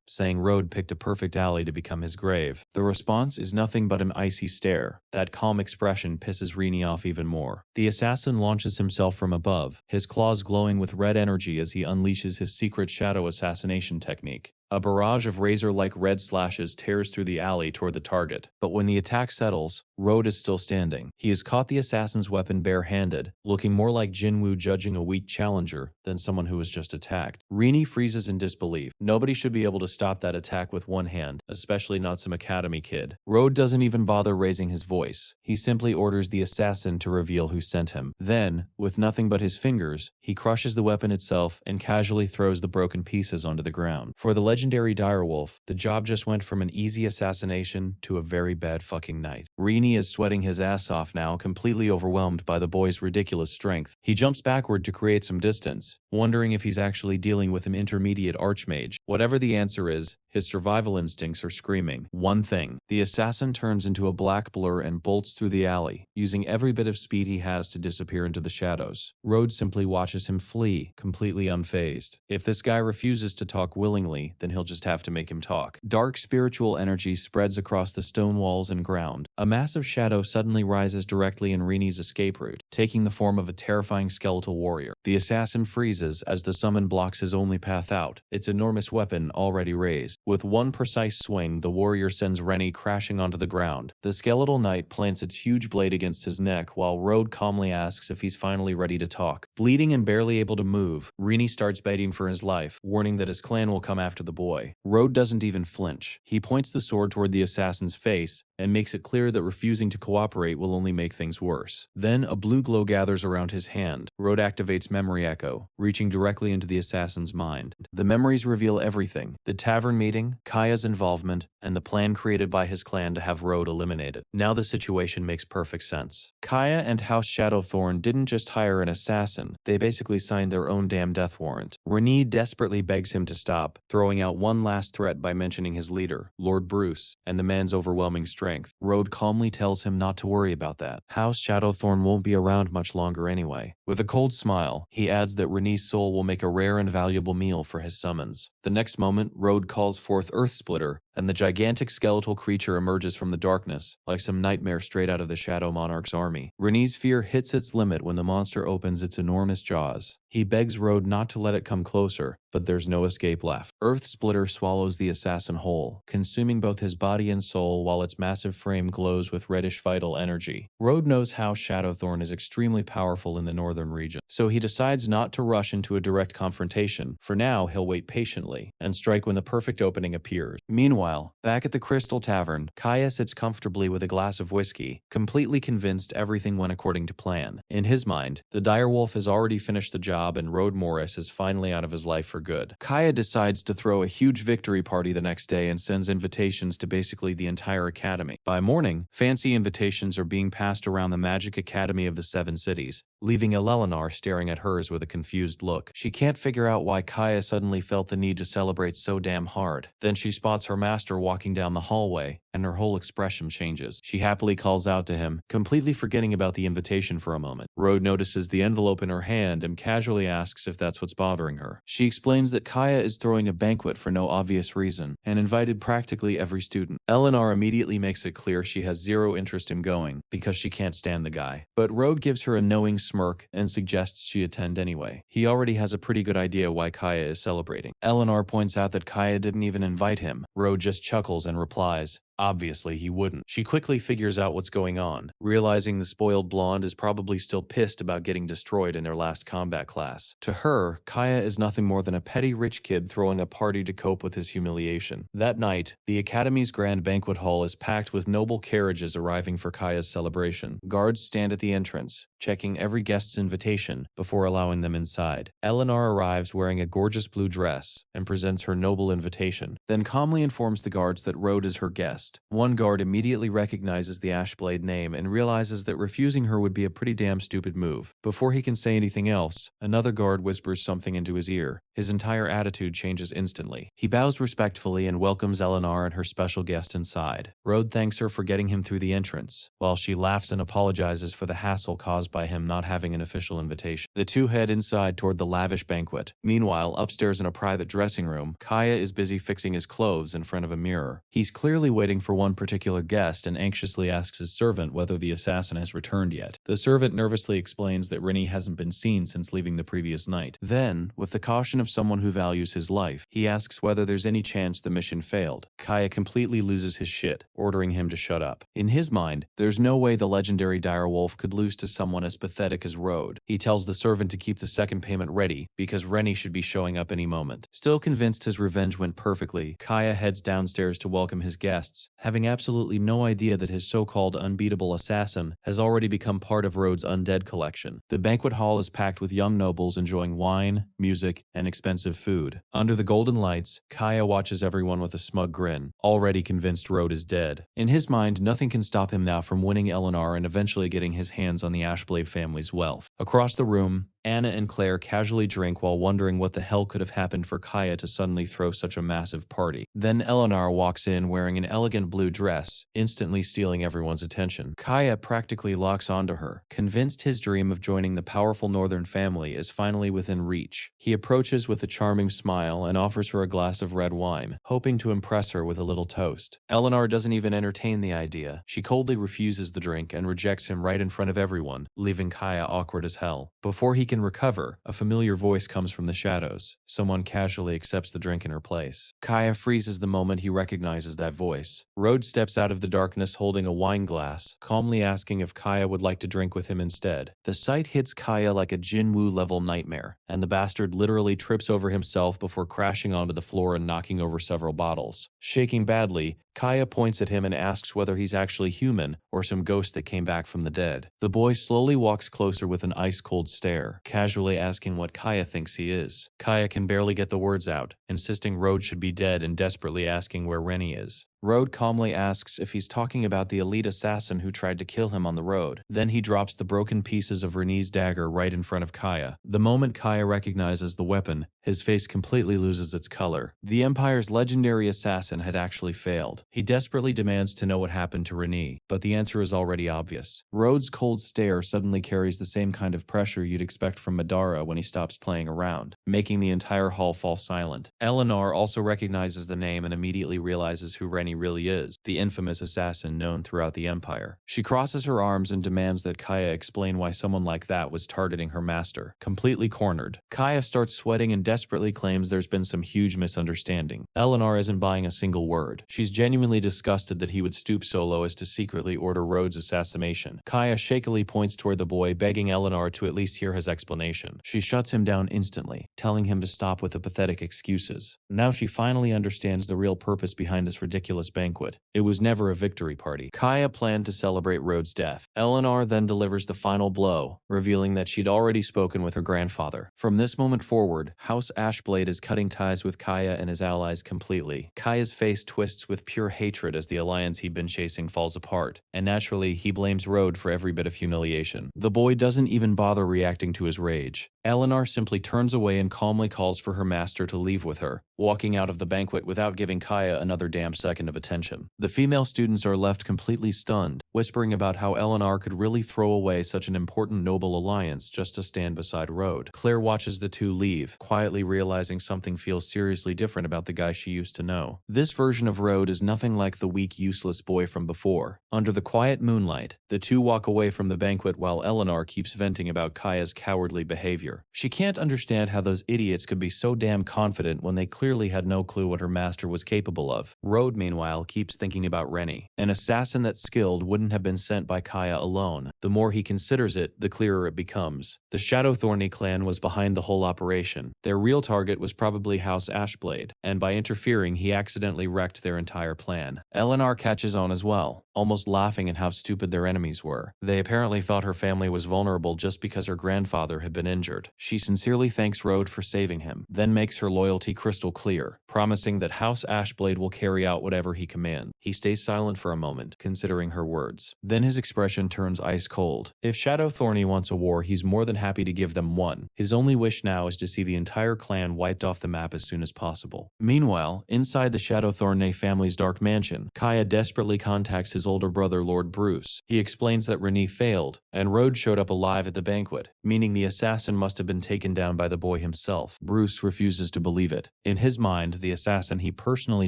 saying Rhodes picked a perfect alley to become his grave. The response is nothing but an icy stare. That calm expression pisses Rennie off even more. The assassin launches himself from above, his claws glowing with red energy as he unleashes his secret shadow assassination technique. A barrage of razor-like red slashes tears through the alley toward the target, but when the attack settles, Rhodes is still standing. He has caught the assassin's weapon bare-handed, looking more like Jinwoo judging a weak challenger than someone who was just attacked. Rini freezes in disbelief. Nobody should be able to stop that attack with one hand, especially not some academy kid. Rhodes doesn't even bother raising his voice. He simply orders the assassin to reveal who sent him. Then, with nothing but his fingers, he crushes the weapon itself and casually throws the broken pieces onto the ground. For the legendary direwolf, the job just went from an easy assassination to a very bad fucking night. Rini is sweating his ass off now, completely overwhelmed by the boy's ridiculous strength. He jumps backward to create some distance, wondering if he's actually dealing with an intermediate archmage. Whatever the answer is, His survival instincts are screaming one thing. The assassin turns into a black blur and bolts through the alley, using every bit of speed he has to disappear into the shadows. Rhodes simply watches him flee, completely unfazed. If this guy refuses to talk willingly, then he'll just have to make him talk. Dark spiritual energy spreads across the stone walls and ground. A massive shadow suddenly rises directly in Rini's escape route, taking the form of a terrifying skeletal warrior. The assassin freezes as the summon blocks his only path out, its enormous weapon already raised. With one precise swing, the warrior sends Rini crashing onto the ground. The skeletal knight plants its huge blade against his neck while Rode calmly asks if he's finally ready to talk. Bleeding and barely able to move, Rini starts begging for his life, warning that his clan will come after the boy. Rode doesn't even flinch. He points the sword toward the assassin's face and makes it clear that refusing to cooperate will only make things worse. Then a blue glow gathers around his hand. Rode activates Memory Echo, reaching directly into the assassin's mind. The memories reveal everything: the tavern meeting, Kaya's involvement, and the plan created by his clan to have Rode eliminated. Now the situation makes perfect sense. Kaya and House Shadowthorn didn't just hire an assassin, they basically signed their own damn death warrant. Rini desperately begs him to stop, throwing out one last threat by mentioning his leader, Lord Bruce, and the man's overwhelming strength. Rode calmly tells him not to worry about that. House Shadowthorn won't be around much longer anyway. With a cold smile, he adds that Rini's soul will make a rare and valuable meal for his summons. The next moment, Rode calls forth Earthsplitter, and the gigantic skeletal creature emerges from the darkness, like some nightmare straight out of the Shadow Monarch's army. Rini's fear hits its limit when the monster opens its enormous jaws. He begs Rode not to let it come closer, but there's no escape left. Earthsplitter swallows the assassin whole, consuming both his body and soul while its massive frame glows with reddish vital energy. Rode knows House Shadowthorn is extremely powerful in the northern region, so he decides not to rush into a direct confrontation. For now, he'll wait patiently and strike when the perfect opening appears. Meanwhile, back at the Crystal Tavern, Kaya sits comfortably with a glass of whiskey, completely convinced everything went according to plan. In his mind, the direwolf has already finished the job and Rode Morris is finally out of his life for good. Kaya decides to throw a huge victory party the next day and sends invitations to basically the entire academy. By morning, fancy invitations are being passed around the Magic Academy of the Seven Cities, leaving Eleanor staring at hers with a confused look. She can't figure out why Kaya suddenly felt the need to celebrate so damn hard. Then she spots her master walking down the hallway, and her whole expression changes. She happily calls out to him, completely forgetting about the invitation for a moment. Rode notices the envelope in her hand and casually asks if that's what's bothering her. She explains that Kaya is throwing a banquet for no obvious reason, and invited practically every student. Eleanor immediately makes it clear she has zero interest in going, because she can't stand the guy. But Rode gives her a knowing smirk and suggests she attend anyway. He already has a pretty good idea why Kaya is celebrating. Eleanor points out that Kaya didn't even invite him. Rode just chuckles and replies, obviously he wouldn't. She quickly figures out what's going on, realizing the spoiled blonde is probably still pissed about getting destroyed in their last combat class. To her, Kaya is nothing more than a petty rich kid throwing a party to cope with his humiliation. That night, the Academy's grand banquet hall is packed with noble carriages arriving for Kaya's celebration. Guards stand at the entrance, checking every guest's invitation before allowing them inside. Eleanor arrives wearing a gorgeous blue dress and presents her noble invitation, then calmly informs the guards that Rode is her guest. One guard immediately recognizes the Ashblade name and realizes that refusing her would be a pretty damn stupid move. Before he can say anything else, another guard whispers something into his ear. His entire attitude changes instantly. He bows respectfully and welcomes Eleanor and her special guest inside. Rode thanks her for getting him through the entrance, while she laughs and apologizes for the hassle caused by him not having an official invitation. The two head inside toward the lavish banquet. Meanwhile, upstairs in a private dressing room, Kaya is busy fixing his clothes in front of a mirror. He's clearly waiting for one particular guest and anxiously asks his servant whether the assassin has returned yet. The servant nervously explains that Rini hasn't been seen since leaving the previous night. Then, with the caution of someone who values his life, he asks whether there's any chance the mission failed. Kaya completely loses his shit, ordering him to shut up. In his mind, there's no way the legendary direwolf could lose to someone as pathetic as Rode. He tells the servant to keep the second payment ready, because Rennie should be showing up any moment. Still convinced his revenge went perfectly, Kaya heads downstairs to welcome his guests, having absolutely no idea that his so-called unbeatable assassin has already become part of Rhodes' undead collection. The banquet hall is packed with young nobles enjoying wine, music, and expensive food. Under the golden lights, Kaya watches everyone with a smug grin, already convinced Rhodes is dead. In his mind, nothing can stop him now from winning Eleanor and eventually getting his hands on the Ashblade family's wealth. Across the room, Anna and Claire casually drink while wondering what the hell could have happened for Kaya to suddenly throw such a massive party. Then Eleanor walks in wearing an elegant blue dress, instantly stealing everyone's attention. Kaya practically locks onto her, convinced his dream of joining the powerful northern family is finally within reach. He approaches with a charming smile and offers her a glass of red wine, hoping to impress her with a little toast. Eleanor doesn't even entertain the idea. She coldly refuses the drink and rejects him right in front of everyone, leaving Kaya awkward as hell. Before he can recover, a familiar voice comes from the shadows. Someone casually accepts the drink in her place. Kaya freezes the moment he recognizes that voice. Rode steps out of the darkness holding a wine glass, calmly asking if Kaya would like to drink with him instead. The sight hits Kaya like a Jinwoo-level nightmare, and the bastard literally trips over himself before crashing onto the floor and knocking over several bottles. Shaking badly, Kaya points at him and asks whether he's actually human or some ghost that came back from the dead. The boy slowly walks closer with an ice-cold stare, casually asking what Kaya thinks he is. Kaya can barely get the words out, insisting Rode should be dead and desperately asking where Rennie is. Rode calmly asks if he's talking about the elite assassin who tried to kill him on the road. Then he drops the broken pieces of Renee's dagger right in front of Kaya. The moment Kaya recognizes the weapon, his face completely loses its color. The Empire's legendary assassin had actually failed. He desperately demands to know what happened to Renee, but the answer is already obvious. Rode's cold stare suddenly carries the same kind of pressure you'd expect from Madara when he stops playing around, making the entire hall fall silent. Eleanor also recognizes the name and immediately realizes who Rennie really is, the infamous assassin known throughout the Empire. She crosses her arms and demands that Kaya explain why someone like that was targeting her master. Completely cornered, Kaya starts sweating and desperately claims there's been some huge misunderstanding. Eleanor isn't buying a single word. She's genuinely disgusted that he would stoop so low as to secretly order Rhodes' assassination. Kaya shakily points toward the boy, begging Eleanor to at least hear his explanation. She shuts him down instantly, telling him to stop with the pathetic excuses. Now she finally understands the real purpose behind this ridiculous banquet. It was never a victory party. Kaya planned to celebrate Rhodes' death. Eleanor then delivers the final blow, revealing that she'd already spoken with her grandfather. From this moment forward, House Ashblade is cutting ties with Kaya and his allies completely. Kaya's face twists with pure hatred as the alliance he'd been chasing falls apart, and naturally, he blames Rode for every bit of humiliation. The boy doesn't even bother reacting to his rage. Eleanor simply turns away and calmly calls for her master to leave with her, walking out of the banquet without giving Kaya another damn second of attention. The female students are left completely stunned, whispering about how Eleanor could really throw away such an important noble alliance just to stand beside Rode. Claire watches the two leave, quietly realizing something feels seriously different about the guy she used to know. This version of Rode is nothing like the weak, useless boy from before. Under the quiet moonlight, the two walk away from the banquet while Eleanor keeps venting about Kaya's cowardly behavior. She can't understand how those idiots could be so damn confident when they clearly had no clue what her master was capable of. Rode, meanwhile, keeps thinking about Rennie. An assassin that skilled wouldn't have been sent by Kaya alone. The more he considers it, the clearer it becomes. The Shadowthorny clan was behind the whole operation. Their real target was probably House Ashblade, and by interfering, he accidentally wrecked their entire plan. Eleanor catches on as well, almost laughing at how stupid their enemies were. They apparently thought her family was vulnerable just because her grandfather had been injured. She sincerely thanks Rode for saving him, then makes her loyalty crystal clear, promising that House Ashblade will carry out whatever he commands. He stays silent for a moment, considering her words. Then his expression turns ice cold. If Shadowthorny wants a war, he's more than happy to give them one. His only wish now is to see the entire clan wiped off the map as soon as possible. Meanwhile, inside the Shadowthorny family's dark mansion, Kaya desperately contacts his older brother Lord Bruce. He explains that Renee failed, and Rode showed up alive at the banquet, meaning the assassin must have been taken down by the boy himself. Bruce refuses to believe it. In his mind, the assassin he personally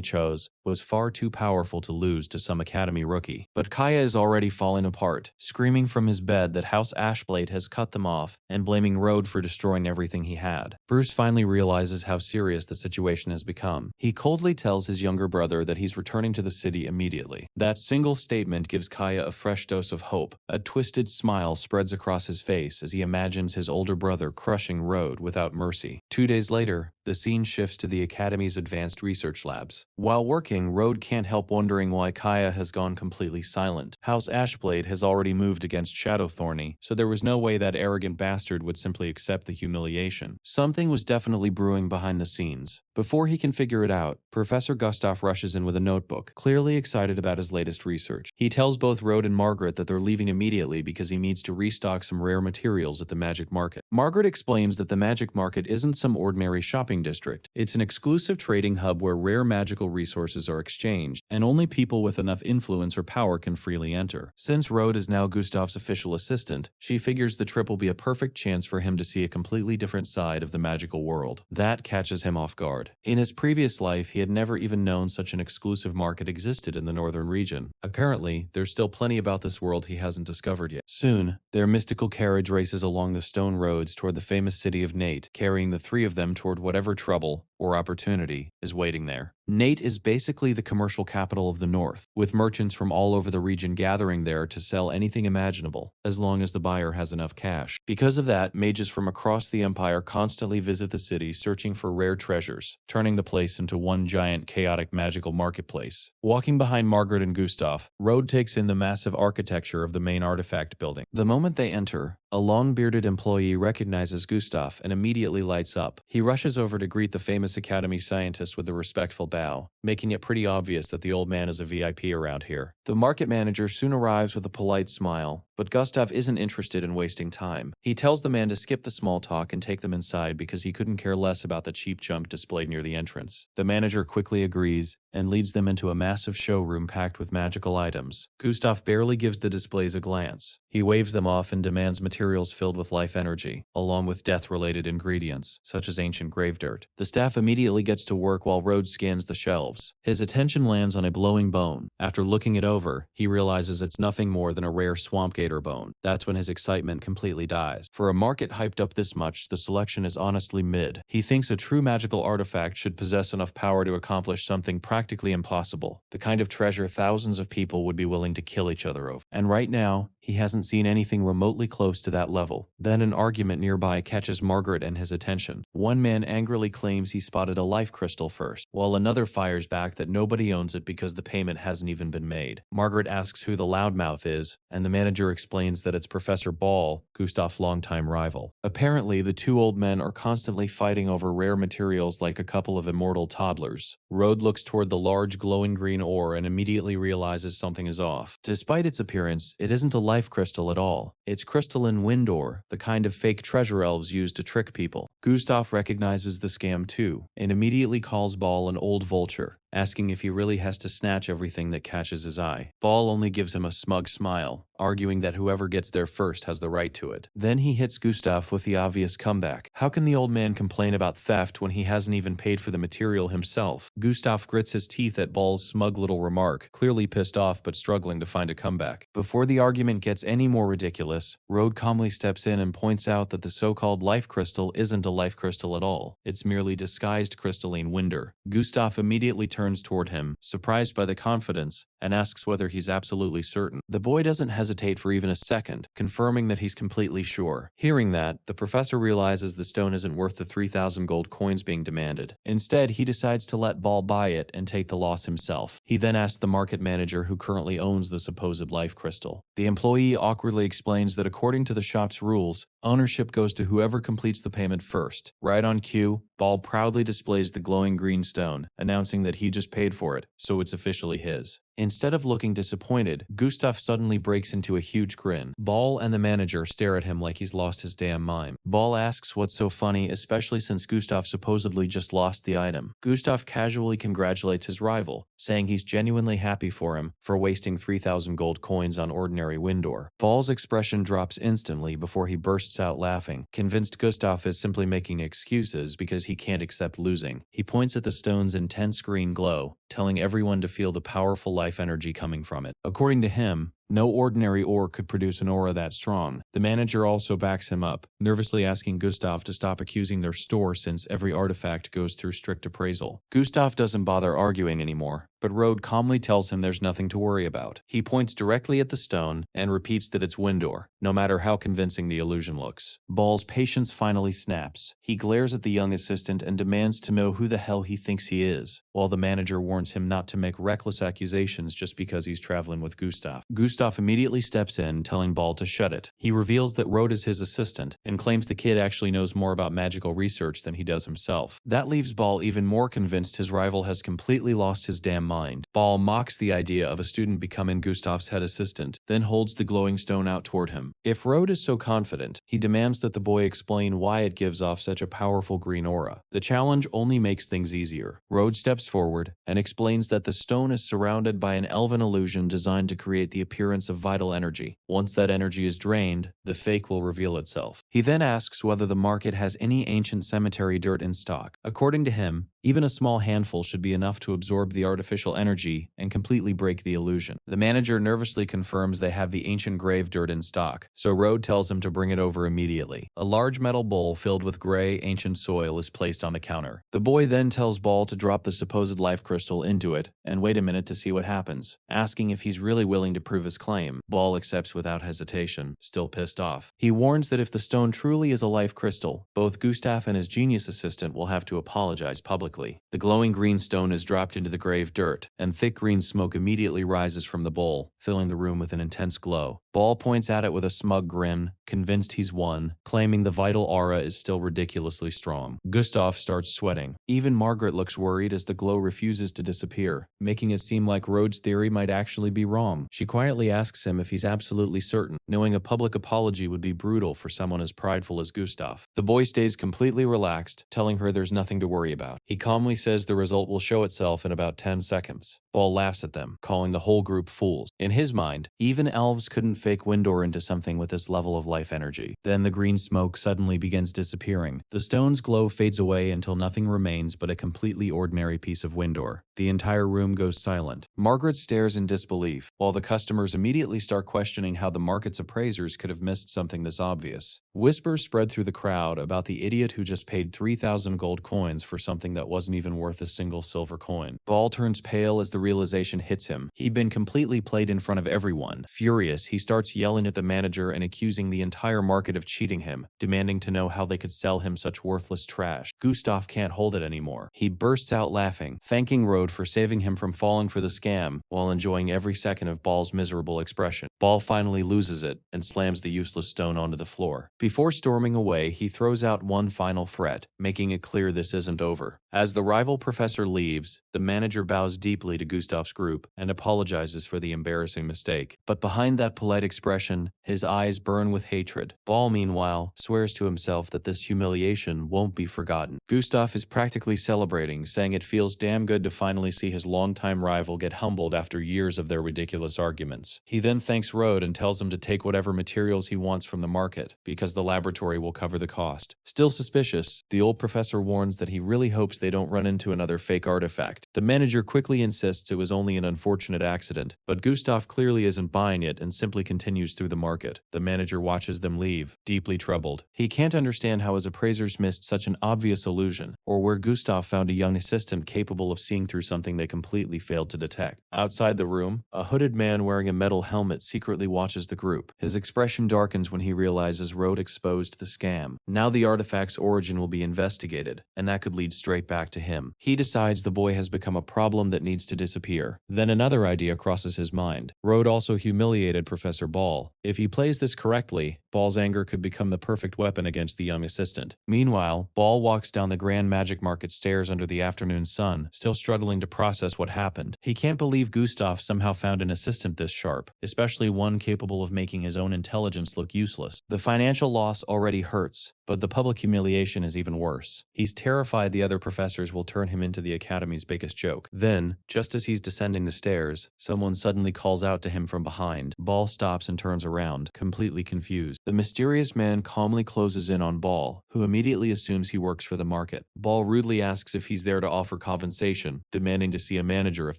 chose was far too powerful to lose to some academy rookie. But Kaya is already falling apart, screaming from his bed that House Ashblade has cut them off and blaming Rode for destroying everything he had. Bruce finally realizes how serious the situation has become. He coldly tells his younger brother that he's returning to the city immediately. That single statement gives Kaya a fresh dose of hope. A twisted smile spreads across his face as he imagines his older brother crushing Rode without mercy. 2 days later, the scene shifts to the Academy's advanced research labs. While working, Rode can't help wondering why Kaya has gone completely silent. House Ashblade has already moved against Shadowthorny, so there was no way that arrogant bastard would simply accept the humiliation. Something was definitely brewing behind the scenes. Before he can figure it out, Professor Gustav rushes in with a notebook, clearly excited about his latest research. He tells both Rode and Margaret that they're leaving immediately because he needs to restock some rare materials at the magic market. Margaret Margaret explains that the magic market isn't some ordinary shopping district. It's an exclusive trading hub where rare magical resources are exchanged, and only people with enough influence or power can freely enter. Since Rode is now Gustav's official assistant, she figures the trip will be a perfect chance for him to see a completely different side of the magical world. That catches him off guard. In his previous life, he had never even known such an exclusive market existed in the northern region. Apparently, there's still plenty about this world he hasn't discovered yet. Soon, their mystical carriage races along the stone roads toward the famous city of Nate, carrying the three of them toward whatever trouble or opportunity is waiting there. Nate is basically the commercial capital of the north, with merchants from all over the region gathering there to sell anything imaginable, as long as the buyer has enough cash. Because of that, mages from across the empire constantly visit the city searching for rare treasures, turning the place into one giant chaotic magical marketplace. Walking behind Margaret and Gustav, Rode takes in the massive architecture of the main artifact building. The moment they enter, a long-bearded employee recognizes Gustav and immediately lights up. He rushes over to greet the famous Academy scientist with a respectful bow, making it pretty obvious that the old man is a VIP around here. The market manager soon arrives with a polite smile, but Gustav isn't interested in wasting time. He tells the man to skip the small talk and take them inside because he couldn't care less about the cheap junk displayed near the entrance. The manager quickly agrees and leads them into a massive showroom packed with magical items. Gustav barely gives the displays a glance. He waves them off and demands materials filled with life energy, along with death-related ingredients, such as ancient grave dirt. The staff immediately gets to work while Rhodes scans the shelves. His attention lands on a glowing bone. After looking it over, he realizes it's nothing more than a rare swamp gator bone. That's when his excitement completely dies. For a market hyped up this much, the selection is honestly mid. He thinks a true magical artifact should possess enough power to accomplish something practically impossible, the kind of treasure thousands of people would be willing to kill each other over. And right now, he hasn't seen anything remotely close to that level. Then an argument nearby catches Margaret and his attention. One man angrily claims he spotted a life crystal first, while another fires back that nobody owns it because the payment hasn't even been made. Margaret asks who the loudmouth is, and the manager explains that it's Professor Ball, Gustav's longtime rival. Apparently, the two old men are constantly fighting over rare materials like a couple of immortal toddlers. Rode looks toward the large glowing green ore and immediately realizes something is off. Despite its appearance, it isn't a life crystal at all. It's crystalline wind ore, the kind of fake treasure elves use to trick people. Gustav recognizes the scam too, and immediately calls Ball an old vulture, asking if he really has to snatch everything that catches his eye. Ball only gives him a smug smile, arguing that whoever gets there first has the right to it. Then he hits Gustav with the obvious comeback. How can the old man complain about theft when he hasn't even paid for the material himself? Gustav grits his teeth at Ball's smug little remark, clearly pissed off but struggling to find a comeback. Before the argument gets any more ridiculous, Rode calmly steps in and points out that the so-called life crystal isn't a life crystal at all. It's merely disguised crystalline winder. Gustav immediately turns toward him, surprised by the confidence, and asks whether he's absolutely certain. The boy doesn't hesitate for even a second, confirming that he's completely sure. Hearing that, the professor realizes the stone isn't worth the 3,000 gold coins being demanded. Instead, he decides to let Ball buy it and take the loss himself. He then asks the market manager who currently owns the supposed life crystal. The employee awkwardly explains that according to the shop's rules, ownership goes to whoever completes the payment first. Right on cue, Ball proudly displays the glowing green stone, announcing that he just paid for it, so it's officially his. Instead of looking disappointed, Gustav suddenly breaks into a huge grin. Ball and the manager stare at him like he's lost his damn mind. Ball asks what's so funny, especially since Gustav supposedly just lost the item. Gustav casually congratulates his rival, saying he's genuinely happy for him for wasting 3,000 gold coins on ordinary wind ore. Ball's expression drops instantly before he bursts out laughing, convinced Gustav is simply making excuses because he can't accept losing. He points at the stone's intense green glow, telling everyone to feel the powerful life energy coming from it. According to him, no ordinary ore could produce an aura that strong. The manager also backs him up, nervously asking Gustav to stop accusing their store since every artifact goes through strict appraisal. Gustav doesn't bother arguing anymore, but Rode calmly tells him there's nothing to worry about. He points directly at the stone and repeats that it's wind ore, no matter how convincing the illusion looks. Ball's patience finally snaps. He glares at the young assistant and demands to know who the hell he thinks he is, while the manager warns him not to make reckless accusations just because he's traveling with Gustav. Gustav Gustav immediately steps in, telling Ball to shut it. He reveals that Rode is his assistant and claims the kid actually knows more about magical research than he does himself. That leaves Ball even more convinced his rival has completely lost his damn mind. Ball mocks the idea of a student becoming Gustav's head assistant, then holds the glowing stone out toward him. If Rode is so confident, he demands that the boy explain why it gives off such a powerful green aura. The challenge only makes things easier. Rode steps forward and explains that the stone is surrounded by an elven illusion designed to create the appearance of vital energy. Once that energy is drained, the fake will reveal itself. He then asks whether the market has any ancient cemetery dirt in stock. According to him, even a small handful should be enough to absorb the artificial energy and completely break the illusion. The manager nervously confirms they have the ancient grave dirt in stock, so Rode tells him to bring it over immediately. A large metal bowl filled with gray, ancient soil is placed on the counter. The boy then tells Ball to drop the supposed life crystal into it and wait a minute to see what happens, asking if he's really willing to prove his claim. Ball accepts without hesitation, still pissed off. He warns that if the stone truly is a life crystal, both Gustav and his genius assistant will have to apologize publicly. The glowing green stone is dropped into the grave dirt, and thick green smoke immediately rises from the bowl, filling the room with an intense glow. Ball points at it with a smug grin, convinced he's won, claiming the vital aura is still ridiculously strong. Gustav starts sweating. Even Margaret looks worried as the glow refuses to disappear, making it seem like Rhodes' theory might actually be wrong. She quietly asks him if he's absolutely certain, knowing a public apology would be brutal for someone as prideful as Gustav. The boy stays completely relaxed, telling her there's nothing to worry about. He calmly says the result will show itself in about 10 seconds. Ball laughs at them, calling the whole group fools. In his mind, even elves couldn't fake Windor into something with this level of life energy. Then the green smoke suddenly begins disappearing. The stone's glow fades away until nothing remains but a completely ordinary piece of Windor. The entire room goes silent. Margaret stares in disbelief, while the customers immediately start questioning how the market's appraisers could have missed something this obvious. Whispers spread through the crowd about the idiot who just paid 3,000 gold coins for something that wasn't even worth a single silver coin. Ball turns pale as the realization hits him. He'd been completely played in front of everyone. Furious, he starts yelling at the manager and accusing the entire market of cheating him, demanding to know how they could sell him such worthless trash. Gustav can't hold it anymore. He bursts out laughing, thanking Rode for saving him from falling for the scam, while enjoying every second of Ball's miserable expression. Ball finally loses it and slams the useless stone onto the floor. Before storming away, he throws out one final threat, making it clear this isn't over. As the rival professor leaves, the manager bows deeply to Gustav's group and apologizes for the embarrassing mistake. But behind that polite expression, his eyes burn with hatred. Ball, meanwhile, swears to himself that this humiliation won't be forgotten. Gustav is practically celebrating, saying it feels damn good to finally see his longtime rival get humbled after years of their ridiculous arguments. He then thanks Rode and tells him to take whatever materials he wants from the market, because the laboratory will cover the cost. Still suspicious, the old professor warns that he really hopes they don't run into another fake artifact. The manager quickly insists it was only an unfortunate accident, but Gustav clearly isn't buying it and simply continues through the market. The manager watches them leave, deeply troubled. He can't understand how his appraisers missed such an obvious illusion, or where Gustav found a young assistant capable of seeing through something they completely failed to detect. Outside the room, a hooded man wearing a metal helmet secretly watches the group. His expression darkens when he realizes Rode exposed the scam. Now the artifact's origin will be investigated, and that could lead straight back to him. He decides the boy has become a problem that needs to disappear. Then another idea crosses his mind. Rode also humiliated Professor Ball. If he plays this correctly, Ball's anger could become the perfect weapon against the young assistant. Meanwhile, Ball walks down the Grand Magic Market stairs under the afternoon sun, still struggling to process what happened. He can't believe Gustav somehow found an assistant this sharp, especially one capable of making his own intelligence look useless. The financial loss already hurts, but the public humiliation is even worse. He's terrified the other professors will turn him into the Academy's biggest joke. Then, just as he's descending the stairs, someone suddenly calls out to him from behind. Ball stops and turns around, completely confused. The mysterious man calmly closes in on Ball, who immediately assumes he works for the market. Ball rudely asks if he's there to offer compensation, demanding to see a manager if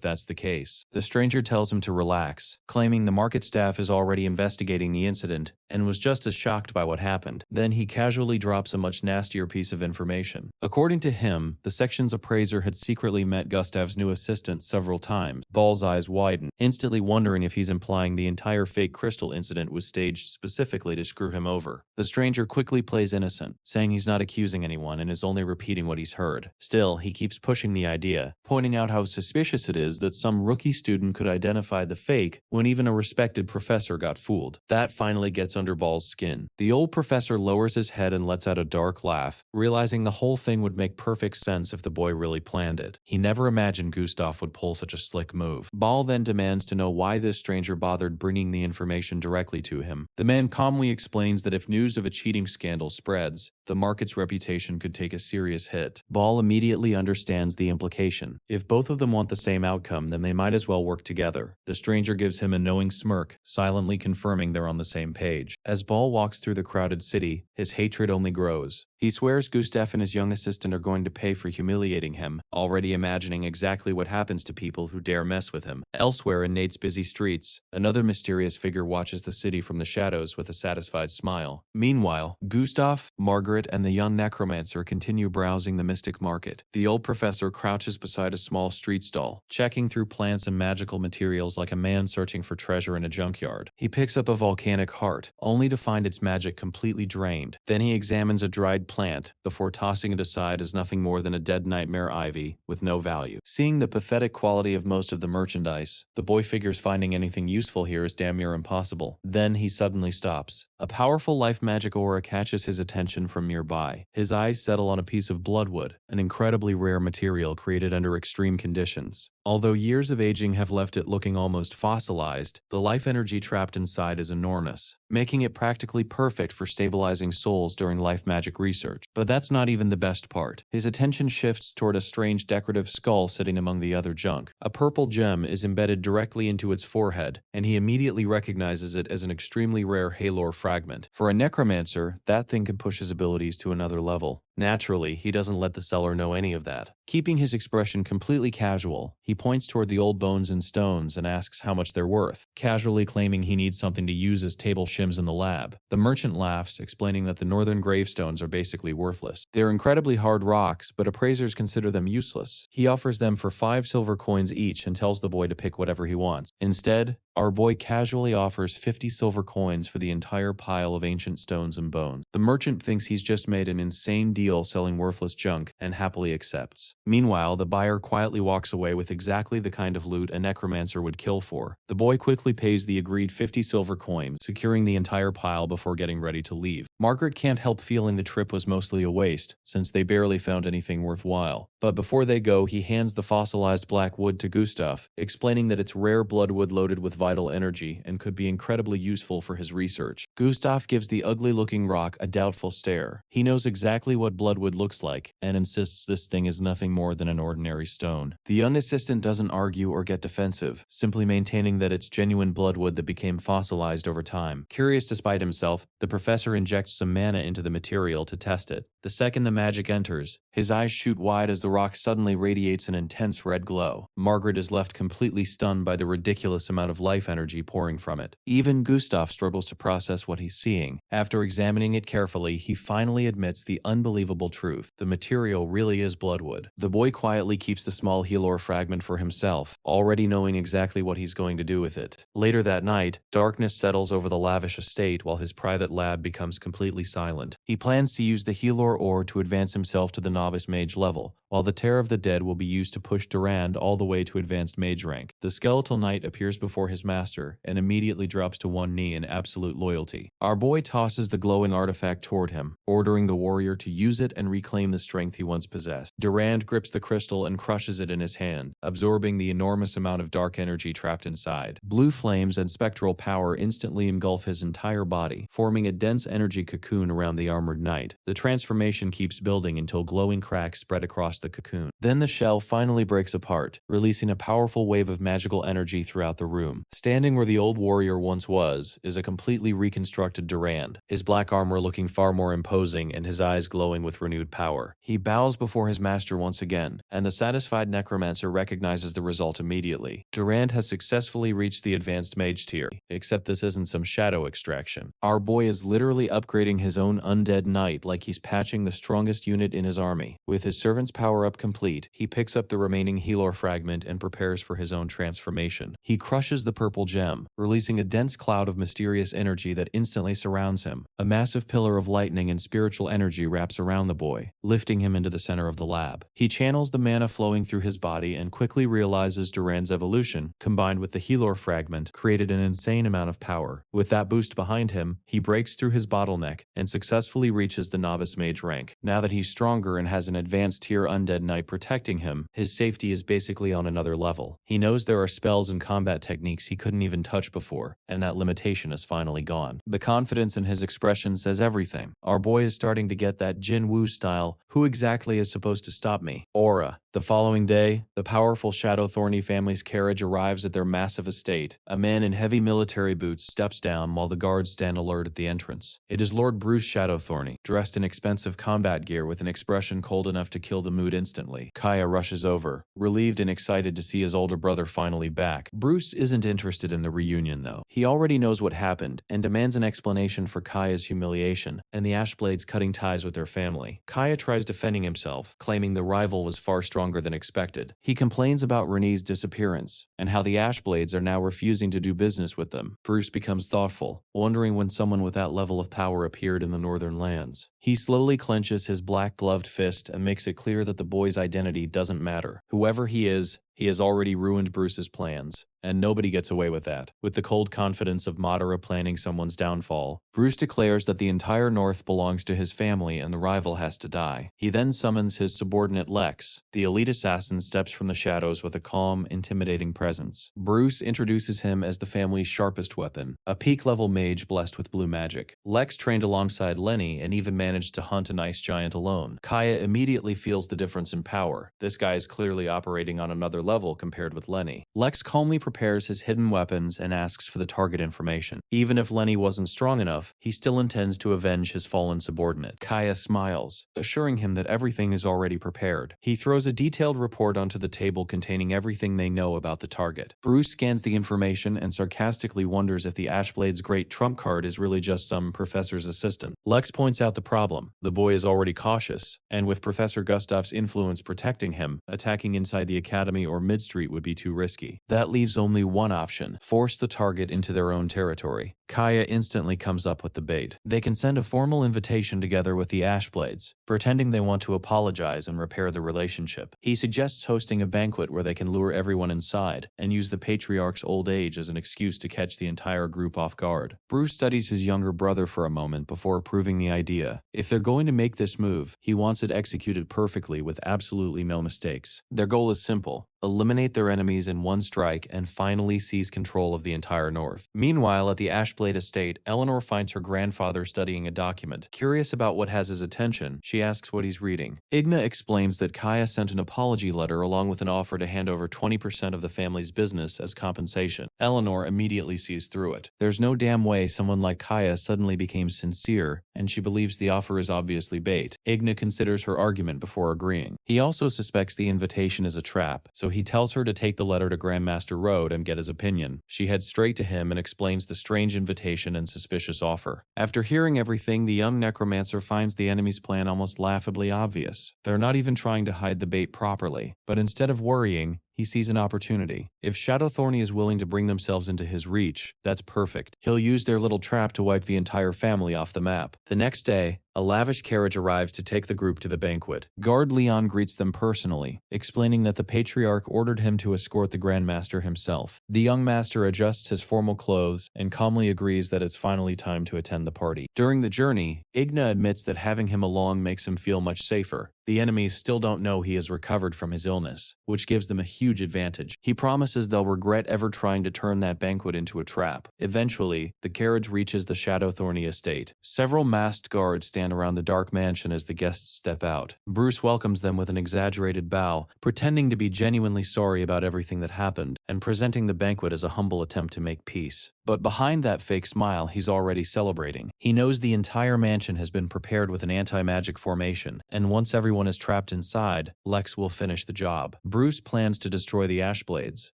that's the case. The stranger tells him to relax, claiming the market staff is already investigating the incident and was just as shocked by what happened. Then he casually drops a much nastier piece of information. According to him, the section's appraiser had secretly met Gustav's new assistant several times. Ball's eyes widen, instantly wondering if he's implying the entire fake crystal incident was staged specifically to screw him over. The stranger quickly plays innocent, saying he's not accusing anyone and is only repeating what he's heard. Still, he keeps pushing the idea, pointing out how suspicious it is that some rookie student could identify the fake when even a respected professor got fooled. That finally gets under Ball's skin. The old professor lowers his head and lets out a dark laugh, realizing the whole thing would make perfect sense if the boy really planned it. He never imagined Gustav would pull such a slick move. Ball then demands to know why this stranger bothered bringing the information directly to him. The man calmly explains that if news of a cheating scandal spreads, the market's reputation could take a serious hit. Ball immediately understands the implication. If both of them want the same outcome, then they might as well work together. The stranger gives him a knowing smirk, silently confirming they're on the same page. As Ball walks through the crowded city, his hatred only grows. He swears Gustav and his young assistant are going to pay for humiliating him, already imagining exactly what happens to people who dare mess with him. Elsewhere in Nate's busy streets, another mysterious figure watches the city from the shadows with a satisfied smile. Meanwhile, Gustav, Margaret, and the young necromancer continue browsing the mystic market. The old professor crouches beside a small street stall, checking through plants and magical materials like a man searching for treasure in a junkyard. He picks up a volcanic heart, only to find its magic completely drained. Then he examines a dried plant before tossing it aside as nothing more than a dead nightmare ivy with no value. Seeing the pathetic quality of most of the merchandise, the boy figures finding anything useful here is damn near impossible. Then he suddenly stops. A powerful life magic aura catches his attention from nearby. His eyes settle on a piece of bloodwood, an incredibly rare material created under extreme conditions. Although years of aging have left it looking almost fossilized, the life energy trapped inside is enormous, making it practically perfect for stabilizing souls during life magic research. But that's not even the best part. His attention shifts toward a strange decorative skull sitting among the other junk. A purple gem is embedded directly into its forehead, and he immediately recognizes it as an extremely rare halor fragment. For a necromancer, that thing can push his abilities to another level. Naturally, he doesn't let the seller know any of that. Keeping his expression completely casual, he points toward the old bones and stones and asks how much they're worth, casually claiming he needs something to use as table shims in the lab. The merchant laughs, explaining that the northern gravestones are basically worthless. They're incredibly hard rocks, but appraisers consider them useless. He offers them for 5 silver coins each and tells the boy to pick whatever he wants. Instead, our boy casually offers 50 silver coins for the entire pile of ancient stones and bones. The merchant thinks he's just made an insane deal selling worthless junk and happily accepts. Meanwhile, the buyer quietly walks away with exactly the kind of loot a necromancer would kill for. The boy quickly pays the agreed 50 silver coins, securing the entire pile before getting ready to leave. Margaret can't help feeling the trip was mostly a waste, since they barely found anything worthwhile. But before they go, he hands the fossilized black wood to Gustav, explaining that it's rare bloodwood loaded with vital energy and could be incredibly useful for his research. Gustav gives the ugly-looking rock a doubtful stare. He knows exactly what bloodwood looks like and insists this thing is nothing more than an ordinary stone. The young assistant doesn't argue or get defensive, simply maintaining that it's genuine bloodwood that became fossilized over time. Curious despite himself, the professor injects some mana into the material to test it. The second the magic enters, his eyes shoot wide as the rock suddenly radiates an intense red glow. Margaret is left completely stunned by the ridiculous amount of life energy pouring from it. Even Gustav struggles to process what he's seeing. After examining it carefully, he finally admits the unbelievable truth. The material really is bloodwood. The boy quietly keeps the small halor fragment for himself, already knowing exactly what he's going to do with it. Later that night, darkness settles over the lavish estate while his private lab becomes completely silent. He plans to use the halor ore to advance himself to the novice mage level, while the Terror of the Dead will be used to push Durand all the way to advanced mage rank. The skeletal knight appears before his master and immediately drops to one knee in absolute loyalty. Our boy tosses the glowing artifact toward him, ordering the warrior to use it and reclaim the strength he once possessed. Durand grips the crystal and crushes it in his hand, absorbing the enormous amount of dark energy trapped inside. Blue flames and spectral power instantly engulf his entire body, forming a dense energy cocoon around the armored knight. The transformation transformation keeps building until glowing cracks spread across the cocoon. Then the shell finally breaks apart, releasing a powerful wave of magical energy throughout the room. Standing where the old warrior once was is a completely reconstructed Durand, his black armor looking far more imposing and his eyes glowing with renewed power. He bows before his master once again, and the satisfied necromancer recognizes the result immediately. Durand has successfully reached the advanced mage tier, except this isn't some shadow extraction. Our boy is literally upgrading his own undead knight like he's patching the strongest unit in his army. With his servant's power up complete, he picks up the remaining Helor fragment and prepares for his own transformation. He crushes the purple gem, releasing a dense cloud of mysterious energy that instantly surrounds him. A massive pillar of lightning and spiritual energy wraps around the boy, lifting him into the center of the lab. He channels the mana flowing through his body and quickly realizes Durand's evolution, combined with the Helor fragment, created an insane amount of power. With that boost behind him, he breaks through his bottleneck and successfully reaches the novice mage rank. Now that he's stronger and has an advanced tier undead knight protecting him, his safety is basically on another level. He knows there are spells and combat techniques he couldn't even touch before, and that limitation is finally gone. The confidence in his expression says everything. Our boy is starting to get that Jin Woo style, "Who exactly is supposed to stop me?" aura. The following day, the powerful Shadow Thorny family's carriage arrives at their massive estate. A man in heavy military boots steps down while the guards stand alert at the entrance. It is Lord Bruce Shadow Thorny, dressed in expensive combat gear with an expression cold enough to kill the mood instantly. Kaya rushes over, relieved and excited to see his older brother finally back. Bruce isn't interested in the reunion though. He already knows what happened and demands an explanation for Kaya's humiliation and the Ashblades cutting ties with their family. Kaya tries defending himself, claiming the rival was far stronger than expected. He complains about Renee's disappearance and how the Ashblades are now refusing to do business with them. Bruce becomes thoughtful, wondering when someone with that level of power appeared in the northern lands. He slowly clenches his black-gloved fist and makes it clear that the boy's identity doesn't matter. Whoever he has already ruined Bruce's plans, and nobody gets away with that. With the cold confidence of Madara planning someone's downfall, Bruce declares that the entire North belongs to his family and the rival has to die. He then summons his subordinate Lex. The elite assassin steps from the shadows with a calm, intimidating presence. Bruce introduces him as the family's sharpest weapon, a peak-level mage blessed with blue magic. Lex trained alongside Lenny and even managed to hunt an ice giant alone. Kaya immediately feels the difference in power. This guy is clearly operating on another level compared with Lenny. Lex calmly prepares his hidden weapons and asks for the target information. Even if Lenny wasn't strong enough, he still intends to avenge his fallen subordinate. Kaya smiles, assuring him that everything is already prepared. He throws a detailed report onto the table containing everything they know about the target. Bruce scans the information and sarcastically wonders if the Ashblade's great trump card is really just some professor's assistant. Lex points out the problem. The boy is already cautious, and with Professor Gustav's influence protecting him, attacking inside the academy or Midstreet would be too risky. That leaves only one option: force the target into their own territory. Kaya instantly comes up with the bait. They can send a formal invitation together with the Ashblades, pretending they want to apologize and repair the relationship. He suggests hosting a banquet where they can lure everyone inside and use the Patriarch's old age as an excuse to catch the entire group off guard. Bruce studies his younger brother for a moment before approving the idea. If they're going to make this move, he wants it executed perfectly with absolutely no mistakes. Their goal is simple: eliminate their enemies in one strike and finally seize control of the entire North. Meanwhile, at the Ashblade estate, Eleanor finds her grandfather studying a document. Curious about what has his attention, she asks what he's reading. Igna explains that Kaya sent an apology letter along with an offer to hand over 20% of the family's business as compensation. Eleanor immediately sees through it. There's no damn way someone like Kaya suddenly became sincere, and she believes the offer is obviously bait. Igna considers her argument before agreeing. He also suspects the invitation is a trap, so he tells her to take the letter to Grandmaster Road and get his opinion. She heads straight to him and explains the strange invitation and suspicious offer. After hearing everything, the young necromancer finds the enemy's plan almost laughably obvious. They're not even trying to hide the bait properly, but instead of worrying, he sees an opportunity. If Shadow Thorny is willing to bring themselves into his reach, that's perfect. He'll use their little trap to wipe the entire family off the map. The next day, a lavish carriage arrives to take the group to the banquet. Guard Leon greets them personally, explaining that the Patriarch ordered him to escort the Grandmaster himself. The young master adjusts his formal clothes and calmly agrees that it's finally time to attend the party. During the journey, Igna admits that having him along makes him feel much safer. The enemies still don't know he has recovered from his illness, which gives them a huge advantage. He promises they'll regret ever trying to turn that banquet into a trap. Eventually, the carriage reaches the Shadowthorny estate. Several masked guards stand around the dark mansion as the guests step out. Bruce welcomes them with an exaggerated bow, pretending to be genuinely sorry about everything that happened, and presenting the banquet as a humble attempt to make peace. But behind that fake smile, he's already celebrating. He knows the entire mansion has been prepared with an anti-magic formation, and once everyone is trapped inside, Lex will finish the job. Bruce plans to destroy the Ashblades,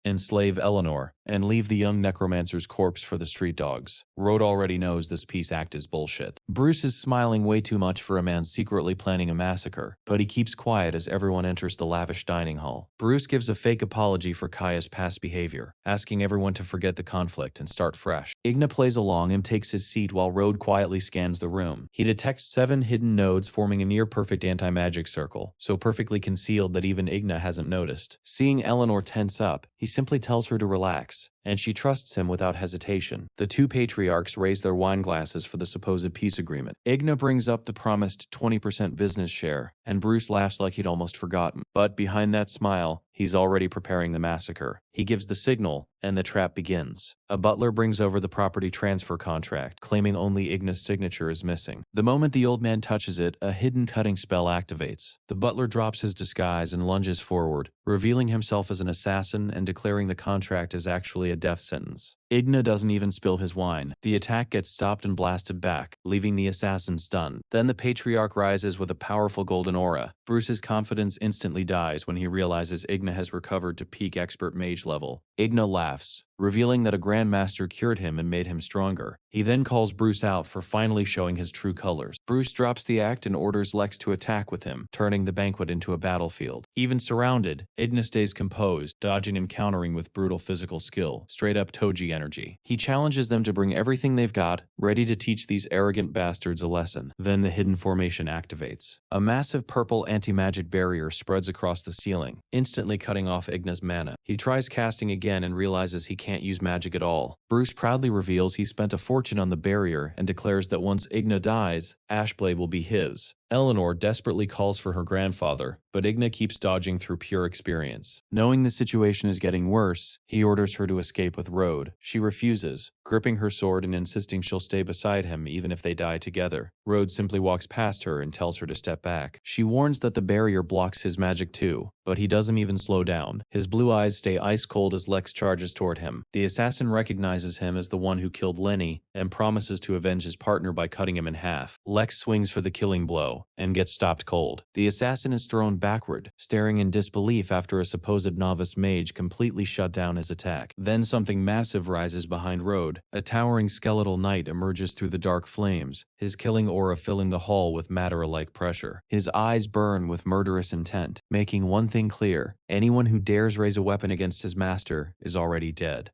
enslave Eleanor, and leave the young necromancer's corpse for the street dogs. Rode already knows this peace act is bullshit. Bruce is smiling way too much for a man secretly planning a massacre, but he keeps quiet as everyone enters the lavish dining hall. Bruce gives a fake apology for Kaya's past behavior, asking everyone to forget the conflict and start fresh. Igna plays along and takes his seat while Rode quietly scans the room. He detects 7 hidden nodes forming a near-perfect anti-magic circle, so perfectly concealed that even Igna hasn't noticed. Seeing Eleanor tense up, he simply tells her to relax, and she trusts him without hesitation. The 2 patriarchs raise their wine glasses for the supposed peace agreement. Igna brings up the promised 20% business share, and Bruce laughs like he'd almost forgotten. But behind that smile, he's already preparing the massacre. He gives the signal, and the trap begins. A butler brings over the property transfer contract, claiming only Igna's signature is missing. The moment the old man touches it, a hidden cutting spell activates. The butler drops his disguise and lunges forward, revealing himself as an assassin and declaring the contract is actually a death sentence. Igna doesn't even spill his wine. The attack gets stopped and blasted back, leaving the assassin stunned. Then the patriarch rises with a powerful golden aura. Bruce's confidence instantly dies when he realizes Igna has recovered to peak expert mage level. Igna laughs, revealing that a grandmaster cured him and made him stronger. He then calls Bruce out for finally showing his true colors. Bruce drops the act and orders Lex to attack with him, turning the banquet into a battlefield. Even surrounded, Igna stays composed, dodging and countering with brutal physical skill, straight up Toji energy. He challenges them to bring everything they've got, ready to teach these arrogant bastards a lesson. Then the hidden formation activates. A massive purple anti-magic barrier spreads across the ceiling, instantly cutting off Igna's mana. He tries casting again and realizes he can't use magic at all. Bruce proudly reveals he spent a fortune on the barrier and declares that once Igna dies, Ashblade will be his. Eleanor desperately calls for her grandfather, but Igna keeps dodging through pure experience. Knowing the situation is getting worse, he orders her to escape with Rode. She refuses, gripping her sword and insisting she'll stay beside him even if they die together. Rode simply walks past her and tells her to step back. She warns that the barrier blocks his magic too, but he doesn't even slow down. His blue eyes stay ice cold as Lex charges toward him. The assassin recognizes him as the one who killed Lenny and promises to avenge his partner by cutting him in half. Lex swings for the killing blow and gets stopped cold. The assassin is thrown backward, staring in disbelief after a supposed novice mage completely shut down his attack. Then something massive rises behind Rode. A towering skeletal knight emerges through the dark flames, his killing aura filling the hall with matter-like pressure. His eyes burn with murderous intent, making one thing clear: anyone who dares raise a weapon against his master is already dead.